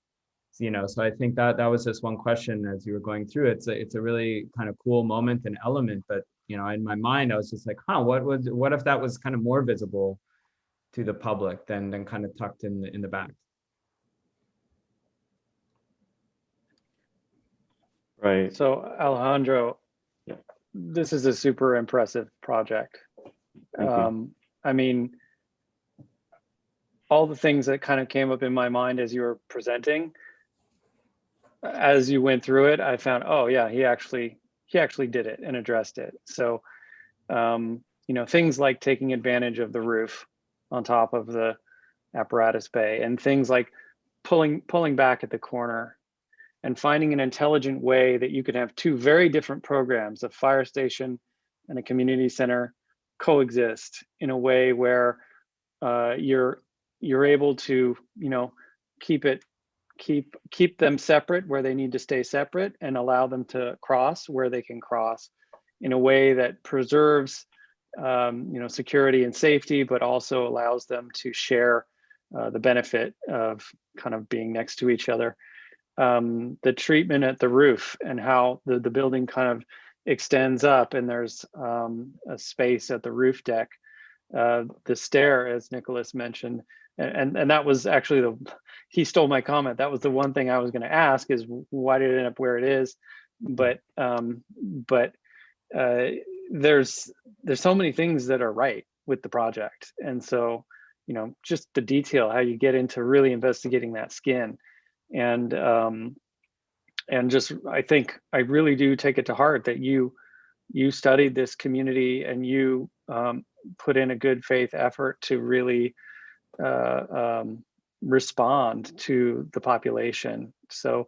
So I think that was just one question as you were going through. It's a really kind of cool moment and element, but in my mind I was just like, what if that was kind of more visible to the public than kind of tucked in the back. Right. So Alejandro, this is a super impressive project. I mean, all the things that kind of came up in my mind as you were presenting, as you went through it, I found, oh yeah, he actually did it and addressed it. So, things like taking advantage of the roof on top of the apparatus bay, and things like pulling back at the corner, and finding an intelligent way that you could have two very different programs, a fire station and a community center, coexist in a way where you're able to keep them separate where they need to stay separate, and allow them to cross where they can cross in a way that preserves security and safety, but also allows them to share the benefit of kind of being next to each other. The treatment at the roof and how the building kind of extends up, and there's a space at the roof deck, the stair, as Nicholas mentioned, and that was actually he stole my comment. That was the one thing I was going to ask, is why did it end up where it is? But there's so many things that are right with the project, and so just the detail, how you get into really investigating that skin. And just, I think I really do take it to heart that you studied this community, and you put in a good faith effort to really respond to the population. So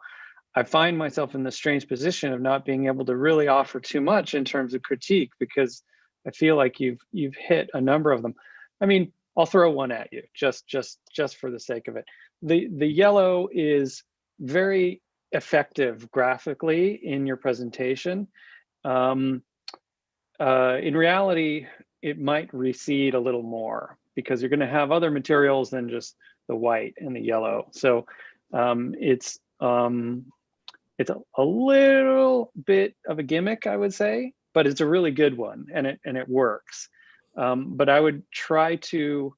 I find myself in the strange position of not being able to really offer too much in terms of critique, because I feel like you've hit a number of them. I mean, I'll throw one at you just for the sake of it. The yellow is very effective graphically in your presentation. In reality, it might recede a little more, because you're going to have other materials than just the white and the yellow. So it's a little bit of a gimmick, I would say, but it's a really good one, and it works. But I would try to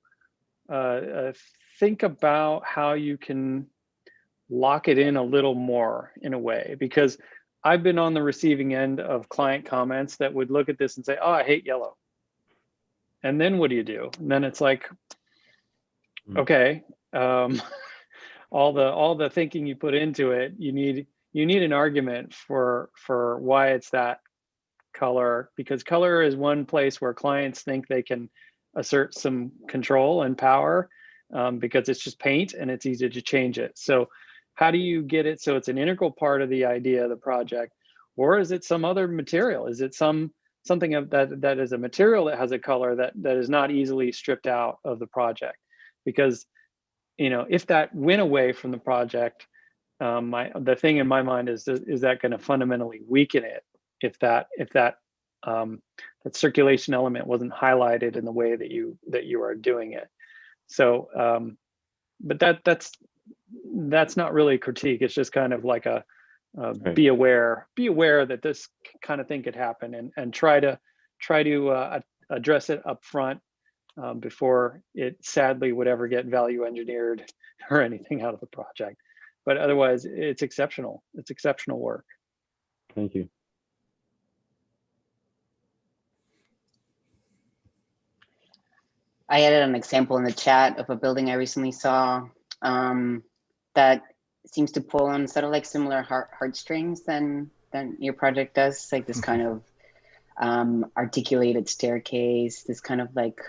think about how you can lock it in a little more in a way, because I've been on the receiving end of client comments that would look at this and say, oh, I hate yellow. And then what do you do? And then it's like, okay, all the thinking you put into it, you need an argument for why it's that color, because color is one place where clients think they can assert some control and power, because it's just paint and it's easy to change it. So how do you get it so it's an integral part of the idea of the project? Or is it some other material? Is it something of that is a material that has a color that is not easily stripped out of the project? Because if that went away from the project, the thing in my mind is that going to fundamentally weaken it if that circulation element wasn't highlighted in the way that you are doing it. So, but that's not really a critique. It's just kind of like a be aware that this kind of thing could happen, and try to address it up front before it sadly would ever get value engineered or anything out of the project. But otherwise, it's exceptional. It's exceptional work. Thank you. I added an example in the chat of a building I recently saw that seems to pull on sort of like similar heartstrings than that your project does, like this kind of articulated staircase, this kind of like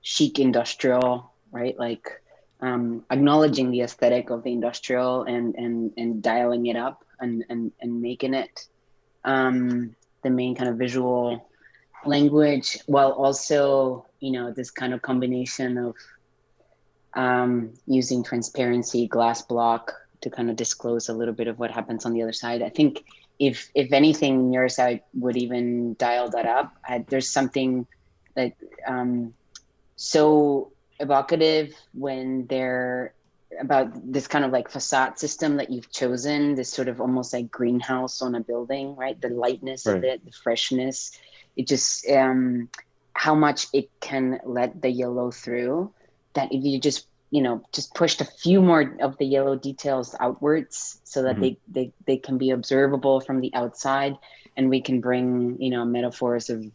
chic industrial, right? Like acknowledging the aesthetic of the industrial and dialing it up and making it the main kind of visual language, while also, you know, this kind of combination of using transparency, glass block to kind of disclose a little bit of what happens on the other side. I think if anything, your side would even dial that up. There's something that so evocative when they're about this kind of like facade system that you've chosen, this sort of almost like greenhouse on a building, right? The lightness of it, the freshness, it just how much it can let the yellow through, that if you just, you know, just pushed a few more of the yellow details outwards so that they can be observable from the outside, and we can bring, you know, metaphors of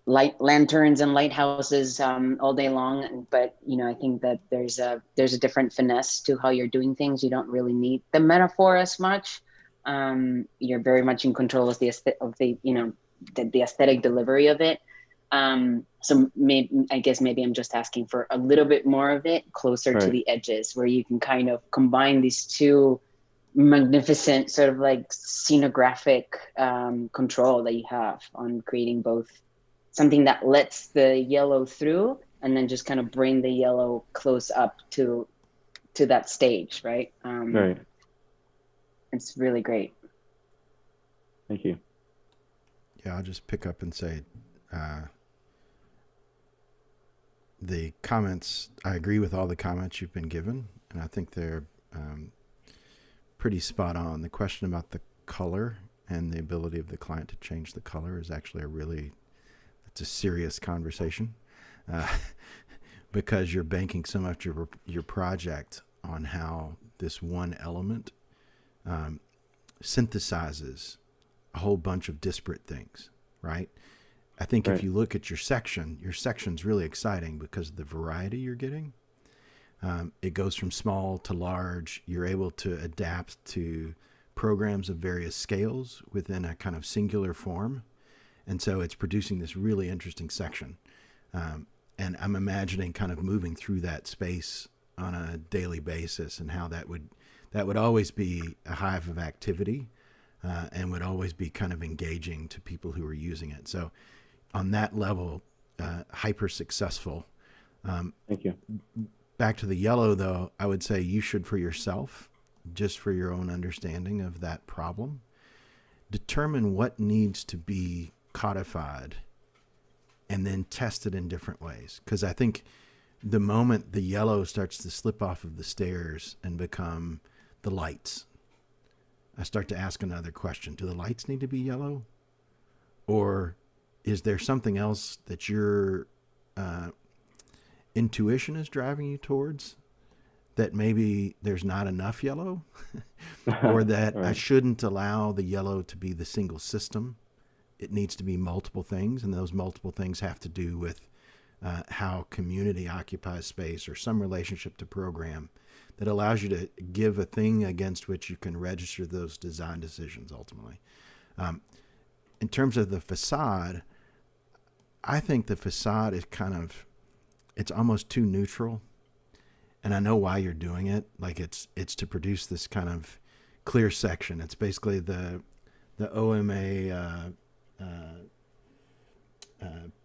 light lanterns and lighthouses all day long. But, you know, I think that there's a different finesse to how you're doing things. You don't really need the metaphor as much. You're very much in control of the you know, the aesthetic delivery of it. So I guess maybe I'm just asking for a little bit more of it closer to the edges, where you can kind of combine these two magnificent sort of like scenographic control that you have on creating both something that lets the yellow through and then just kind of bring the yellow close up to that stage, right? It's really great. Thank you. Yeah, I'll just pick up and say the comments, I agree with all the comments you've been given, and I think they're pretty spot on. The question about the color and the ability of the client to change the color is actually it's a serious conversation because you're banking so much of your project on how this one element synthesizes a whole bunch of disparate things, right? I think if you look at your section's really exciting because of the variety you're getting. It goes from small to large. You're able to adapt to programs of various scales within a kind of singular form. And so it's producing this really interesting section. And I'm imagining kind of moving through that space on a daily basis, and how that would always be a hive of activity and would always be kind of engaging to people who are using it. So on that level, hyper successful. Thank you. Back to the yellow, though, I would say you should, for yourself, just for your own understanding of that problem, determine what needs to be codified and then test it in different ways. Because I think the moment the yellow starts to slip off of the stairs and become the lights, I start to ask another question. Do the lights need to be yellow? Or is there something else that your intuition is driving you towards, that maybe there's not enough yellow or that I shouldn't allow the yellow to be the single system? It needs to be multiple things, and those multiple things have to do with how community occupies space or some relationship to program that allows you to give a thing against which you can register those design decisions ultimately. In terms of the facade, I think the facade is it's almost too neutral. And I know why you're doing it. Like it's to produce this kind of clear section. It's basically the OMA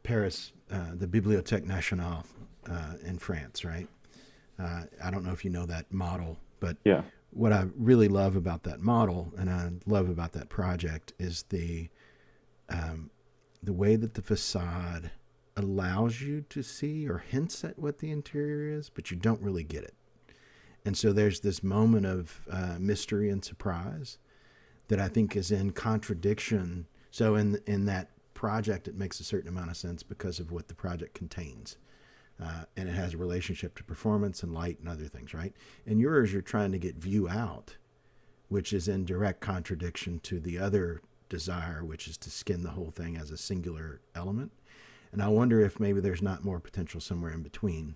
Paris, the Bibliothèque Nationale in France, right? I don't know if you know that model, but what I really love about that model and I love about that project is the way that the facade allows you to see or hints at what the interior is, but you don't really get it. And so there's this moment of mystery and surprise that I think is in contradiction. So in that project, it makes a certain amount of sense because of what the project contains. And it has a relationship to performance and light and other things, right? In yours, you're trying to get view out, which is in direct contradiction to the other desire, which is to skin the whole thing as a singular element. And I wonder if maybe there's not more potential somewhere in between,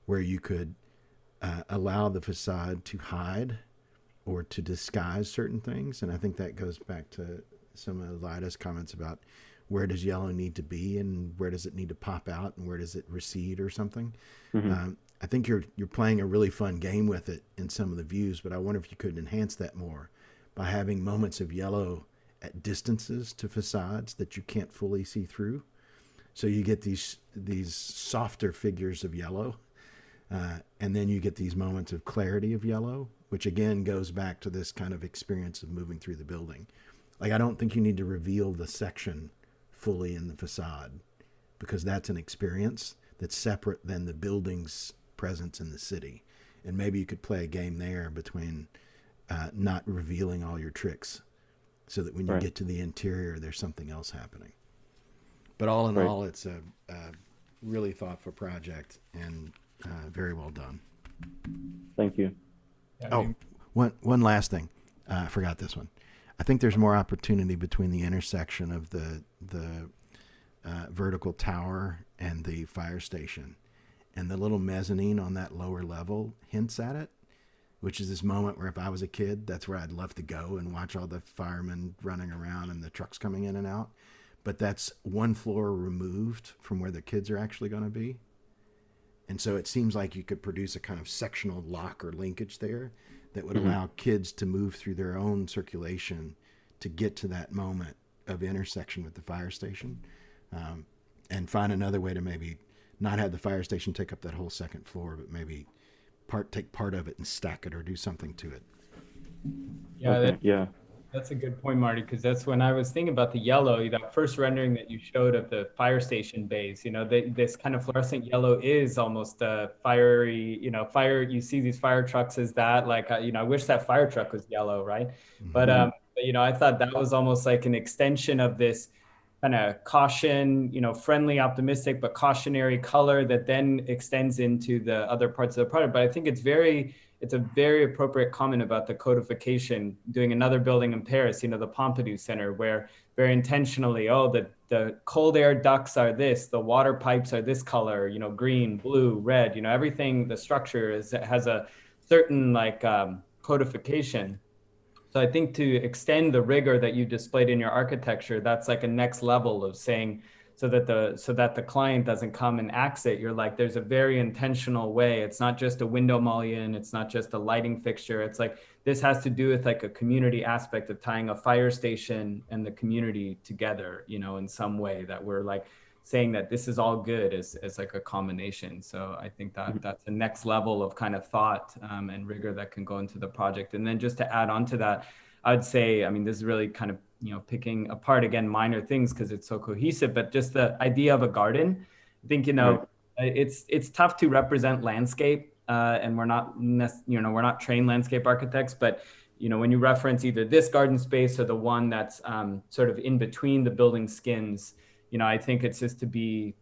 where you could allow the facade to hide or to disguise certain things. And I think that goes back to some of Lida's comments about where does yellow need to be and where does it need to pop out and where does it recede or something. I think you're playing a really fun game with it in some of the views, but I wonder if you could enhance that more by having moments of yellow at distances to facades that you can't fully see through. So you get these softer figures of yellow, and then you get these moments of clarity of yellow, which again goes back to this kind of experience of moving through the building. Like, I don't think you need to reveal the section fully in the facade, because that's an experience that's separate than the building's presence in the city. And maybe you could play a game there between not revealing all your tricks, so that when you get to the interior, there's something else happening. But all in all, it's a really thoughtful project and very well done. Thank you. Oh, one last thing. I forgot this one. I think there's more opportunity between the intersection of the vertical tower and the fire station. And the little mezzanine on that lower level hints at it, which is this moment where if I was a kid, that's where I'd love to go and watch all the firemen running around and the trucks coming in and out. But that's one floor removed from where the kids are actually going to be. And so it seems like you could produce a kind of sectional lock or linkage there that would allow kids to move through their own circulation to get to that moment of intersection with the fire station, and find another way to maybe not have the fire station take up that whole second floor, but maybe take part of it and stack it or do something to it. Yeah, that's a good point, Marty, because that's when I was thinking about the yellow, that first rendering that you showed of the fire station bays, this kind of fluorescent yellow is almost a fiery, you see these fire trucks as that, like, I wish that fire truck was yellow, right? But I thought that was almost like an extension of this kind of caution, friendly, optimistic, but cautionary color that then extends into the other parts of the product. But I think it's a very appropriate comment about the codification, doing another building in Paris, the Pompidou Center, where very intentionally, the cold air ducts are this, the water pipes are this color, green, blue, red, everything, the structure has a certain codification. So I think to extend the rigor that you displayed in your architecture, that's like a next level of saying, so that the client doesn't come and axe it. You're like, there's a very intentional way. It's not just a window mullion. It's not just a lighting fixture. It's like, this has to do with like a community aspect of tying a fire station and the community together, in some way that we're like saying that this is all good as like a combination. So I think that that's the next level of kind of thought and rigor that can go into the project. And then just to add on to that, I'd say, this is really kind of, picking apart again, minor things because it's so cohesive, but just the idea of a garden, I think, it's tough to represent landscape and we're not, we're not trained landscape architects, but when you reference either this garden space or the one that's sort of in between the building skins, I think it's just to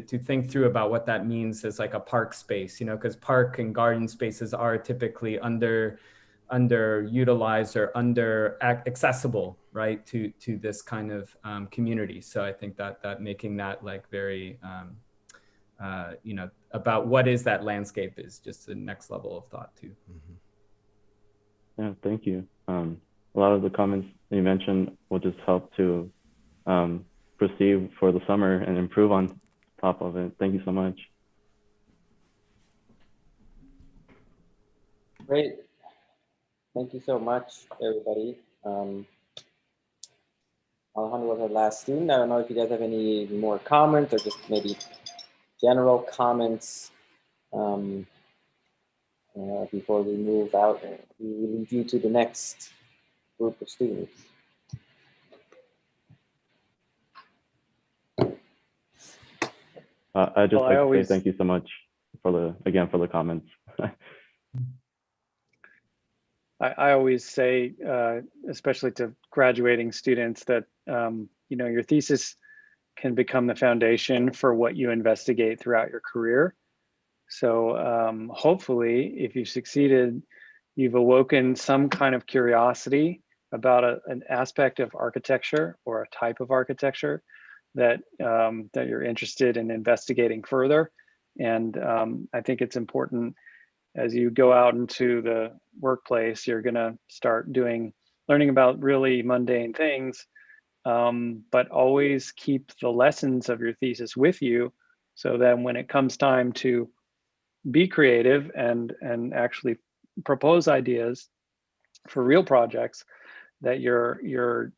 think through about what that means as like a park space, because park and garden spaces are typically underutilized or under accessible, right, to this kind of community. So I think that making that like very, about what is that landscape is just the next level of thought too. Yeah, thank you. A lot of the comments that you mentioned will just help to proceed for the summer and improve on top of it. Thank you so much. Great. Thank you so much, everybody. Alejandro was our last student. I don't know if you guys have any more comments or just maybe general comments before we move out and we leave you to the next group of students. I just like to say thank you so much for the comments. I always say, especially to graduating students, that your thesis can become the foundation for what you investigate throughout your career. So hopefully, if you've succeeded, you've awoken some kind of curiosity about an aspect of architecture or a type of architecture that you're interested in investigating further. And I think it's important as you go out into the workplace, you're going to start learning about really mundane things, but always keep the lessons of your thesis with you, so that when it comes time to be creative and actually propose ideas for real projects, that you're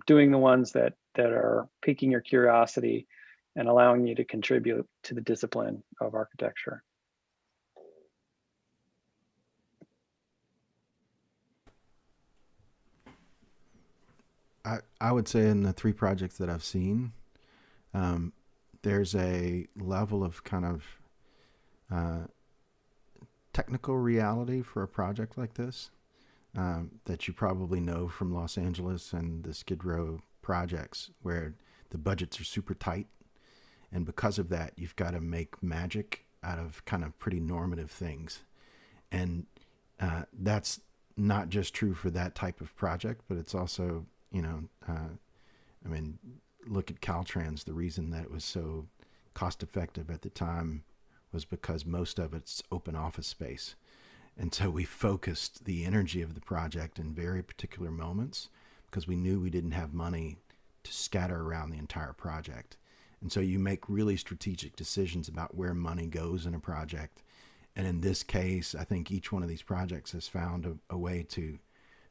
doing the ones that are piquing your curiosity and allowing you to contribute to the discipline of architecture. I would say in the 3 projects that I've seen, there's a level of kind of technical reality for a project like this that you probably know from Los Angeles and the Skid Row projects, where the budgets are super tight. And because of that, you've got to make magic out of kind of pretty normative things. And that's not just true for that type of project, but it's also, I mean, look at Caltrans. The reason that it was so cost effective at the time was because most of it's open office space. And so we focused the energy of the project in very particular moments because we knew we didn't have money to scatter around the entire project. And so you make really strategic decisions about where money goes in a project. And in this case, I think each one of these projects has found a way to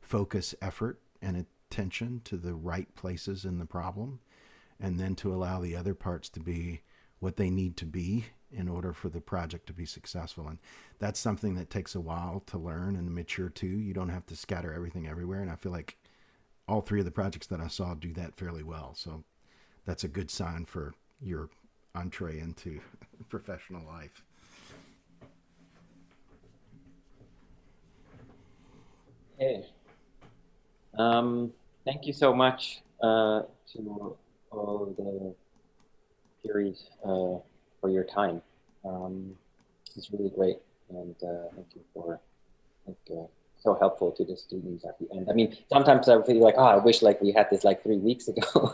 focus effort and attention to the right places in the problem, and then to allow the other parts to be what they need to be in order for the project to be successful. And that's something that takes a while to learn and mature too. You don't have to scatter everything everywhere. And I feel like all 3 of the projects that I saw do that fairly well. So that's a good sign for your entree into professional life. Okay. Thank you so much to all the peers for your time. It's really great, and thank you for so helpful to the students at the end. I mean, sometimes I feel like, I wish like we had this like 3 weeks ago.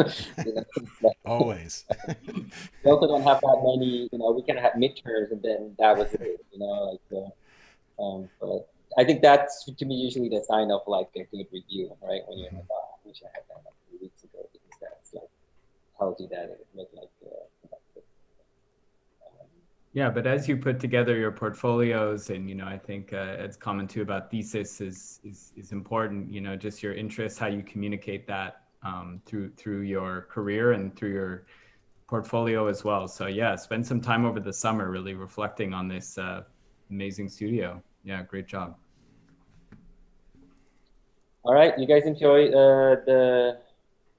Always. We also don't have that many. We can have midterms, and then that was it. But I think that's to me usually the sign of like a good review, right? When you're like, I wish I had that like 3 weeks ago, because that's like tells you that it was like. Yeah, but as you put together your portfolios, and I think Ed's comment too about thesis is important. Just your interests, how you communicate that through your career and through your portfolio as well. So yeah, spend some time over the summer really reflecting on this amazing studio. Yeah, great job. All right, you guys enjoy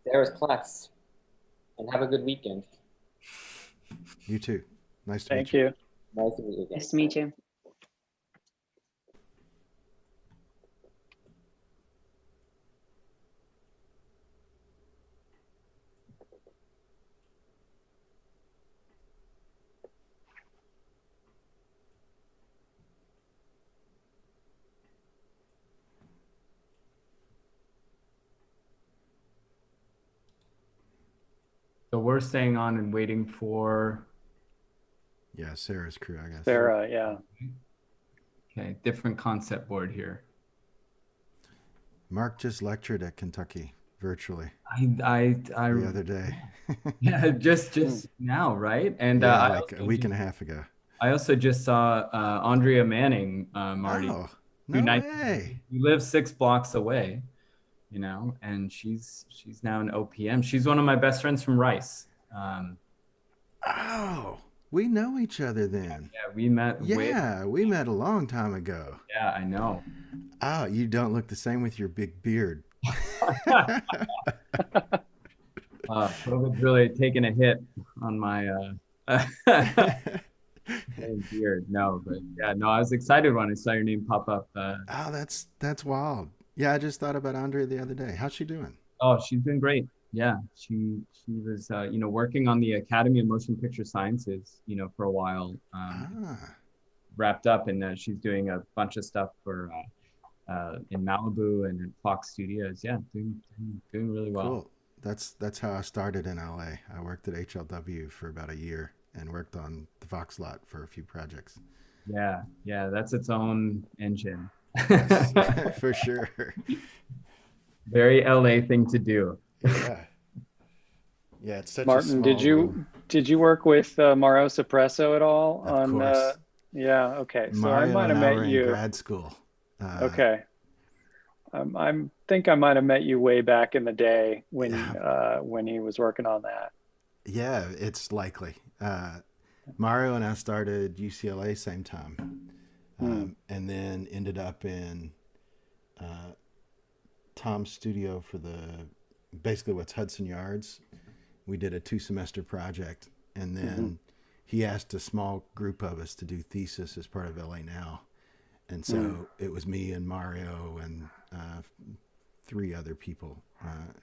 Sarah's class, and have a good weekend. You too. Nice to Thank meet you. you. Nice to meet you again. Nice to meet you. So we're staying on and waiting for. Yeah, Sarah's crew, I guess. Sarah, yeah. Okay, different concept board here. Mark just lectured at Kentucky virtually. The other day. Yeah, just now, right? And yeah, like a week and a half ago. I also just saw Andrea Manning, Marty. Oh, no way. We live 6 blocks away, and she's now an OPM. She's one of my best friends from Rice. Oh, we know each other then. Yeah, we met. We met a long time ago. Yeah, I know. Oh, you don't look the same with your big beard. COVID's really taken a hit on my beard. No, but yeah, no, I was excited when I saw your name pop up. Oh, that's wild. Yeah, I just thought about Andrea the other day. How's she doing? Oh, she's doing great. Yeah, she was working on the Academy of Motion Picture Sciences for a while. Wrapped up, and she's doing a bunch of stuff for in Malibu and at Fox Studios. Yeah, doing really well. Cool. That's how I started in LA. I worked at HLW for about a year and worked on the Fox lot for a few projects. Yeah, yeah, that's its own engine. Yes, for sure. Very LA thing to do. Yeah. Yeah, it's such a Martin, small did you room. work with Mario Suppresso at all Of on? course. Yeah. Okay. So I Mario might have and I met were in you. grad school. Okay. Think I might have met you way back in the day when he was working on that. Yeah, it's likely. Mario and I started UCLA same time, and then ended up in Tom's studio for basically what's Hudson Yards. We did a 2-semester project, and then he asked a small group of us to do thesis as part of LA Now. And so it was me and Mario and 3 other people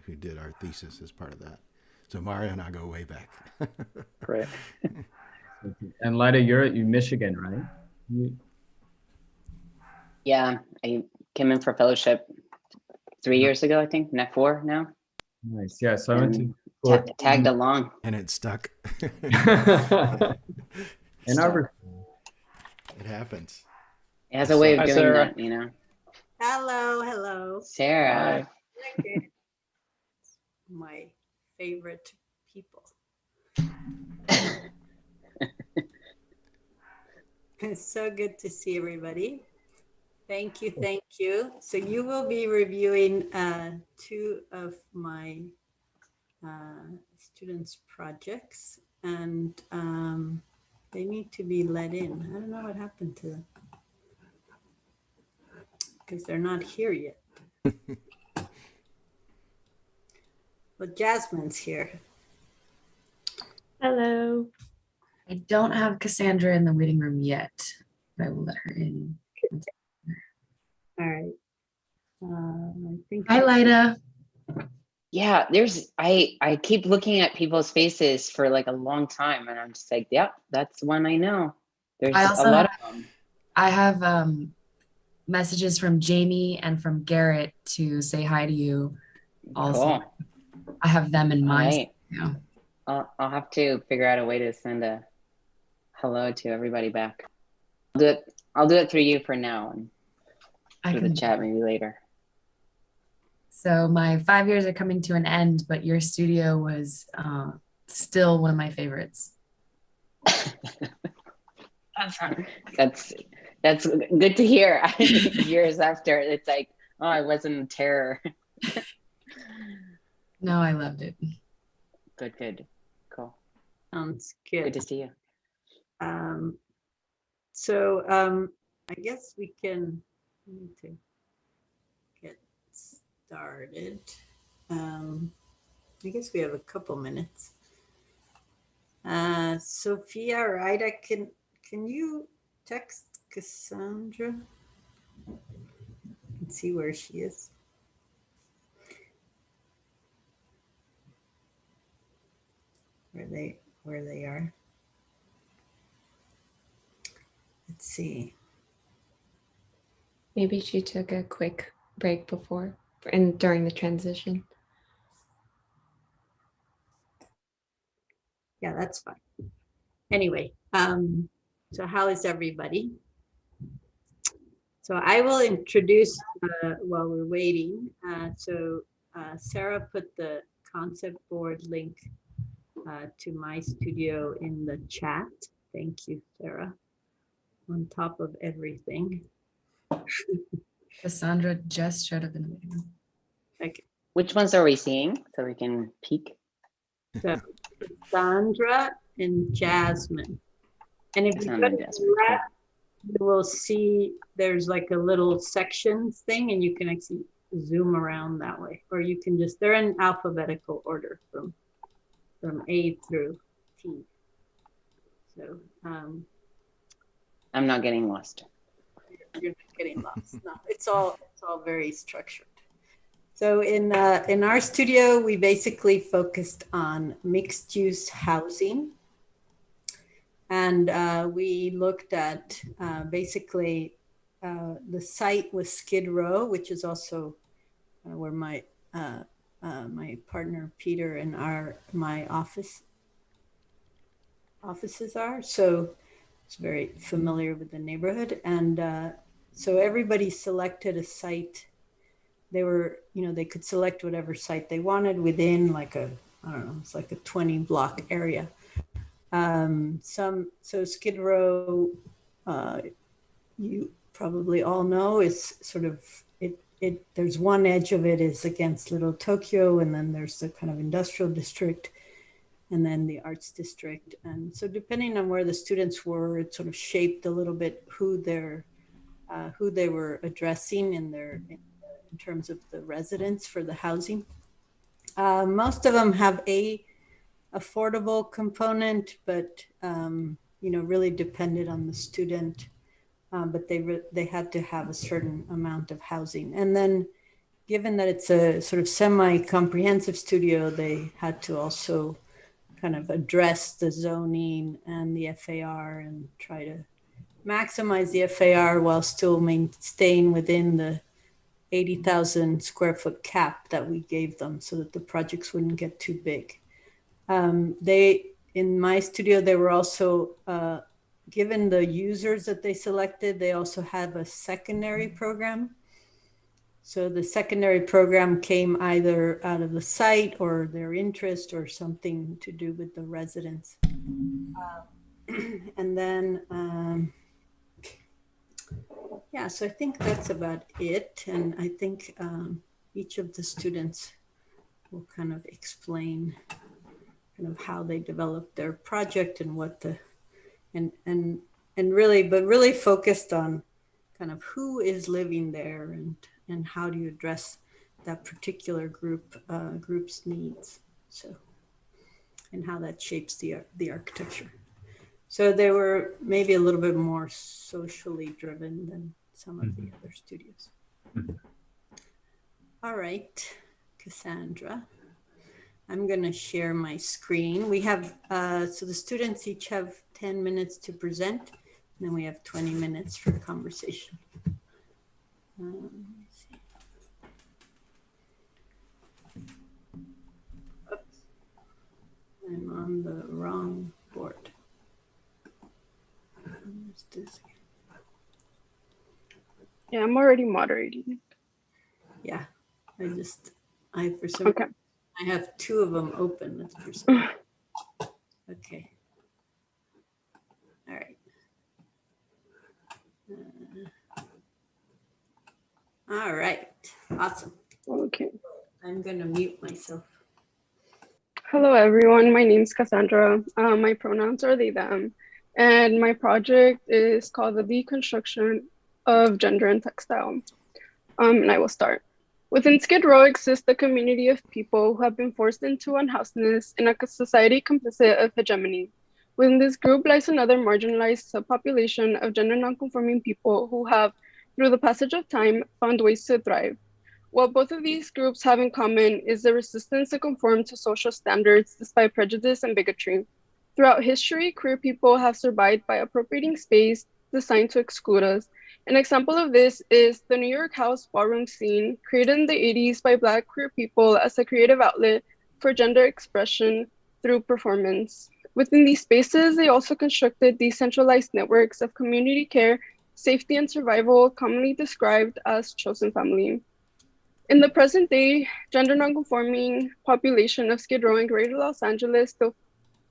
who did our thesis as part of that. So Mario and I go way back. Great. And Lida, you're at Michigan, right? Yeah, I came in for fellowship 3 years ago, I think. Not 4 now. Nice. Yeah. So I went to tagged along. And it stuck. Ann Arbor. It happens. It has a way of Hi, doing Sarah. that, you know. Hello. Sarah. Hi. My favorite people. It's so good to see everybody. Thank you. So you will be reviewing 2 of my students' projects, and they need to be let in. I don't know what happened to them because they're not here yet. Well, Jasmine's here. Hello. I don't have Cassandra in the waiting room yet, but I will let her in. All right. I think. Hi, Lida. Yeah, I keep looking at people's faces for like a long time, and I'm just like, yep, that's one I know. There's a lot of them. I have messages from Jamie and from Garrett to say hi to you. Also, Cool. I have them in mind. Right. Yeah. I'll have to figure out a way to send a hello to everybody back. I'll do it through you for now, and through the chat maybe later. So my 5 years are coming to an end, but your studio was still one of my favorites. That's good to hear. Years after, it's like, oh, I wasn't in terror. No, I loved it. Good. Cool. Sounds good. Good to see you. I guess we need to get started. I guess we have a couple minutes. Sophia or Ida, can you text Cassandra and see where she is? Where they are. Let's see. Maybe she took a quick break before and during the transition. Yeah, that's fine. Anyway, so how is everybody? So I will introduce while we're waiting. Sarah put the concept board link to my studio in the chat. Thank you, Sarah. On top of everything. Cassandra just showed up in the waiting room. Okay. Which ones are we seeing so we can peek? So Cassandra and Jasmine. And if you go to the left, you will see there's like a little sections thing, and you can actually zoom around that way, or you can just, they're in alphabetical order from A through T. So I'm not getting lost. You're not getting lost. No, it's all very structured. So in our studio, we basically focused on mixed use housing. And we looked at basically the site was Skid Row, which is also where my partner Peter and my offices are. So was very familiar with the neighborhood. And so everybody selected a site. They were, they could select whatever site they wanted within like I don't know, it's like a 20 block area. So Skid Row, you probably all know, is sort of, there's one edge of it is against Little Tokyo, and then there's the kind of industrial district, and then the arts district. And so depending on where the students were, it sort of shaped a little bit who they were addressing in terms of the residents for the housing. Most of them have a affordable component, but really depended on the student. But they had to have a certain amount of housing. And then given that it's a sort of semi-comprehensive studio, they had to also kind of address the zoning and the FAR and try to maximize the FAR while still staying within the 80,000 square foot cap that we gave them so that the projects wouldn't get too big. In my studio, they were also, given the users that they selected, they also have a secondary program. So the secondary program came either out of the site or their interest or something to do with the residents. And then, yeah, so I think that's about it. And I think each of the students will kind of explain kind of how they developed their project and what the, and really focused on kind of who is living there and how do you address that particular group's needs. So, and how that shapes the architecture. So they were maybe a little bit more socially driven than some of the other studios. All right, Cassandra, I'm gonna share my screen. We have, so the students each have 10 minutes to present, and then we have 20 minutes for conversation. Let me see. Oops. I'm on the wrong board. Yeah, I'm already moderating. Yeah, for some reason, I have two of them open. That's for some. Okay. All right. All right. Awesome. Okay. I'm going to mute myself. Hello, everyone. My name's Cassandra. My pronouns are they, them. And my project is called The Deconstruction of Gender and Textile. And I will start. Within Skid Row exists a community of people who have been forced into unhousedness in a society complicit of hegemony. Within this group lies another marginalized subpopulation of gender nonconforming people who have, through the passage of time, found ways to thrive. What both of these groups have in common is the resistance to conform to social standards despite prejudice and bigotry. Throughout history, queer people have survived by appropriating space designed to exclude us. An example of this is the New York house ballroom scene, created in the 80s by Black queer people as a creative outlet for gender expression through performance. Within these spaces, they also constructed decentralized networks of community care, safety, and survival, commonly described as chosen family. In the present day, gender nonconforming population of Skid Row and Greater Los Angeles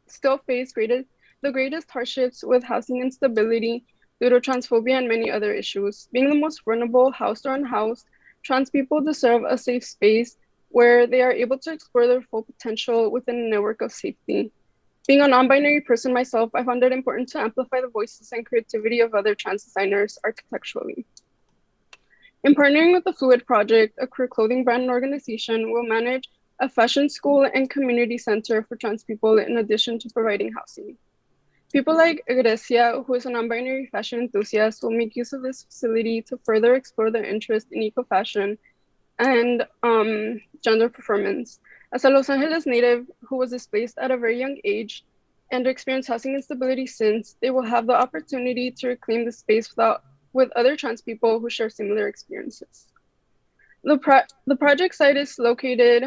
still face the greatest hardships with housing instability due to transphobia and many other issues. Being the most vulnerable, housed or unhoused, trans people deserve a safe space where they are able to explore their full potential within a network of safety. Being a non-binary person myself, I found it important to amplify the voices and creativity of other trans designers architecturally. In partnering with the Fluid Project, a queer clothing brand and organization, will manage a fashion school and community center for trans people in addition to providing housing. People like Grecia, who is a non-binary fashion enthusiast, will make use of this facility to further explore their interest in eco-fashion and gender performance. As a Los Angeles native who was displaced at a very young age and experienced housing instability since, they will have the opportunity to reclaim the space with other trans people who share similar experiences. The project site is located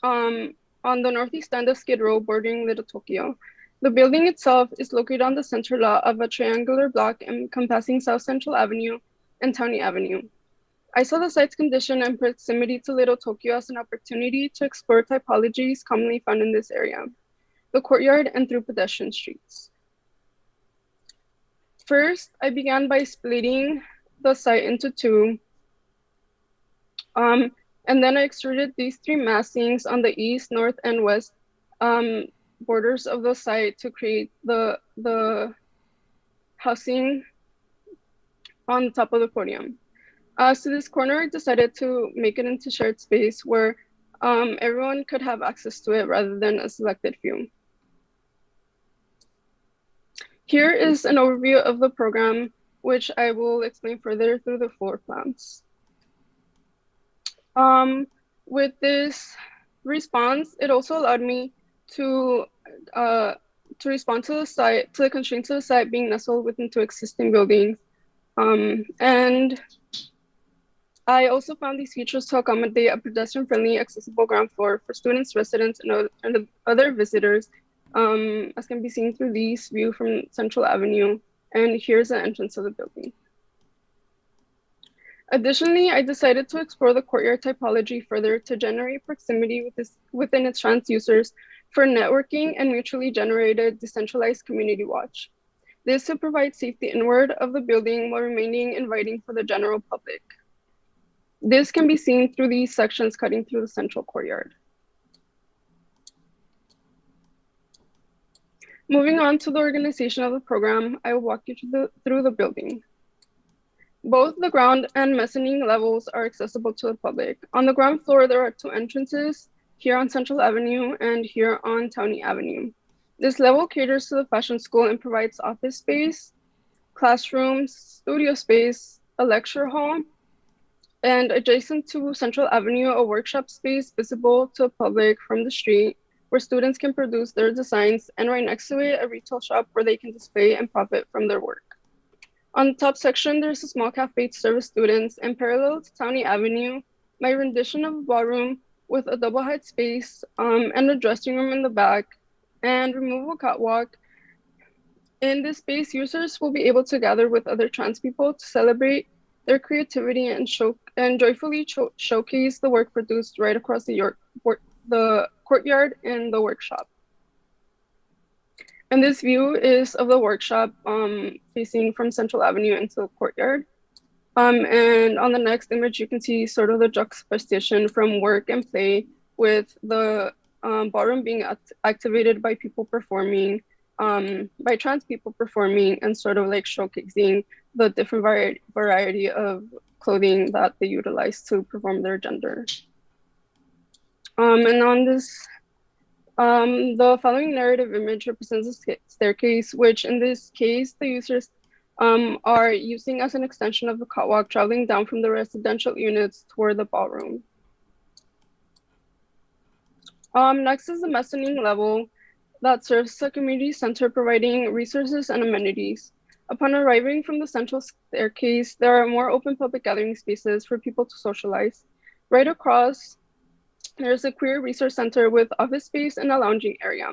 on the northeast end of Skid Row, bordering Little Tokyo. The building itself is located on the center lot of a triangular block encompassing South Central Avenue and Townie Avenue. I saw the site's condition and proximity to Little Tokyo as an opportunity to explore typologies commonly found in this area, the courtyard and through pedestrian streets. First, I began by splitting the site into two, and then I extruded these three massings on the east, north, and west borders of the site to create the housing on the top of the podium. So this corner, I decided to make it into shared space where everyone could have access to it rather than a selected few. Here is an overview of the program, which I will explain further through the floor plans. With this response, it also allowed me to respond to the constraints of the site being nestled within two existing buildings. And I also found these features to accommodate a pedestrian-friendly, accessible ground floor for students, residents, and other visitors, as can be seen through this view from Central Avenue. And here's the entrance of the building. Additionally, I decided to explore the courtyard typology further to generate proximity within its trans users for networking and mutually generated decentralized community watch. This to provide safety inward of the building while remaining inviting for the general public. This can be seen through these sections cutting through the central courtyard. Moving on to the organization of the program, I will walk you through the building. Both the ground and mezzanine levels are accessible to the public. On the ground floor, there are two entrances, here on Central Avenue and here on Townie Avenue. This level caters to the fashion school and provides office space, classrooms, studio space, a lecture hall, and adjacent to Central Avenue, a workshop space visible to the public from the street where students can produce their designs, and right next to it, a retail shop where they can display and profit from their work. On the top section, there's a small cafe to service students, and parallel to Townie Avenue, my rendition of a ballroom with a double height space and a dressing room in the back and removable catwalk. In this space, users will be able to gather with other trans people to celebrate their creativity and joyfully showcase the work produced right across the courtyard and the workshop. And this view is of the workshop facing from Central Avenue into the courtyard. And on the next image, you can see sort of the juxtaposition from work and play with the ballroom being activated by people performing, by trans people performing, and sort of like showcasing the different variety of clothing that they utilize to perform their gender. And on this, the following narrative image represents a staircase, which in this case, the users are using as an extension of the catwalk traveling down from the residential units toward the ballroom. Next is the mezzanine level that serves the community center, providing resources and amenities. Upon arriving from the central staircase, there are more open public gathering spaces for people to socialize. Right across, there's a queer resource center with office space and a lounging area.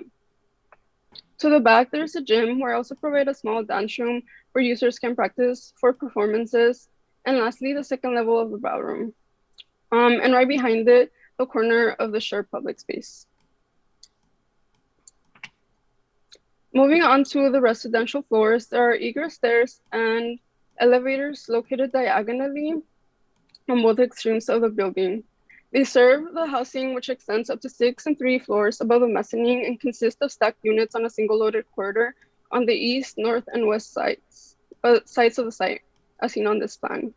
To the back, there's a gym where I also provide a small dance room where users can practice for performances. And lastly, the second level of the ballroom. And right behind it, the corner of the shared public space. Moving on to the residential floors, there are egress stairs and elevators located diagonally on both extremes of the building. They serve the housing, which extends up to 6 and 3 floors above the mezzanine and consists of stacked units on a single loaded corridor on the east, north, and west sides of the site, as seen on this plan.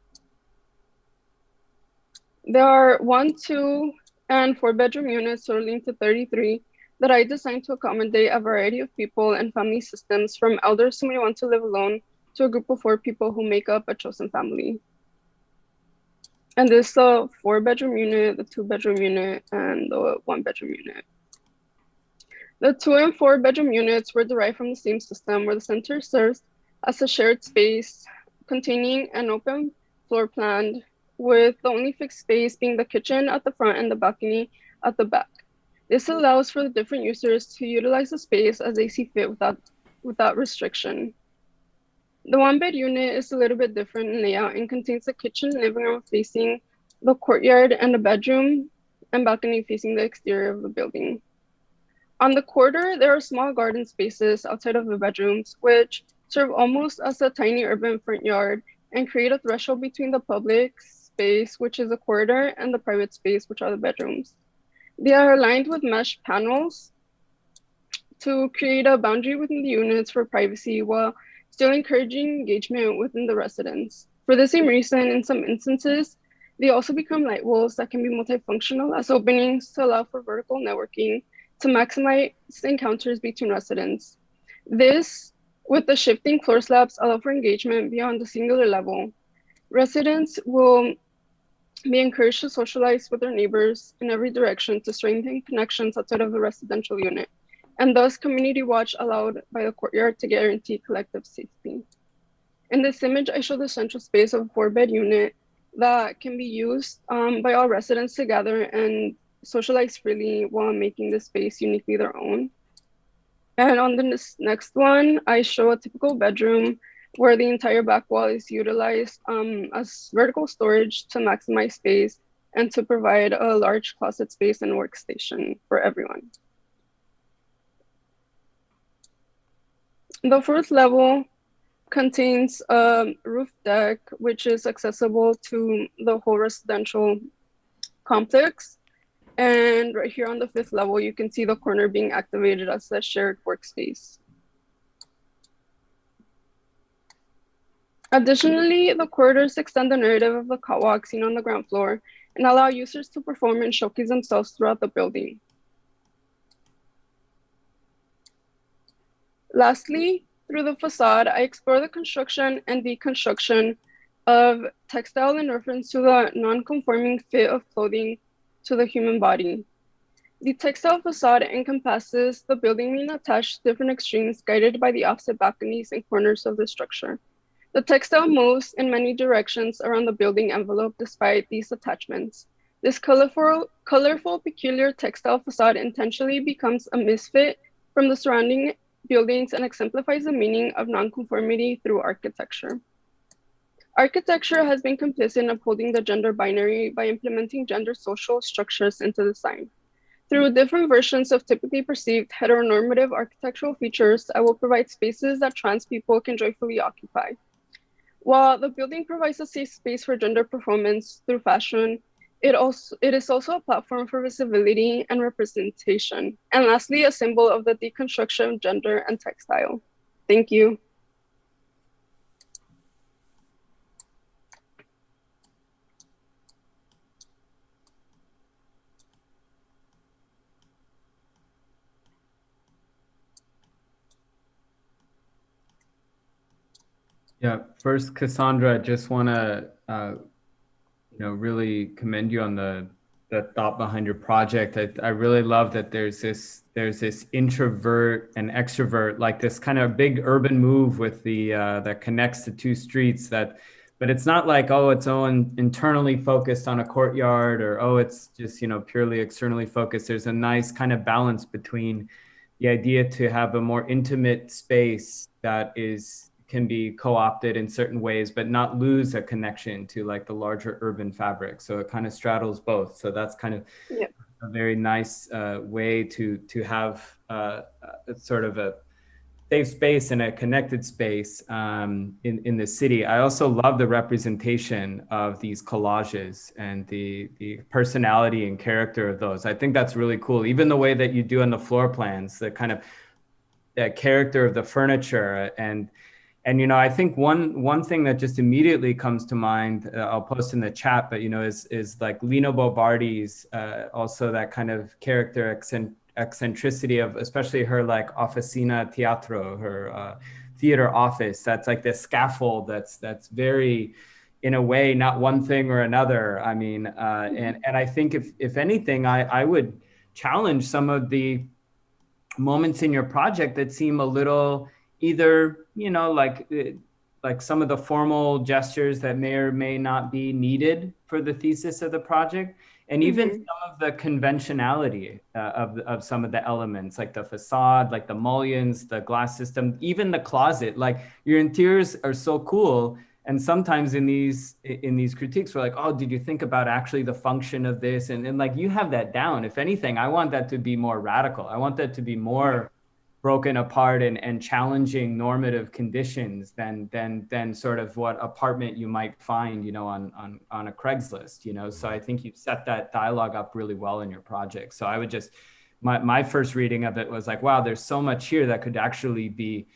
There are 1, 2, and 4 bedroom units totaling to 33 that I designed to accommodate a variety of people and family systems, from elders who may want to live alone to a group of 4 people who make up a chosen family. And this is the 4 bedroom unit, the 2 bedroom unit, and the 1 bedroom unit. The 2 and 4 bedroom units were derived from the same system, where the center serves as a shared space containing an open floor plan, with the only fixed space being the kitchen at the front and the balcony at the back. This allows for the different users to utilize the space as they see fit without restriction. The one-bed unit is a little bit different in layout and contains a kitchen and living room facing the courtyard and a bedroom and balcony facing the exterior of the building. On the corridor, there are small garden spaces outside of the bedrooms, which serve almost as a tiny urban front yard and create a threshold between the public space, which is the corridor, and the private space, which are the bedrooms. They are aligned with mesh panels to create a boundary within the units for privacy while still encouraging engagement within the residents. For the same reason, in some instances, they also become light walls that can be multifunctional as openings to allow for vertical networking to maximize encounters between residents. This, with the shifting floor slabs, allow for engagement beyond the singular level. Residents will be encouraged to socialize with their neighbors in every direction to strengthen connections outside of the residential unit, and thus community watch allowed by the courtyard to guarantee collective safety. In this image, I show the central space of a 4-bed unit that can be used by all residents to gather and socialize freely while making the space uniquely their own. And on the next one, I show a typical bedroom where the entire back wall is utilized as vertical storage to maximize space and to provide a large closet space and workstation for everyone. The fourth level contains a roof deck, which is accessible to the whole residential complex. And right here on the 5th level, you can see the corner being activated as a shared workspace. Additionally, the corridors extend the narrative of the catwalk seen on the ground floor and allow users to perform and showcase themselves throughout the building. Lastly, through the facade, I explore the construction and deconstruction of textile in reference to the non-conforming fit of clothing to the human body. The textile facade encompasses the building being attached to different extremes guided by the opposite balconies and corners of the structure. The textile moves in many directions around the building envelope despite these attachments. This colorful, peculiar textile facade intentionally becomes a misfit from the surrounding buildings and exemplifies the meaning of nonconformity through architecture. Architecture has been complicit in upholding the gender binary by implementing gender social structures into design. Through different versions of typically perceived heteronormative architectural features, I will provide spaces that trans people can joyfully occupy. While the building provides a safe space for gender performance through fashion, it is also a platform for visibility and representation. And lastly, a symbol of the deconstruction of gender and textile. Thank you. Yeah, first, Cassandra, I just want to really commend you on the thought behind your project. I really love that there's this introvert and extrovert, like this kind of big urban move with the that connects the two streets. But it's not like, oh, it's internally focused on a courtyard, or oh, it's just purely externally focused. There's a nice kind of balance between the idea to have a more intimate space that can be co-opted in certain ways, but not lose a connection to like the larger urban fabric. So it kind of straddles both. So that's kind of a very nice way to have sort of a safe space and a connected space in the city. I also love the representation of these collages and the personality and character of those. I think that's really cool. Even the way that you do on the floor plans, the kind of character of the furniture. And I think one thing that just immediately comes to mind, I'll post in the chat, but is like Lino Bobardi's also that kind of character eccentricity of, especially her like officina teatro, her theater office. That's like this scaffold that's very, in a way, not one thing or another. I mean, and I think if anything, I would challenge some of the moments in your project that seem a little either, like some of the formal gestures that may or may not be needed for the thesis of the project. and even some of the conventionality of some of the elements, like the facade, like the mullions, the glass system, even the closet. Like your interiors are so cool. And sometimes in these critiques, we're like, oh, did you think about actually the function of this? And like, you have that down. If anything, I want that to be more radical. I want that to be more broken apart and challenging normative conditions than sort of what apartment you might find, on a Craigslist, So I think you set that dialogue up really well in your project. So I would just, my first reading of it was like, wow, there's so much here that could actually be,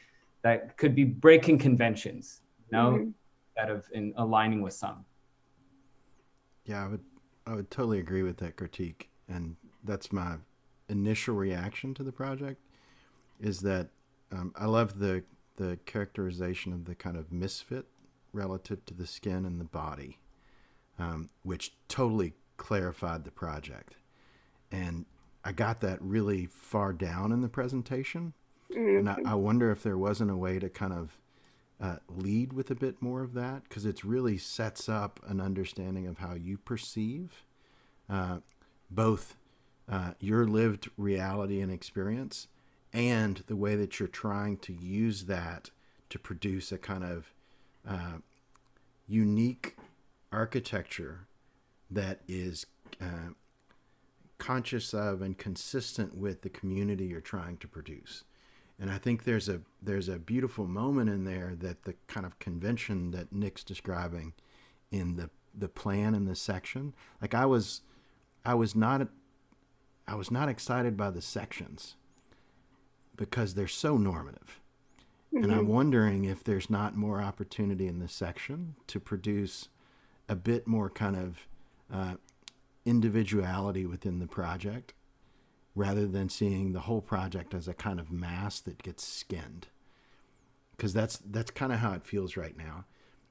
that could be breaking conventions, instead of in aligning with some. Yeah, I would totally agree with that critique. And that's my initial reaction to the project, is that I love the characterization of the kind of misfit relative to the skin and the body, which totally clarified the project. And I got that really far down in the presentation. And I wonder if there wasn't a way to kind of lead with a bit more of that, because it really sets up an understanding of how you perceive both your lived reality and experience, and the way that you're trying to use that to produce a kind of unique architecture that is conscious of and consistent with the community you're trying to produce. And I think there's a beautiful moment in there that the kind of convention that Nick's describing in the plan in this section, like I was not excited by the sections because they're so normative. And I'm wondering if there's not more opportunity in this section to produce a bit more kind of individuality within the project, rather than seeing the whole project as a kind of mass that gets skinned. Because that's kind of how it feels right now.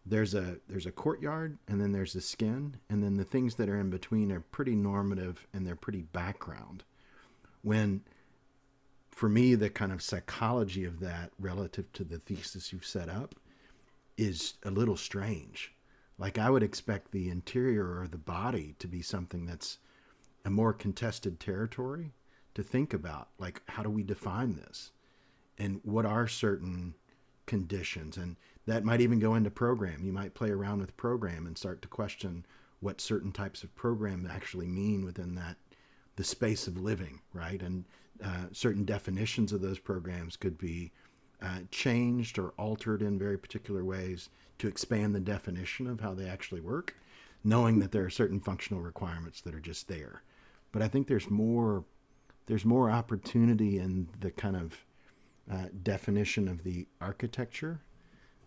There's a courtyard, and then there's the skin, and then the things that are in between are pretty normative and they're pretty background. When, for me, the kind of psychology of that relative to the thesis you've set up is a little strange. Like I would expect the interior or the body to be something that's a more contested territory to think about. Like, how do we define this? And what are certain conditions? And that might even go into program. You might play around with program and start to question what certain types of program actually mean within the space of living, right? And certain definitions of those programs could be changed or altered in very particular ways to expand the definition of how they actually work, knowing that there are certain functional requirements that are just there. But I think there's more opportunity in the kind of definition of the architecture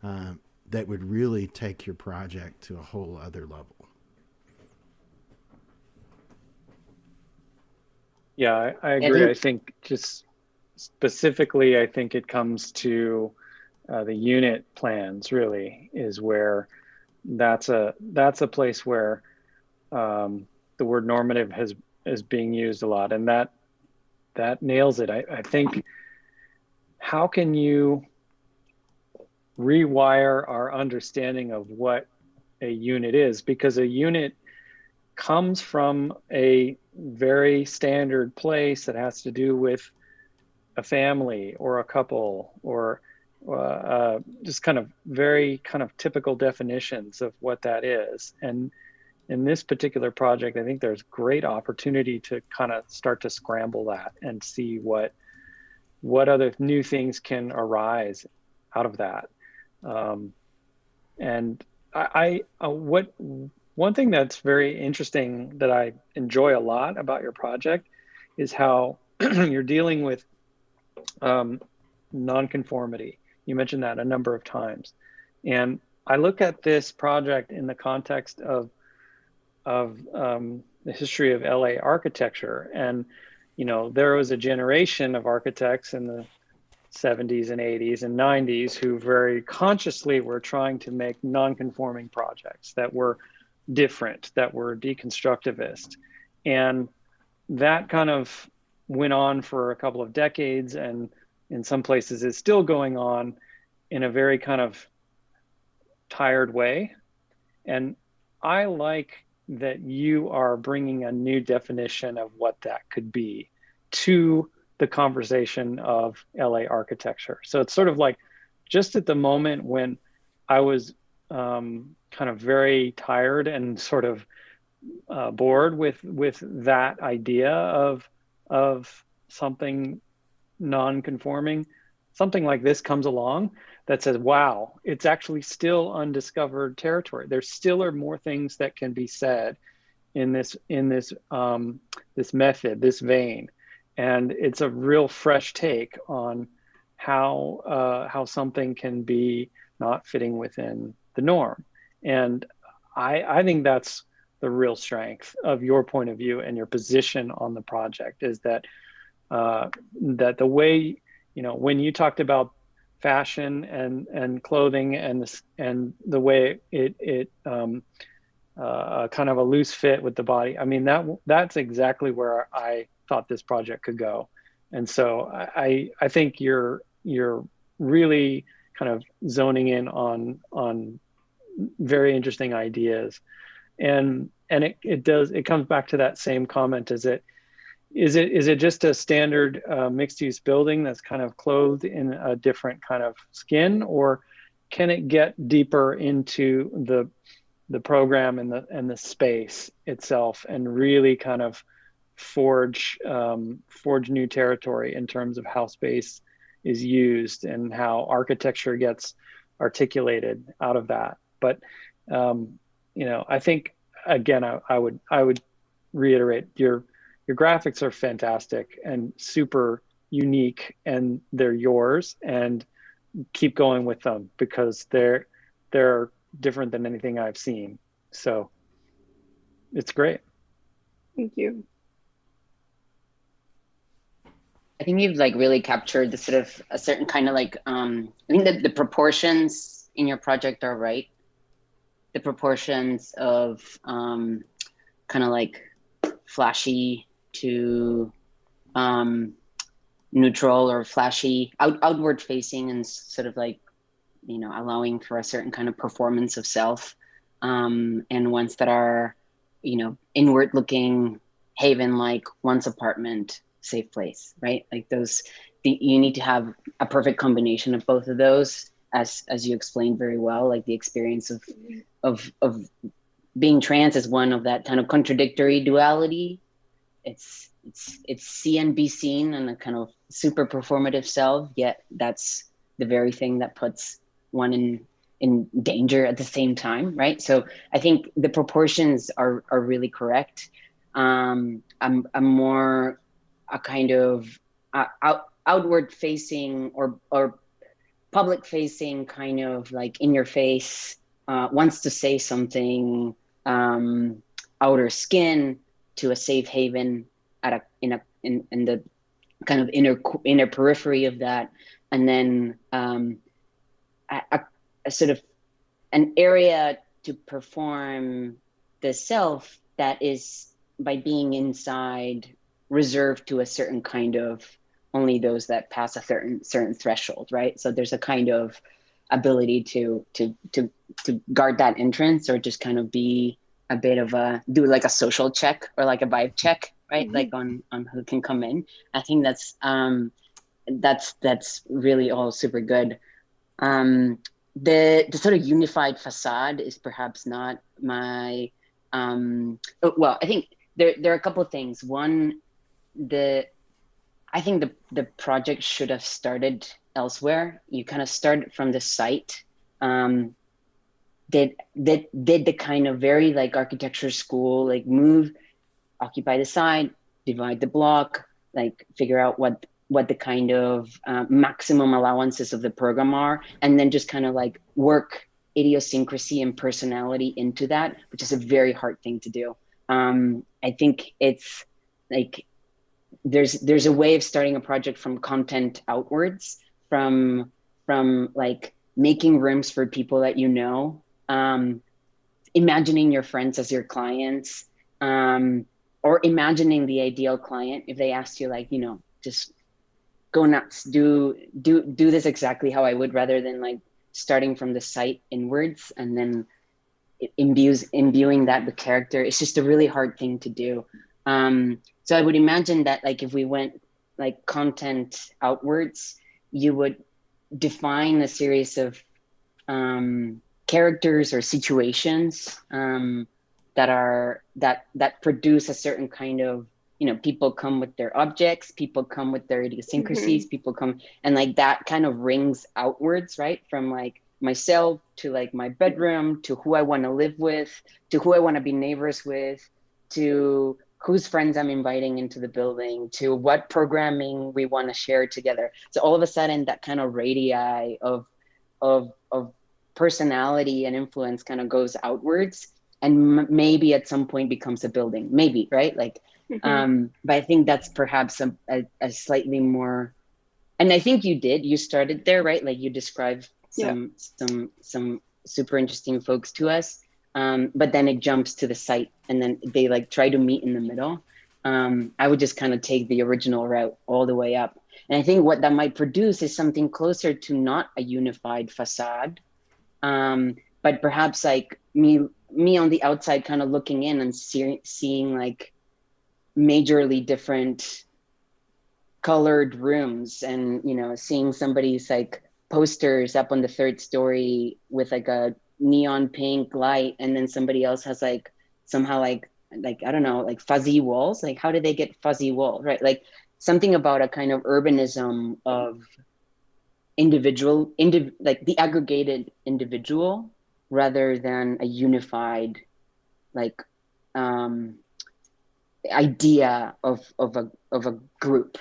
that would really take your project to a whole other level. Yeah, I agree. I think just specifically, I think it comes to the unit plans really is where that's a place where the word normative is being used a lot, and that nails it. I think, how can you rewire our understanding of what a unit is? Because a unit comes from a very standard place that has to do with a family or a couple or just kind of very kind of typical definitions of what that is. And in this particular project, I think there's great opportunity to kind of start to scramble that and see what other new things can arise out of that. And one thing that's very interesting that I enjoy a lot about your project is how you're dealing with nonconformity. You mentioned that a number of times. And I look at this project in the context of the history of LA architecture. And, you know, there was a generation of architects in the 70s and 80s and 90s who very consciously were trying to make non-conforming projects that were different, that were deconstructivist. And that kind of went on for a couple of decades, and in some places is still going on in a very kind of tired way. And I like that you are bringing a new definition of what that could be to the conversation of LA architecture. So it's sort of like just at the moment when I was kind of very tired and sort of bored with that idea of something non-conforming, something like this comes along that says, wow, it's actually still undiscovered territory. There still are more things that can be said in this this method, this vein. And it's a real fresh take on how something can be not fitting within the norm. And I think that's the real strength of your point of view and your position on the project, is that that the way, you know, when you talked about fashion and clothing and the way it kind of a loose fit with the body, I mean, that's exactly where I thought this project could go. And so I think you're really kind of zoning in on very interesting ideas. And it comes back to that same comment. Is it just a standard mixed use building that's kind of clothed in a different kind of skin, or can it get deeper into the program and the space itself and really kind of forge new territory in terms of how space is used and how architecture gets articulated out of that? But you know, I think again, I would reiterate, your graphics are fantastic and super unique, and they're yours, and keep going with them because they're different than anything I've seen. So it's great. Thank you. I think you've like really captured the sort of a certain kind of like, I think that the proportions in your project are right. The proportions of kind of like flashy to neutral or flashy, outward facing, and sort of like, you know, allowing for a certain kind of performance of self, and ones that are, you know, inward looking, haven like one's apartment, safe place, right? Like those, you need to have a perfect combination of both of those, as you explained very well. Like the experience of being trans is one of that kind of contradictory duality. It's see and be seen, and a kind of super performative self, yet that's the very thing that puts one in danger at the same time, right? So I think the proportions are really correct. I'm more a kind of outward facing or public facing, kind of like in your face, wants to say something, outer skin to a safe haven in the kind of inner periphery of that, and then a sort of an area to perform the self that is, by being inside, reserved to a certain kind of only those that pass a certain threshold, right? So there's a kind of ability to guard that entrance, or just kind of be a bit of do like a social check or like a vibe check, right? Mm-hmm. Like on who can come in. I think that's really all super good. The sort of unified facade is perhaps not my, well, I think there are a couple of things. One, I think the project should have started elsewhere. You kind of start from the site, did the kind of very like architecture school, like move, occupy the site, divide the block, like figure out what the kind of maximum allowances of the program are, and then just kind of like work idiosyncrasy and personality into that, which is a very hard thing to do. I think it's like, there's a way of starting a project from content outwards, from like making rooms for people that you know, imagining your friends as your clients, or imagining the ideal client. If they asked you, like, you know, just go nuts, do this exactly how I would, rather than like starting from the site inwards and then imbuing that with character. It's just a really hard thing to do. So I would imagine that like if we went like content outwards, you would define a series of characters or situations that produce a certain kind of, people come with their objects, people come with their idiosyncrasies, people come, and like that kind of rings outwards, right? From like myself to like my bedroom, to who I want to live with, to who I want to be neighbors with, to whose friends I'm inviting into the building, to what programming we want to share together. So all of a sudden that kind of radii of personality and influence kind of goes outwards, and maybe at some point becomes a building, maybe, right? Like, but I think that's perhaps a slightly more, and I think you started there, right? Like you described some super interesting folks to us, but then it jumps to the site, and then they like try to meet in the middle. I would just kind of take the original route all the way up. And I think what that might produce is something closer to not a unified facade, but perhaps like me on the outside kind of looking in and seeing like majorly different colored rooms, and seeing somebody's like posters up on the third story with like a neon pink light, and then somebody else has like somehow like I don't know, like fuzzy walls. Like how did they get fuzzy walls, right? Like something about a kind of urbanism of like the aggregated individual rather than a unified like idea of a group,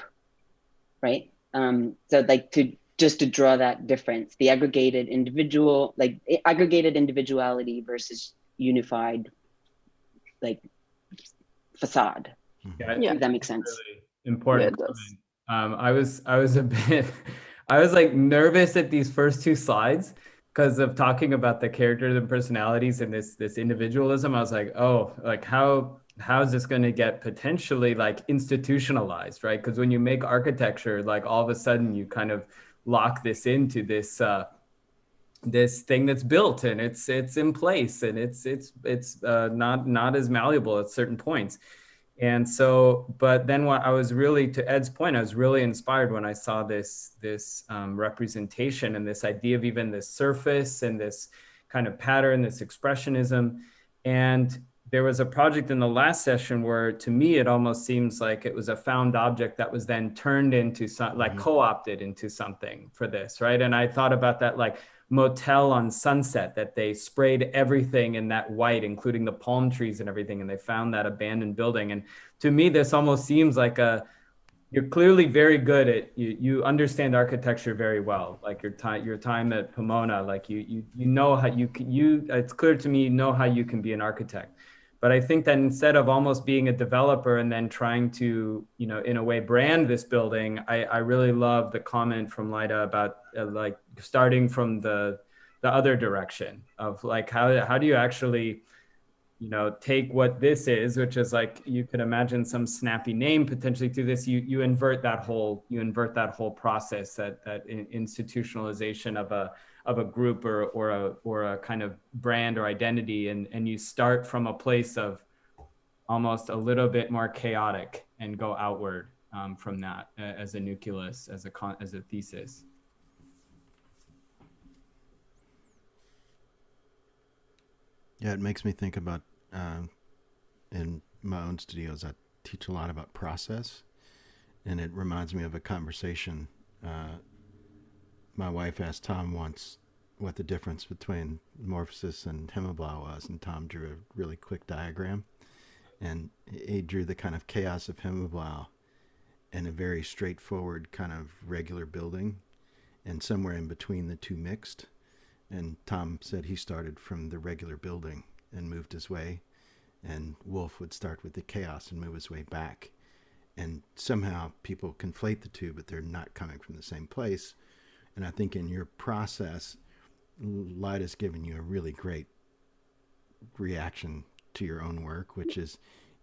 right? So like to draw that difference, the aggregated individuality versus unified like facade. If that makes sense. Really important. I was a bit I was like nervous at these first two slides because of talking about the characters and personalities and this individualism. I was like, oh, like how is this going to get potentially like institutionalized, right? Because when you make architecture, like all of a sudden you kind of lock this into this this thing that's built, and it's in place, and it's not as malleable at certain points. And so, but then what I was really, to Ed's point, I was really inspired when I saw this representation and this idea of even this surface and this kind of pattern, this expressionism. And there was a project in the last session where, to me, it almost seems like it was a found object that was then turned into like co-opted into something for this, right? And I thought about that like motel on Sunset, that they sprayed everything in that white, including the palm trees and everything, and they found that abandoned building. And to me, this almost seems like you're clearly very good at, you understand architecture very well, like your time at Pomona, like you know how it's clear to me, you know how you can be an architect. But I think that instead of almost being a developer and then trying to, in a way brand this building, I really love the comment from Lida about like starting from the other direction of like, how do you actually, take what this is, which is like, you could imagine some snappy name potentially to this, you invert that whole process, that institutionalization of a group or a kind of brand or identity, and you start from a place of almost a little bit more chaotic and go outward from that as a nucleus, as a thesis. Yeah, it makes me think about, in my own studios, I teach a lot about process, and it reminds me of a conversation. My wife asked Tom once what the difference between morphosis and hemiblau was, and Tom drew a really quick diagram, and he drew the kind of chaos of hemiblau and a very straightforward kind of regular building, and somewhere in between the two mixed. And Tom said he started from the regular building and moved his way, and Wolf would start with the chaos and move his way back. And somehow people conflate the two, but they're not coming from the same place. And I think in your process, Lida's given you a really great reaction to your own work, which is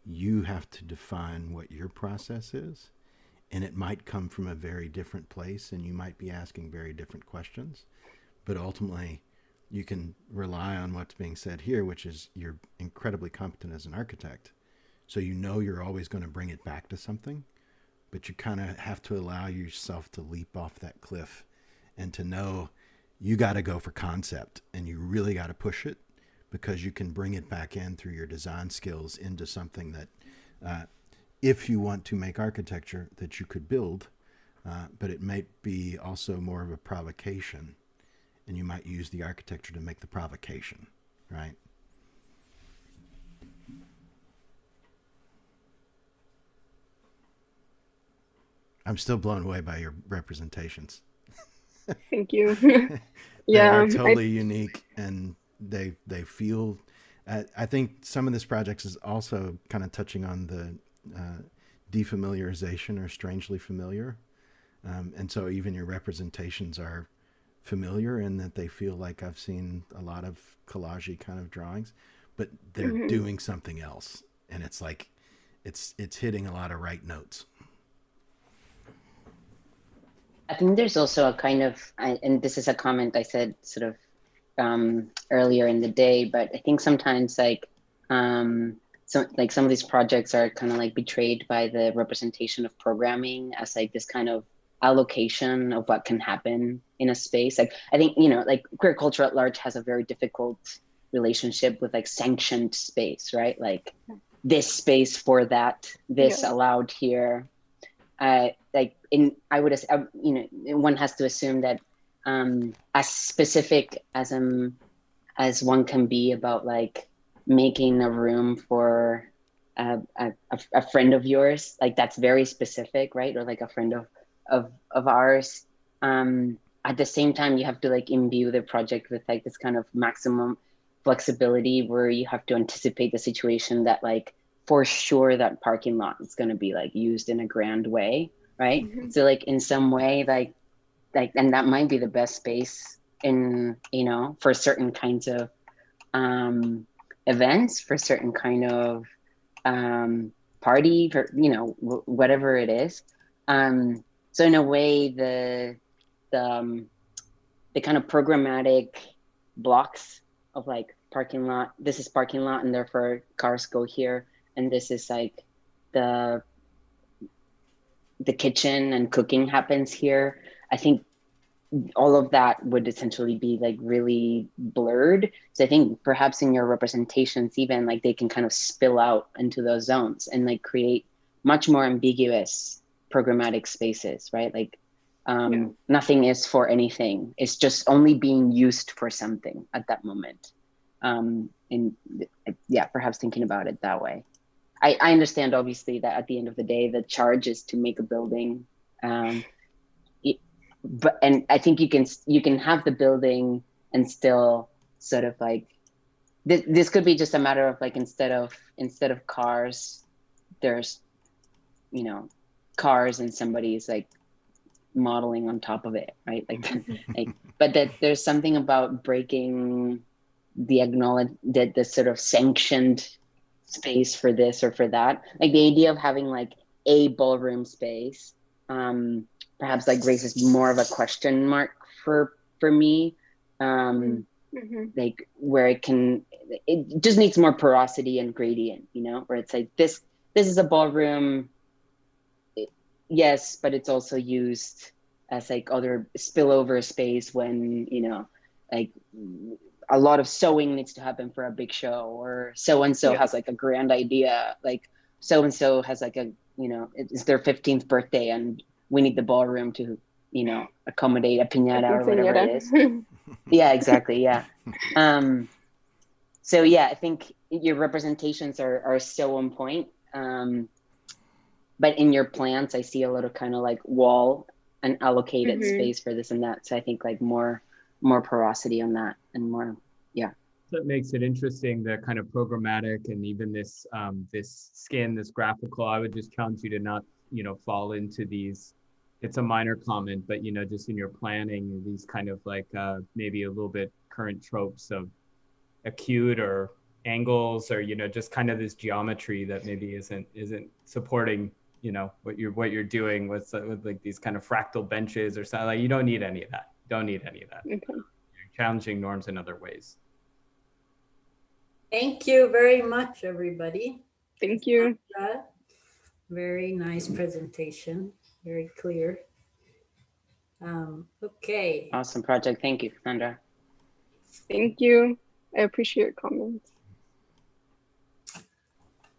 you have to define what your process is. And it might come from a very different place, and you might be asking very different questions. But ultimately, you can rely on what's being said here, which is you're incredibly competent as an architect. So you know you're always going to bring it back to something, but you kind of have to allow yourself to leap off that cliff and to know you got to go for concept and you really got to push it, because you can bring it back in through your design skills into something that if you want to make architecture that you could build, but it might be also more of a provocation, and you might use the architecture to make the provocation, right? I'm still blown away by your representations. Thank you. They Yeah, are totally unique, and they feel. I think some of this project is also kind of touching on the defamiliarization or strangely familiar, and so even your representations are familiar in that they feel like I've seen a lot of collage-y kind of drawings, but they're Mhm. doing something else, and it's like it's hitting a lot of right notes. I think there's also a kind of, and this is a comment I said sort of earlier in the day, but I think sometimes like some of these projects are kind of like betrayed by the representation of programming as like this kind of allocation of what can happen in a space. Like I think, you know, like queer culture at large has a very difficult relationship with like sanctioned space, right? Like this space for that, this Yeah. allowed here. You know, one has to assume that as specific as one can be about like making a room for a friend of yours, like that's very specific, right? Or like a friend of ours. At the same time, you have to like imbue the project with like this kind of maximum flexibility where you have to anticipate the situation that like for sure that parking lot is going to be like used in a grand way, right? Mhm. So like in some way, like and that might be the best space in, you know, for certain kinds of events, for certain kind of party, for, you know, whatever it is. So in a way, the kind of programmatic blocks of like parking lot, this is parking lot and therefore cars go here, and this is like the kitchen and cooking happens here. I think all of that would essentially be like really blurred. So I think perhaps in your representations, even like they can kind of spill out into those zones and like create much more ambiguous programmatic spaces, right? Like nothing is for anything. It's just only being used for something at that moment. And yeah, perhaps thinking about it that way. I understand obviously that at the end of the day, the charge is to make a building. But I think you can have the building and still sort of like this could be just a matter of like instead of cars, there's, you know, cars and somebody's like modeling on top of it, right? Like but that there's something about breaking the sort of sanctioned space for this or for that. Like the idea of having like a ballroom space perhaps like raises more of a question mark for me. Like where it just needs more porosity and gradient, you know, where it's like this is a ballroom, yes, but it's also used as like other spillover space when, you know, like a lot of sewing needs to happen for a big show, or so-and-so has like a grand idea, like so-and-so has like a, you know, it's their 15th birthday and we need the ballroom to, you know, accommodate a piñata or whatever it is. Yeah, exactly. Yeah. So yeah, I think your representations are so on point. But in your plans, I see a lot of kind of like wall and allocated space for this and that. So I think like more porosity on that and more, yeah. That makes it interesting, the kind of programmatic and even this this skin, this graphical. I would just challenge you to not, you know, fall into these, it's a minor comment, but, you know, just in your planning, these kind of like maybe a little bit current tropes of acute or angles, or, you know, just kind of this geometry that maybe isn't supporting, you know, what you're doing with like these kind of fractal benches or something. Like you don't need any of that. Okay. You're challenging norms in other ways. Thank you very much, everybody. Thank you. Very nice presentation, very clear. Okay. Awesome project. Thank you, Cassandra. Thank you. I appreciate your comments.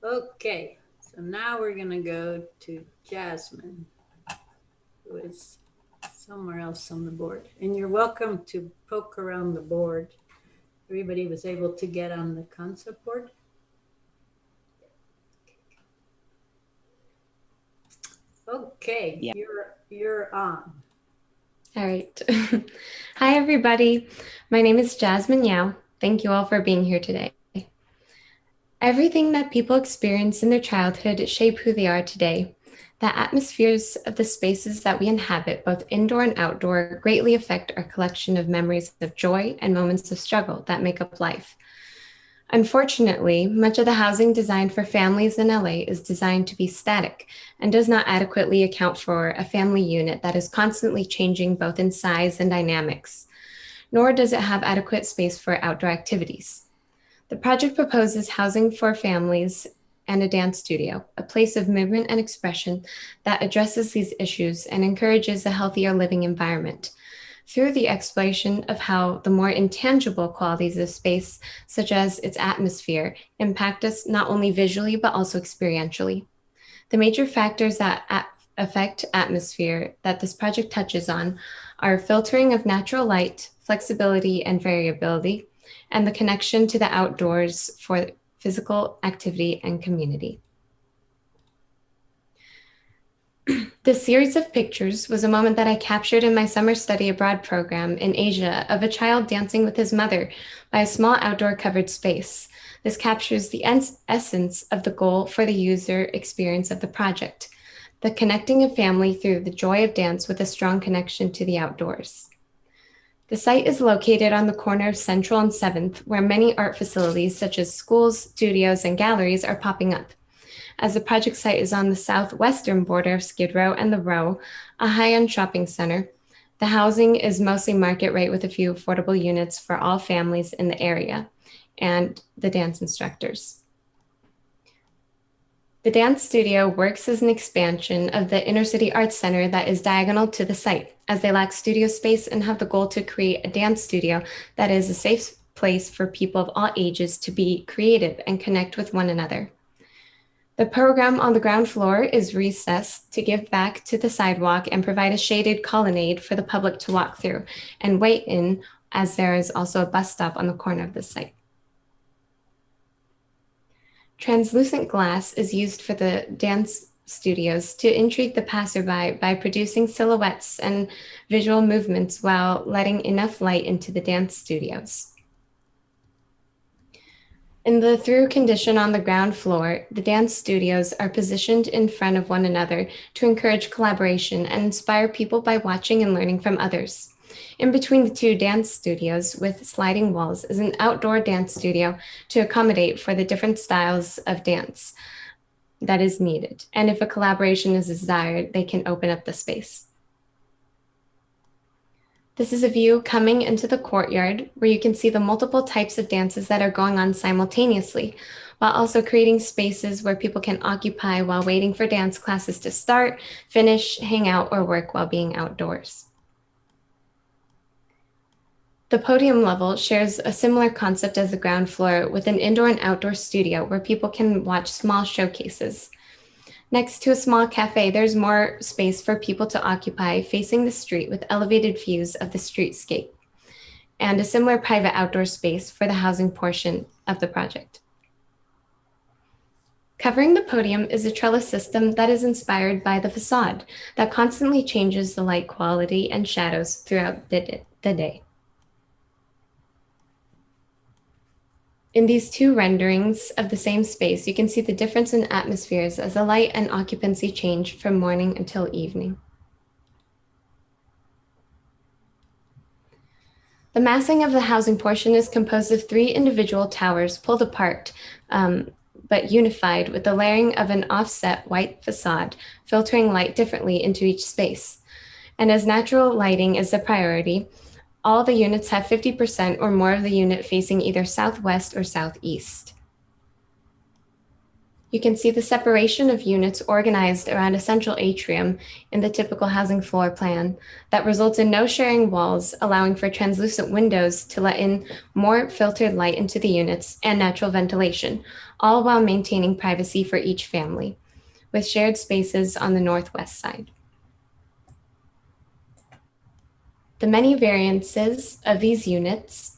Okay, so now we're gonna go to Jasmine, who is somewhere else on the board. And you're welcome to poke around the board. Everybody was able to get on the concept board? Okay, Yeah. you're on. All right. Hi, everybody. My name is Jasmine Yao. Thank you all for being here today. Everything that people experience in their childhood shape who they are today. The atmospheres of the spaces that we inhabit, both indoor and outdoor, greatly affect our collection of memories of joy and moments of struggle that make up life. Unfortunately, much of the housing designed for families in LA is designed to be static and does not adequately account for a family unit that is constantly changing both in size and dynamics, nor does it have adequate space for outdoor activities. The project proposes housing for families and a dance studio, a place of movement and expression that addresses these issues and encourages a healthier living environment through the exploration of how the more intangible qualities of space, such as its atmosphere, impact us not only visually, but also experientially. The major factors that affect atmosphere that this project touches on are filtering of natural light, flexibility and variability, and the connection to the outdoors for physical activity and community. This series of pictures was a moment that I captured in my summer study abroad program in Asia of a child dancing with his mother by a small outdoor covered space. This captures the essence of the goal for the user experience of the project, the connecting of family through the joy of dance with a strong connection to the outdoors. The site is located on the corner of Central and 7th, where many art facilities such as schools, studios, and galleries are popping up. As the project site is on the southwestern border of Skid Row and The Row, a high-end shopping center, the housing is mostly market rate with a few affordable units for all families in the area and the dance instructors. The dance studio works as an expansion of the Inner City Arts Center that is diagonal to the site, as they lack studio space and have the goal to create a dance studio that is a safe place for people of all ages to be creative and connect with one another. The program on the ground floor is recessed to give back to the sidewalk and provide a shaded colonnade for the public to walk through and wait in, as there is also a bus stop on the corner of the site. Translucent glass is used for the dance studios to intrigue the passerby by producing silhouettes and visual movements while letting enough light into the dance studios. In the through condition on the ground floor, the dance studios are positioned in front of one another to encourage collaboration and inspire people by watching and learning from others. In between the two dance studios with sliding walls is an outdoor dance studio to accommodate for the different styles of dance that is needed. And if a collaboration is desired, they can open up the space. This is a view coming into the courtyard where you can see the multiple types of dances that are going on simultaneously, while also creating spaces where people can occupy while waiting for dance classes to start, finish, hang out, or work while being outdoors. The podium level shares a similar concept as the ground floor with an indoor and outdoor studio where people can watch small showcases. Next to a small cafe, there's more space for people to occupy facing the street with elevated views of the streetscape, and a similar private outdoor space for the housing portion of the project. Covering the podium is a trellis system that is inspired by the facade that constantly changes the light quality and shadows throughout the day. In these two renderings of the same space, you can see the difference in atmospheres as the light and occupancy change from morning until evening. The massing of the housing portion is composed of 3 individual towers pulled apart, but unified with the layering of an offset white facade, filtering light differently into each space. And as natural lighting is a priority, All the units have 50% or more of the unit facing either southwest or southeast. You can see the separation of units organized around a central atrium in the typical housing floor plan that results in no sharing walls, allowing for translucent windows to let in more filtered light into the units and natural ventilation, all while maintaining privacy for each family, with shared spaces on the northwest side. The many variances of these units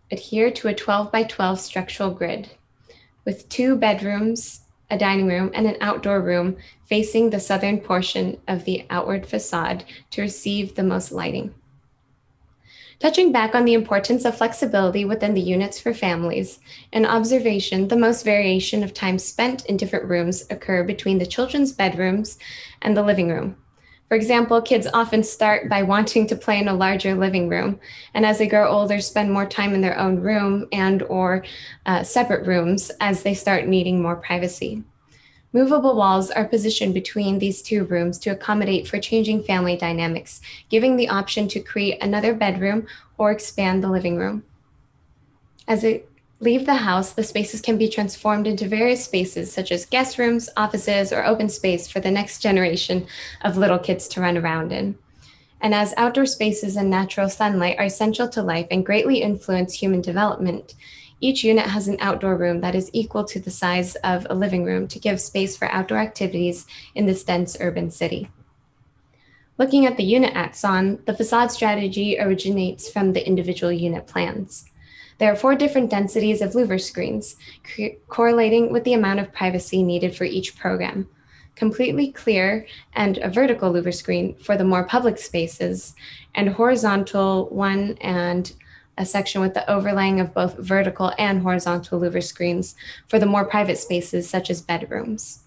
adhere to a 12 by 12 structural grid, with 2 bedrooms, a dining room, and an outdoor room facing the southern portion of the outward facade to receive the most lighting. Touching back on the importance of flexibility within the units for families, in observation, the most variation of time spent in different rooms occur between the children's bedrooms and the living room. For example, kids often start by wanting to play in a larger living room, and as they grow older, spend more time in their own room and or separate rooms as they start needing more privacy. Movable walls are positioned between these 2 rooms to accommodate for changing family dynamics, giving the option to create another bedroom or expand the living room. As they leave the house, the spaces can be transformed into various spaces such as guest rooms, offices, or open space for the next generation of little kids to run around in. And as outdoor spaces and natural sunlight are essential to life and greatly influence human development, each unit has an outdoor room that is equal to the size of a living room to give space for outdoor activities in this dense urban city. Looking at the unit axon, the facade strategy originates from the individual unit plans. There are 4 different densities of louver screens, correlating with the amount of privacy needed for each program. Completely clear and a vertical louver screen for the more public spaces, and horizontal one and a section with the overlaying of both vertical and horizontal louver screens for the more private spaces such as bedrooms.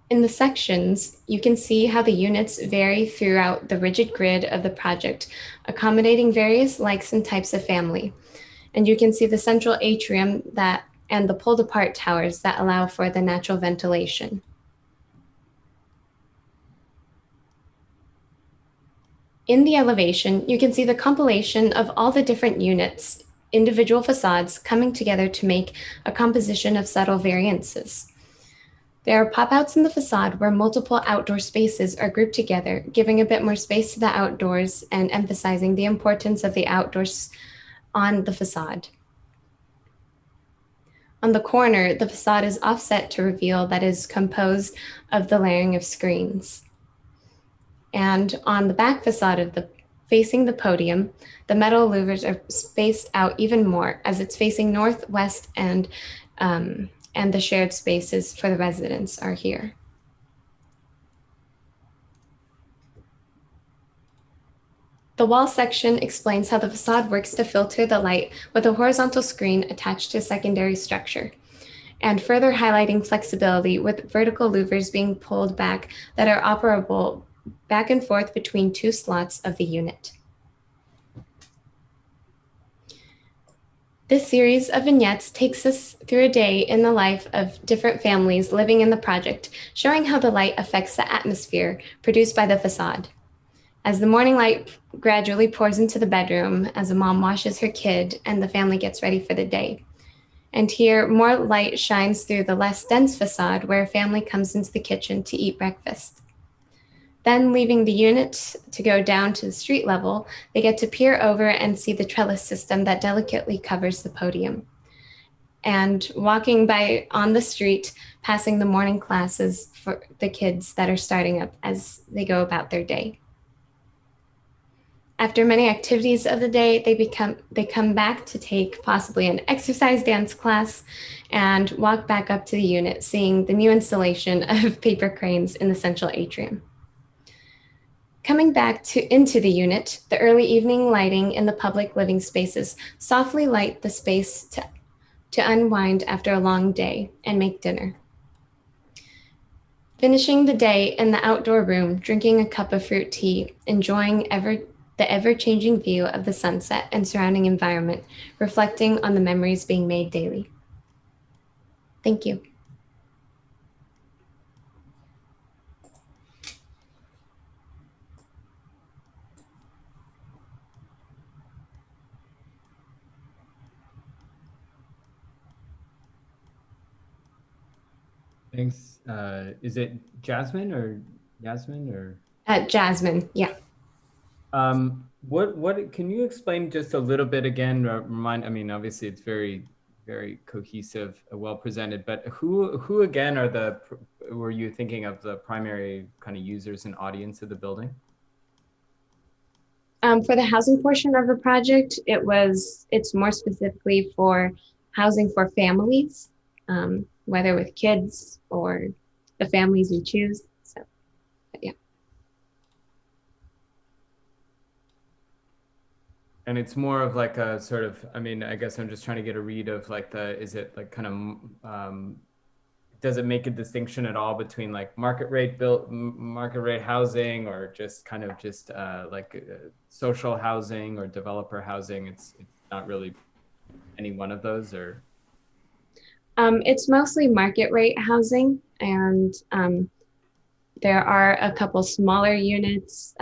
In the sections, you can see how the units vary throughout the rigid grid of the project, accommodating various likes and types of family. And you can see the central atrium and the pulled apart towers that allow for the natural ventilation. In the elevation, you can see the compilation of all the different units, individual facades coming together to make a composition of subtle variances. There are pop-outs in the facade where multiple outdoor spaces are grouped together, giving a bit more space to the outdoors and emphasizing the importance of the outdoors on the facade. On the corner, the facade is offset to reveal that it is composed of the layering of screens. And on the back facade facing the podium, the metal louvers are spaced out even more as it's facing northwest and the shared spaces for the residents are here. The wall section explains how the facade works to filter the light with a horizontal screen attached to a secondary structure, and further highlighting flexibility with vertical louvers being pulled back that are operable back and forth between 2 slots of the unit. This series of vignettes takes us through a day in the life of different families living in the project, showing how the light affects the atmosphere produced by the facade. As the morning light gradually pours into the bedroom, as a mom washes her kid and the family gets ready for the day. And here, more light shines through the less dense facade where a family comes into the kitchen to eat breakfast. Then, leaving the unit to go down to the street level, they get to peer over and see the trellis system that delicately covers the podium. And walking by on the street, passing the morning classes for the kids that are starting up as they go about their day. After many activities of the day, they come back to take possibly an exercise dance class and walk back up to the unit, seeing the new installation of paper cranes in the central atrium. Coming back into the unit, the early evening lighting in the public living spaces softly light the space to unwind after a long day and make dinner. Finishing the day in the outdoor room, drinking a cup of fruit tea, enjoying the ever-changing view of the sunset and surrounding environment, reflecting on the memories being made daily. Thank you. Thanks. Is it Jasmine or Yasmin or? Jasmine, yeah. What can you explain just a little bit again? Remind, I mean, obviously it's very, very cohesive, well presented, but who again were you thinking of the primary kind of users and audience of the building? For the housing portion of the project, it's more specifically for housing for families, whether with kids or the families you choose. So, but yeah. And it's more of like a sort of, I mean, I guess I'm just trying to get a read of like is it like kind of, does it make a distinction at all between like market rate housing or just kind of just social housing or developer housing? It's not really any one of those, or? It's mostly market rate housing, and there are a couple smaller units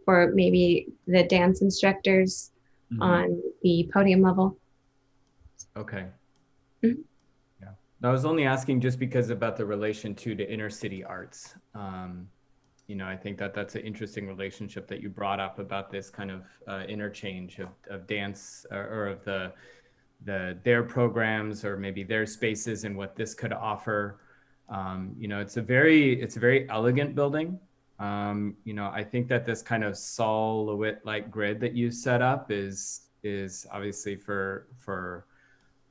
for maybe the dance instructors on the podium level. Okay. Yeah. I was only asking just because about the relation to inner city arts. You know, I think that's an interesting relationship that you brought up about this kind of interchange of dance or of their programs or maybe their spaces and what this could offer. You know, it's a very elegant building. You know, I think that this kind of Sol-LeWitt-like grid that you set up is obviously for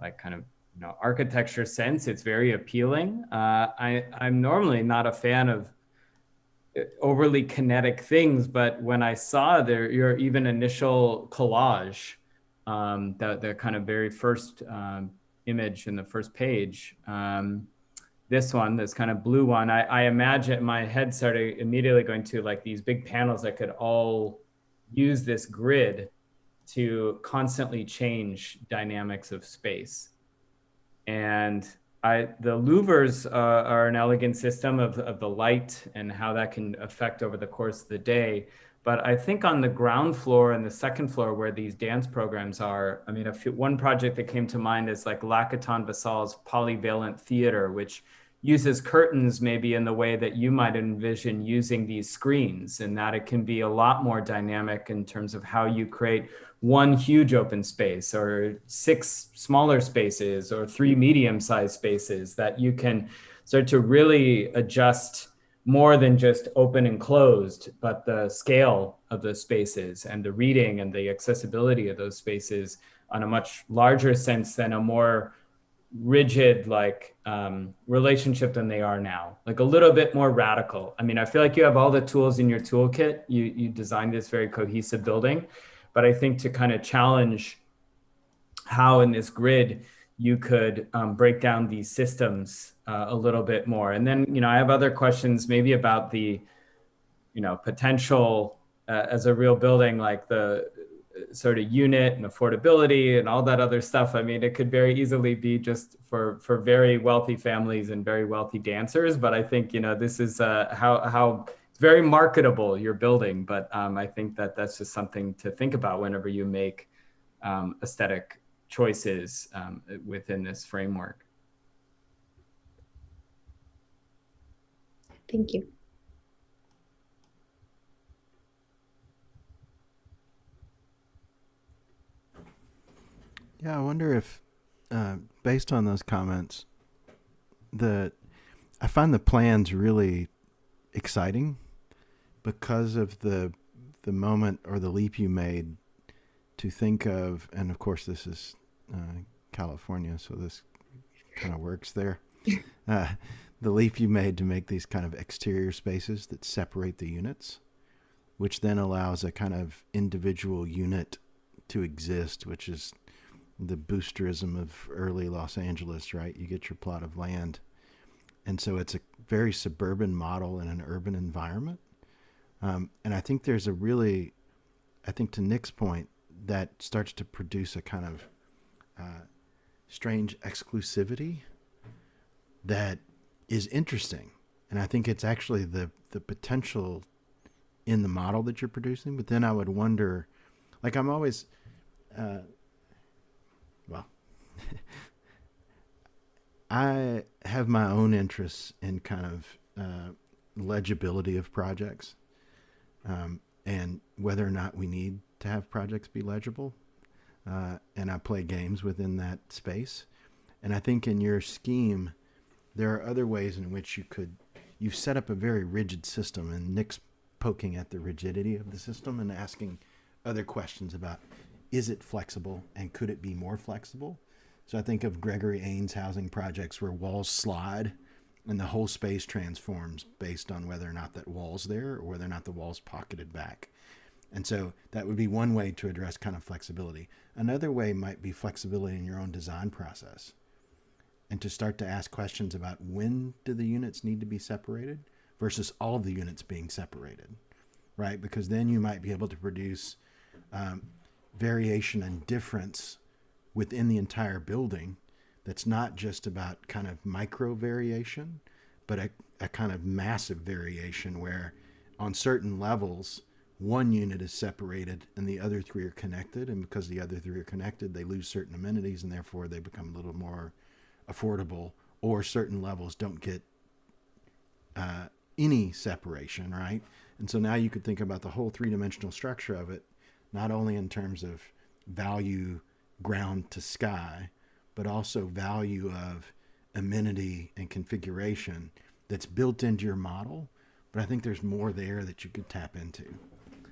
like kind of, you know, architecture sense, it's very appealing. I'm normally not a fan of overly kinetic things, but when I saw your even initial collage, the kind of very first image in the first page, this kind of blue one, I imagine my head started immediately going to like these big panels that could all use this grid to constantly change dynamics of space. And the louvers are an elegant system of the light and how that can affect over the course of the day. But I think on the ground floor and the second floor where these dance programs are, I mean, one project that came to mind is like Lacaton Vasal's Polyvalent Theater, which uses curtains maybe in the way that you might envision using these screens, and that it can be a lot more dynamic in terms of how you create one huge open space or 6 smaller spaces or 3 medium-sized spaces that you can start to really adjust more than just open and closed, but the scale of the spaces and the reading and the accessibility of those spaces on a much larger sense than a more rigid like relationship than they are now, like a little bit more radical. I mean, I feel like you have all the tools in your toolkit. You designed this very cohesive building, but I think to kind of challenge how in this grid you could break down these systems a little bit more. And then, you know, I have other questions maybe about the, you know, potential as a real building, like the sort of unit and affordability and all that other stuff. I mean, it could very easily be just for very wealthy families and very wealthy dancers. But I think, you know, this is how it's very marketable, your building. But I think that that's just something to think about whenever you make aesthetic choices within this framework. Thank you. Yeah, I wonder if, based on those comments, I find the plans really exciting because of the moment or the leap you made to think of, and of course this is California, so this kind of works there. The leap you made to make these kind of exterior spaces that separate the units, which then allows a kind of individual unit to exist, which is the boosterism of early Los Angeles, right? You get your plot of land. And so it's a very suburban model in an urban environment. And I think there's I think to Nick's point, that starts to produce a kind of strange exclusivity that is interesting. And I think it's actually the potential in the model that you're producing. But then I would wonder, like I'm always, I have my own interests in kind of legibility of projects, and whether or not we need to have projects be legible. And I play games within that space. And I think in your scheme, there are other ways in which you've set up a very rigid system, and Nick's poking at the rigidity of the system and asking other questions about, is it flexible and could it be more flexible? So I think of Gregory Ains housing projects where walls slide and the whole space transforms based on whether or not that wall's there or whether or not the wall's pocketed back. And so that would be one way to address kind of flexibility. Another way might be flexibility in your own design process, and to start to ask questions about when do the units need to be separated versus all of the units being separated, right? Because then you might be able to produce variation and difference within the entire building that's not just about kind of micro variation, but a kind of massive variation where on certain levels, one unit is separated and the other three are connected. And because the other three are connected, they lose certain amenities and therefore they become a little more affordable, or certain levels don't get any separation, right? And so now you could think about the whole three-dimensional structure of it, not only in terms of value ground to sky, but also value of amenity and configuration that's built into your model. But I think there's more there that you could tap into.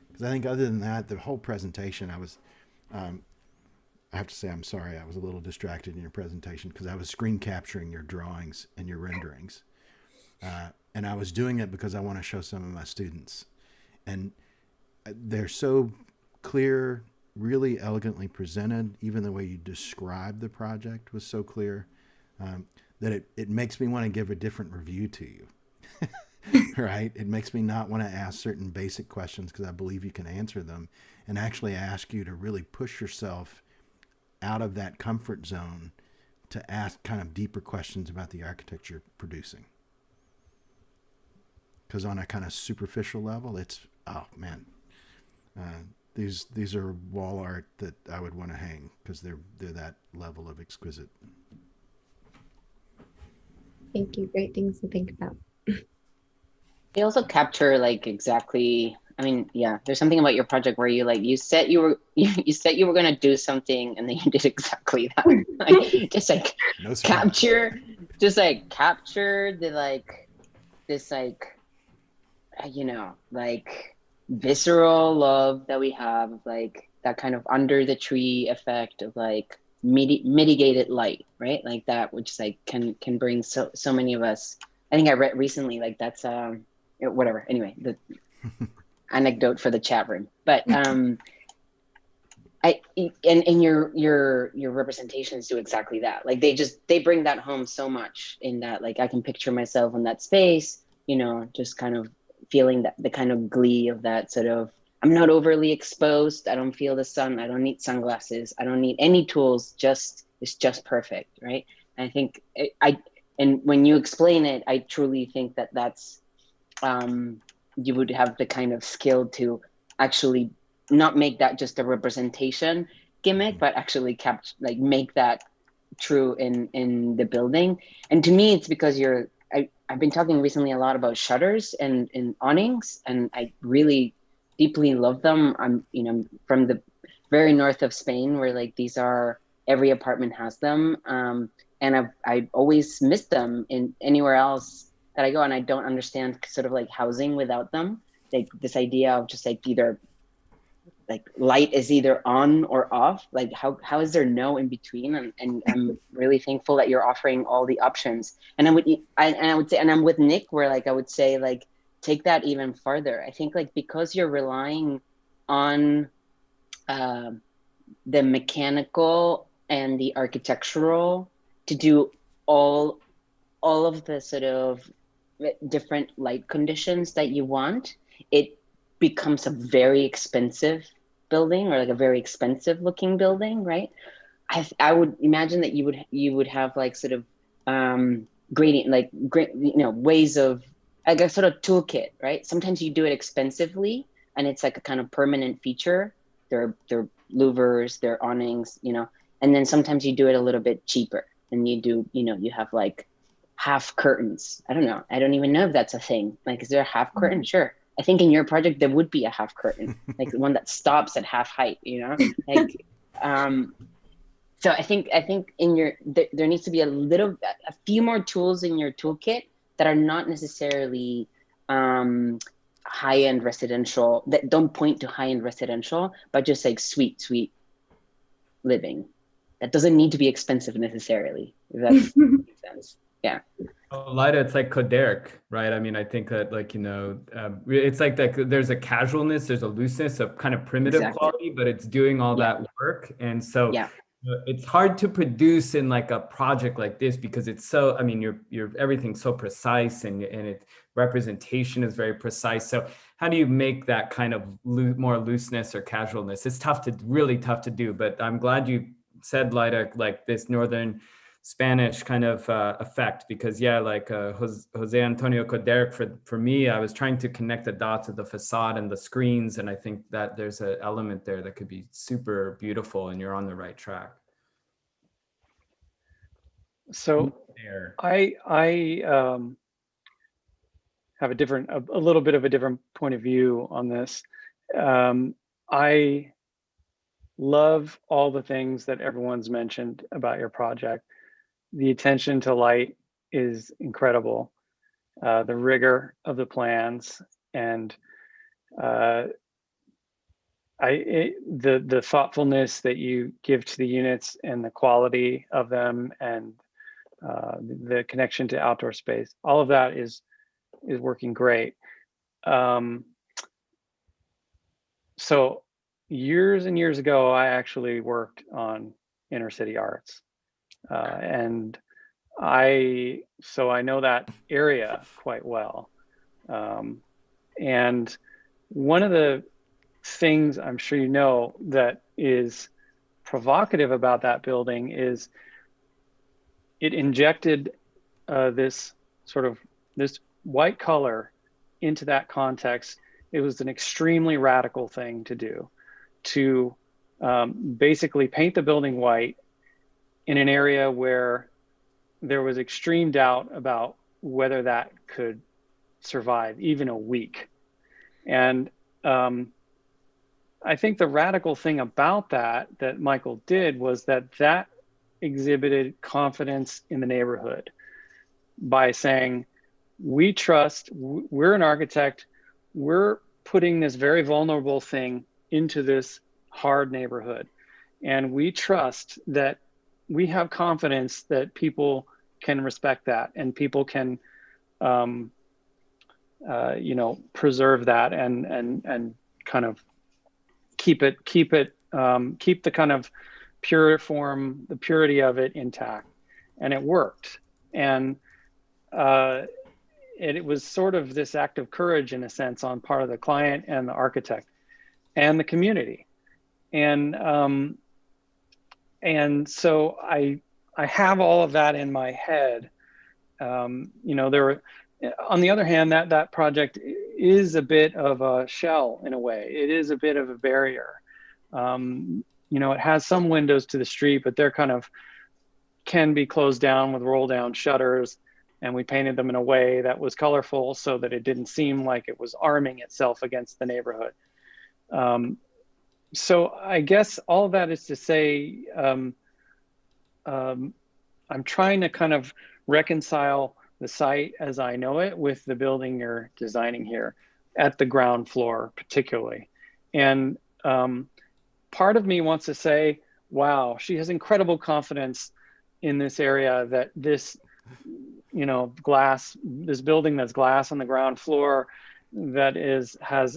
Because I think other than that, the whole presentation, I have to say, I'm sorry, I was a little distracted in your presentation because I was screen capturing your drawings and your renderings. And I was doing it because I want to show some of my students. And they're so clear, really elegantly presented. Even the way you described the project was so clear that it makes me want to give a different review to you. Right? It makes me not want to ask certain basic questions because I believe you can answer them, and actually ask you to really push yourself out of that comfort zone to ask kind of deeper questions about the architecture producing. Because on a kind of superficial level, it's, oh man, these are wall art that I would want to hang because they're that level of exquisite. Thank you. Great things to think about. They also capture like exactly. I mean, yeah. There's something about your project where you said you were going to do something, and then you did exactly that. Like, just like no capture the like this like like visceral love that we have, like that kind of under the tree effect of like mitigated light, right? Like that, which like can bring so many of us. I think I read recently, like that's whatever. Anyway, the anecdote for the chat room, but your representations do exactly that. Like they bring that home so much in that, like I can picture myself in that space, just kind of feeling that the kind of glee of that sort of, I'm not overly exposed. I don't feel the sun. I don't need sunglasses. I don't need any tools. It's just perfect. Right. And I think and when you explain it, I truly think that that's, you would have the kind of skill to actually not make that just a representation gimmick, but actually make that true in the building. And to me, it's because I've been talking recently a lot about shutters and awnings, and I really deeply love them. I'm from the very north of Spain, where like every apartment has them, and I've always missed them in anywhere else that I go, and I don't understand sort of like housing without them. Like this idea of just like either like light is either on or off. Like how is there no in between? And I'm really thankful that you're offering all the options. And I would say, and I'm with Nick, where like I would say like take that even farther. I think like because you're relying on the mechanical and the architectural to do all of the sort of different light conditions that you want, it becomes a very expensive building, or like a very expensive looking building, right? I would imagine that you would have like sort of gradient, like ways of like a sort of toolkit, right? Sometimes you do it expensively and it's like a kind of permanent feature. They're louvers, they're awnings, and then sometimes you do it a little bit cheaper, and you have like half curtains. I don't know. I don't even know if that's a thing. Like, is there a half curtain? Sure. I think in your project there would be a half curtain, like one that stops at half height, like, so I think in there needs to be a few more tools in your toolkit that are not necessarily high-end residential, that don't point to high-end residential, but just like sweet living. That doesn't need to be expensive necessarily, if that makes sense. Yeah. Oh, Lida, it's like Coderic, right? I mean, I think that it's like that there's a casualness, there's a looseness of kind of primitive quality, but it's doing all that work. And so it's hard to produce in like a project like this because it's so, I mean, you're everything's so precise and its representation is very precise. So how do you make that kind of more looseness or casualness? It's really tough to do, but I'm glad you said, Lida, like this Northern Spanish kind of effect, because like Jose Antonio Coderic, for me, I was trying to connect the dots of the facade and the screens, and I think that there's an element there that could be super beautiful, and you're on the right track. So I have a little bit of a different point of view on this. I love all the things that everyone's mentioned about your project. The attention to light is incredible. The rigor of the plans and the thoughtfulness that you give to the units and the quality of them and the connection to outdoor space. All of that is working great. So years and years ago, I actually worked on inner city arts. And so I know that area quite well. And one of the things I'm sure you know that is provocative about that building is it injected this white color into that context. It was an extremely radical thing to do, to basically paint the building white in an area where there was extreme doubt about whether that could survive even a week. And I think the radical thing about that Michael did was that exhibited confidence in the neighborhood by saying, we trust, we're an architect, we're putting this very vulnerable thing into this hard neighborhood. And we trust that we have confidence that people can respect that and people can, preserve that and kind of keep the kind of the purity of it intact. And it worked. And it was sort of this act of courage in a sense on part of the client and the architect and the community. And so I have all of that in my head. There were, on the other hand, that project is a bit of a shell in a way. It is a bit of a barrier. It has some windows to the street, but they're can be closed down with roll down shutters. And we painted them in a way that was colorful so that it didn't seem like it was arming itself against the neighborhood. So I guess all of that is to say, I'm trying to kind of reconcile the site as I know it with the building you're designing here at the ground floor particularly. And part of me wants to say, wow, she has incredible confidence in this area that this, this building that's glass on the ground floor that has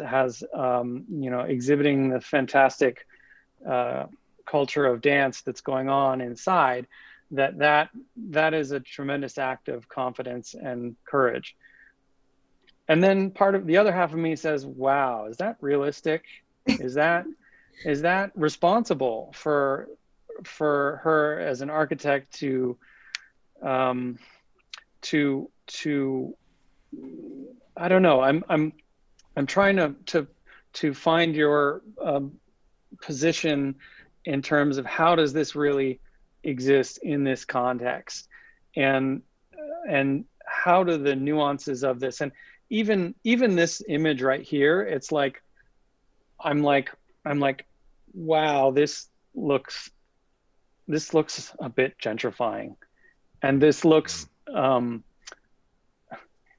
exhibiting the fantastic culture of dance that's going on inside, that is a tremendous act of confidence and courage. And then part of the other half of me says, wow, is that realistic? Is that responsible for her as an architect to I don't know. I'm trying to find your position in terms of how does this really exist in this context, and how do the nuances of this, and even this image right here, it's like I'm like, wow, this looks a bit gentrifying, and this looks, you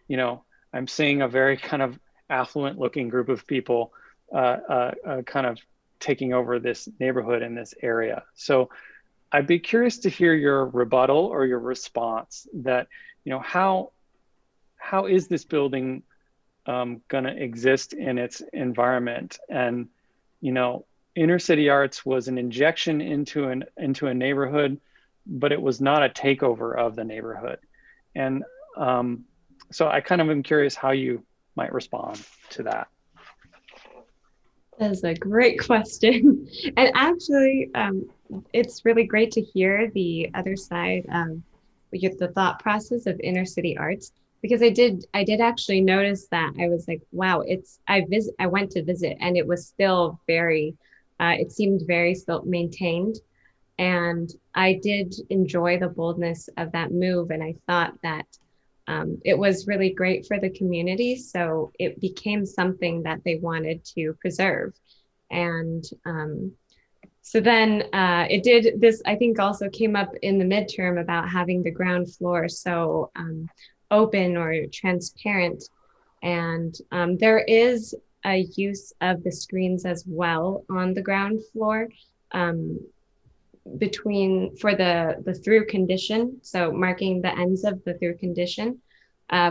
know, I'm seeing a very kind of affluent looking group of people kind of taking over this neighborhood in this area. So I'd be curious to hear your rebuttal or your response that, you know, how is this building going to exist in its environment? And, you know, inner city arts was an injection into a neighborhood, but it was not a takeover of the neighborhood. And so I kind of am curious how you might respond to that. That's a great question. And actually, it's really great to hear the other side of the thought process of inner city arts, because I did actually notice that. I was like, wow, I went to visit, and it was still very, it seemed very still maintained. And I did enjoy the boldness of that move. And I thought that it was really great for the community. So it became something that they wanted to preserve. And so then it did this, I think, also came up in the midterm about having the ground floor so open or transparent. And there is a use of the screens as well on the ground floor for the through condition, so marking the ends of the through condition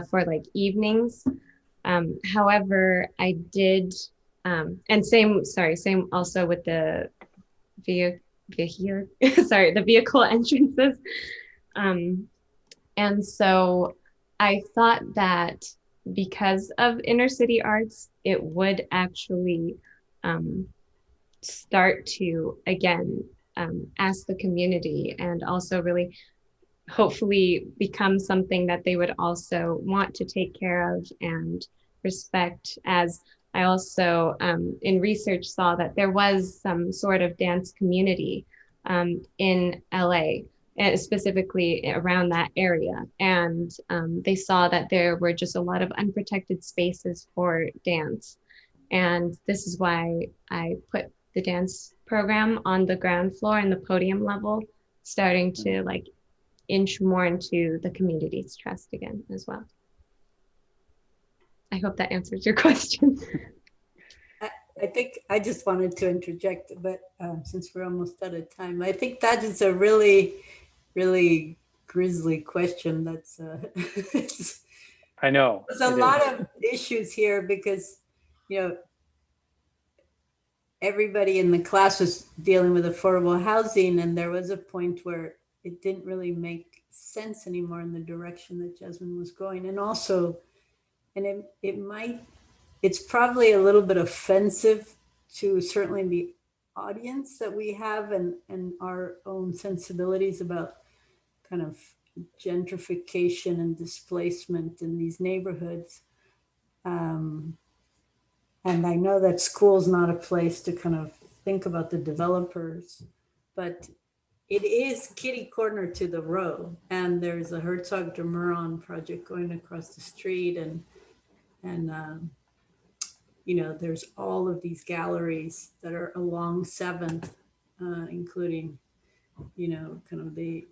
for like evenings. However, I did, and same also with the the vehicle entrances. And so I thought that because of inner city arts, it would actually start to, again, ask the community, and also really hopefully become something that they would also want to take care of and respect. As I also in research saw that there was some sort of dance community in LA, and specifically around that area. And they saw that there were just a lot of unprotected spaces for dance. And this is why I put the dance program on the ground floor and the podium level, starting to like inch more into the community's trust again as well. I hope that answers your question. I think I just wanted to interject, but since we're almost out of time, I think that is a really, really grisly question. That's I know. There's a lot of issues here because, you know, everybody in the class was dealing with affordable housing, and there was a point where it didn't really make sense anymore in the direction that Jasmine was going. And also, and it's probably a little bit offensive to certainly the audience that we have and our own sensibilities about kind of gentrification and displacement in these neighborhoods. And I know that school's not a place to kind of think about the developers, but it is kitty corner to the row. And there's a Herzog de Meuron project going across the street, and you know, there's all of these galleries that are along 7th, including, you know, kind of the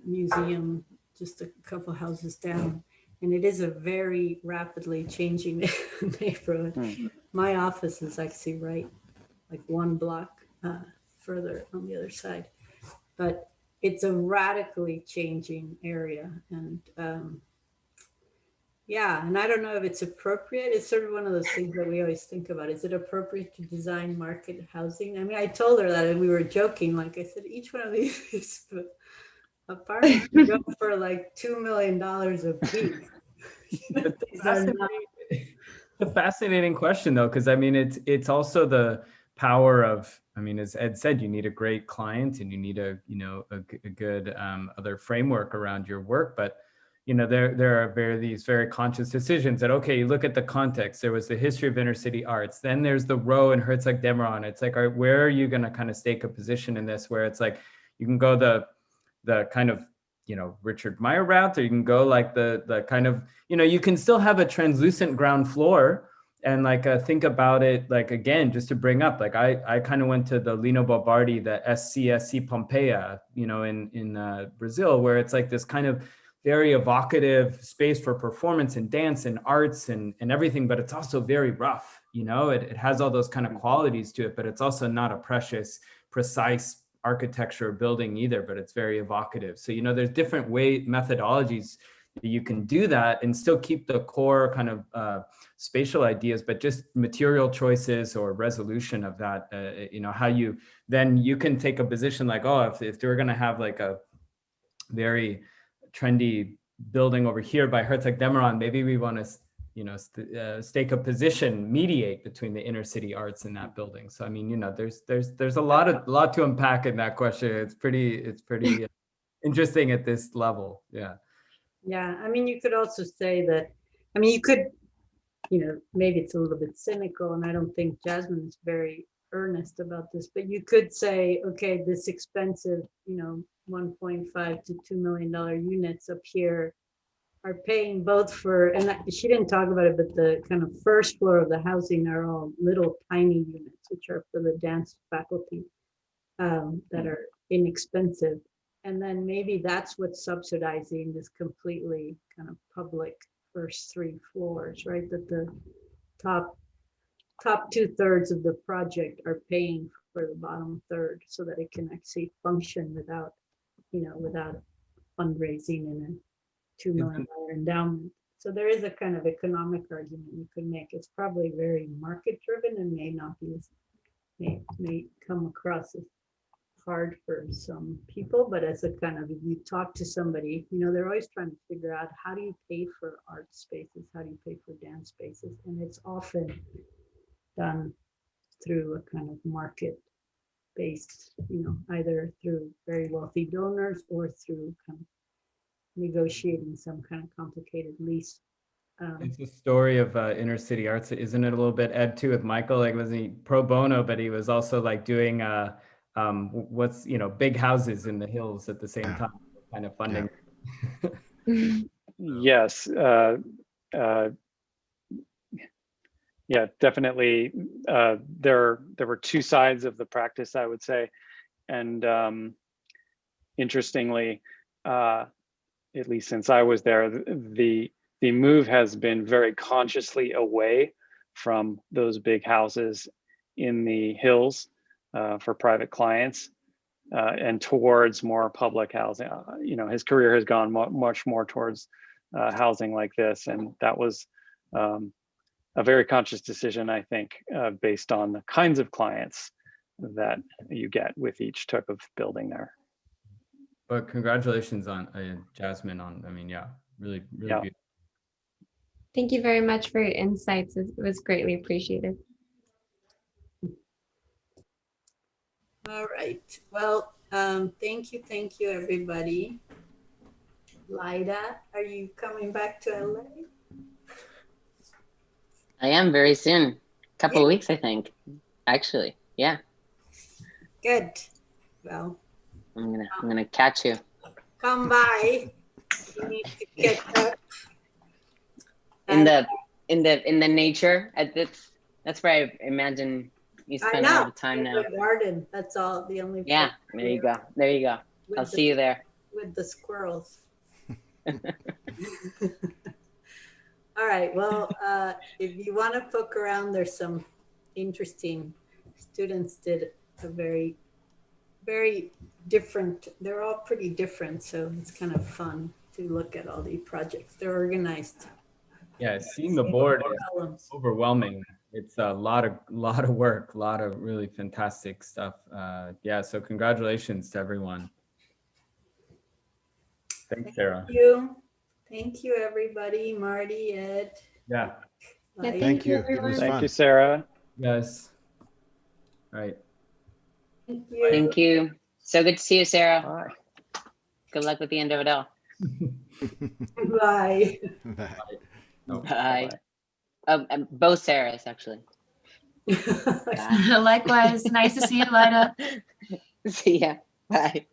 museum just a couple houses down. And it is a very rapidly changing neighborhood. My office is actually right, like 1 block further on the other side. But it's a radically changing area. And yeah, and I don't know if it's appropriate. It's sort of one of those things that we always think about. Is it appropriate to design market housing? I mean, I told her that, and we were joking. Like I said, each one of these apartments go for like $2 million a piece. The fascinating question, though, because I mean, it's also the power of, I mean, as Ed said, you need a great client and you need a good other framework around your work. But you know, there are these very conscious decisions that, okay, you look at the context. There was the history of inner city arts. Then there's the row in Herzog de Meuron. It's like, all right, where are you going to kind of stake a position in this? Where it's like, you can go the kind of, you know, Richard Meyer route, or you can go like the kind of, you know, you can still have a translucent ground floor and like think about it, like, again, just to bring up, like I kind of went to the Lino Barbardi, the SCSC Pompeia, you know, in Brazil, where it's like this kind of very evocative space for performance and dance and arts and everything, but it's also very rough, you know, it has all those kind of qualities to it, but it's also not a precious, precise architecture or building either, but it's very evocative. So, you know, there's different methodologies that you can do that and still keep the core kind of spatial ideas, but just material choices or resolution of that, you know, how you can take a position like, oh, if they're going to have like a very trendy building over here by Herzog Demeron, maybe we want to, you know, stake a position, mediate between the inner city arts in that building. So I mean, you know, there's a lot to unpack in that question. It's pretty interesting at this level. Yeah. Yeah, I mean, you could also say that, I mean, you could, you know, maybe it's a little bit cynical, and I don't think Jasmine is very earnest about this, but you could say, okay, this expensive, you know, $1.5 to $2 million units up here are paying both for, and she didn't talk about it, but the kind of first floor of the housing are all little tiny units, which are for the dance faculty that are inexpensive. And then maybe that's what's subsidizing this completely kind of public first 3 floors, right? That the top 2/3 of the project are paying for the bottom third, so that it can actually function without, you know, without fundraising and a $2 million endowment. So there is a kind of economic argument you could make. It's probably very market driven and may not be as, may come across as hard for some people, but as a kind of, if you talk to somebody, you know, they're always trying to figure out, how do you pay for art spaces? How do you pay for dance spaces? And it's often done through a kind of market based, you know, either through very wealthy donors or through kind of negotiating some kind of complicated lease. It's a story of inner city arts, isn't it? A little bit, Ed, too, with Michael. Like, was he pro bono, but he was also like doing what's, you know, big houses in the hills at the same time, kind of funding. Yes. Yeah, definitely. There were two sides of the practice, I would say, and interestingly, at least since I was there, the move has been very consciously away from those big houses in the hills for private clients and towards more public housing. You know, his career has gone much more towards housing like this, and that was a very conscious decision, I think, based on the kinds of clients that you get with each type of building there. But congratulations on Jasmine on, I mean, yeah, really beautiful. Thank you very much for your insights. It was greatly appreciated. All right. Well, thank you, everybody. Lyda, are you coming back to LA? I am very soon. Couple of weeks, I think. Actually, yeah. Good. Well, I'm gonna catch you. come by. You need to get up. In the nature. That's where I imagine you spend all the time now. The garden. That's all. The only. Yeah. There you go. There you go. I'll see you there. With the squirrels. All right. Well, if you want to poke around, there's some interesting students did a very, very different. They're all pretty different, so it's kind of fun to look at all these projects. They're organized. Yeah, seeing the board is overwhelming. It's a lot of work, a lot of really fantastic stuff. Yeah, so congratulations to everyone. Thanks, Sarah. Thank you. Thank you, everybody. Marty, Ed. Yeah. Thank you. It was Thank fun. you, Sarah. Yes. All right. Thank you. Thank you. So good to see you, Sarah. Good luck with the end of it all. Bye. Bye. Bye. Both Sarahs, actually. Likewise. Nice to see you, Lyda. See ya. Bye.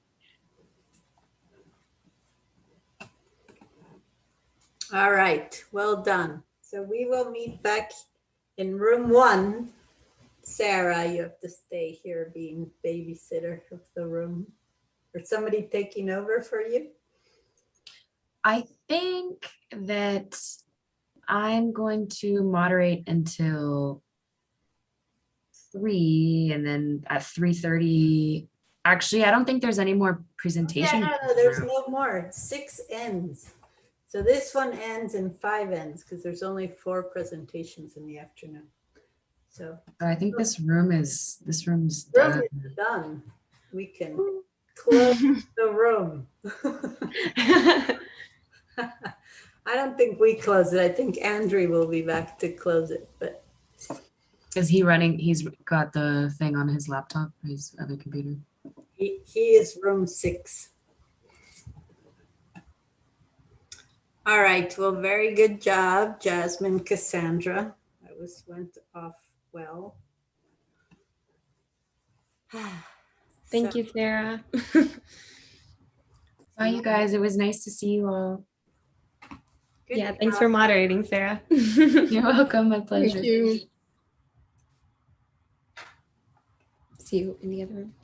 All right, well done. So we will meet back in room 1. Sarah, you have to stay here being babysitter of the room. Or somebody taking over for you? I think that I'm going to moderate until 3, and then at 3:30. Actually, I don't think there's any more presentation. No, there's no more. 6 ends. So this one ends and 5 ends because there's only 4 presentations in the afternoon. So I think this room's room done. is done. We can close the room. I don't think we close it. I think Andrew will be back to close it, but Is he running? He's got the thing on his laptop, his other computer. he is room 6. All right. Well, very good job, Jasmine, Cassandra. That went off well. Thank you, Sarah. Bye, you guys. It was nice to see you all. Yeah, thanks for moderating, Sarah. You're welcome. My pleasure. Thank you. See you in the other room.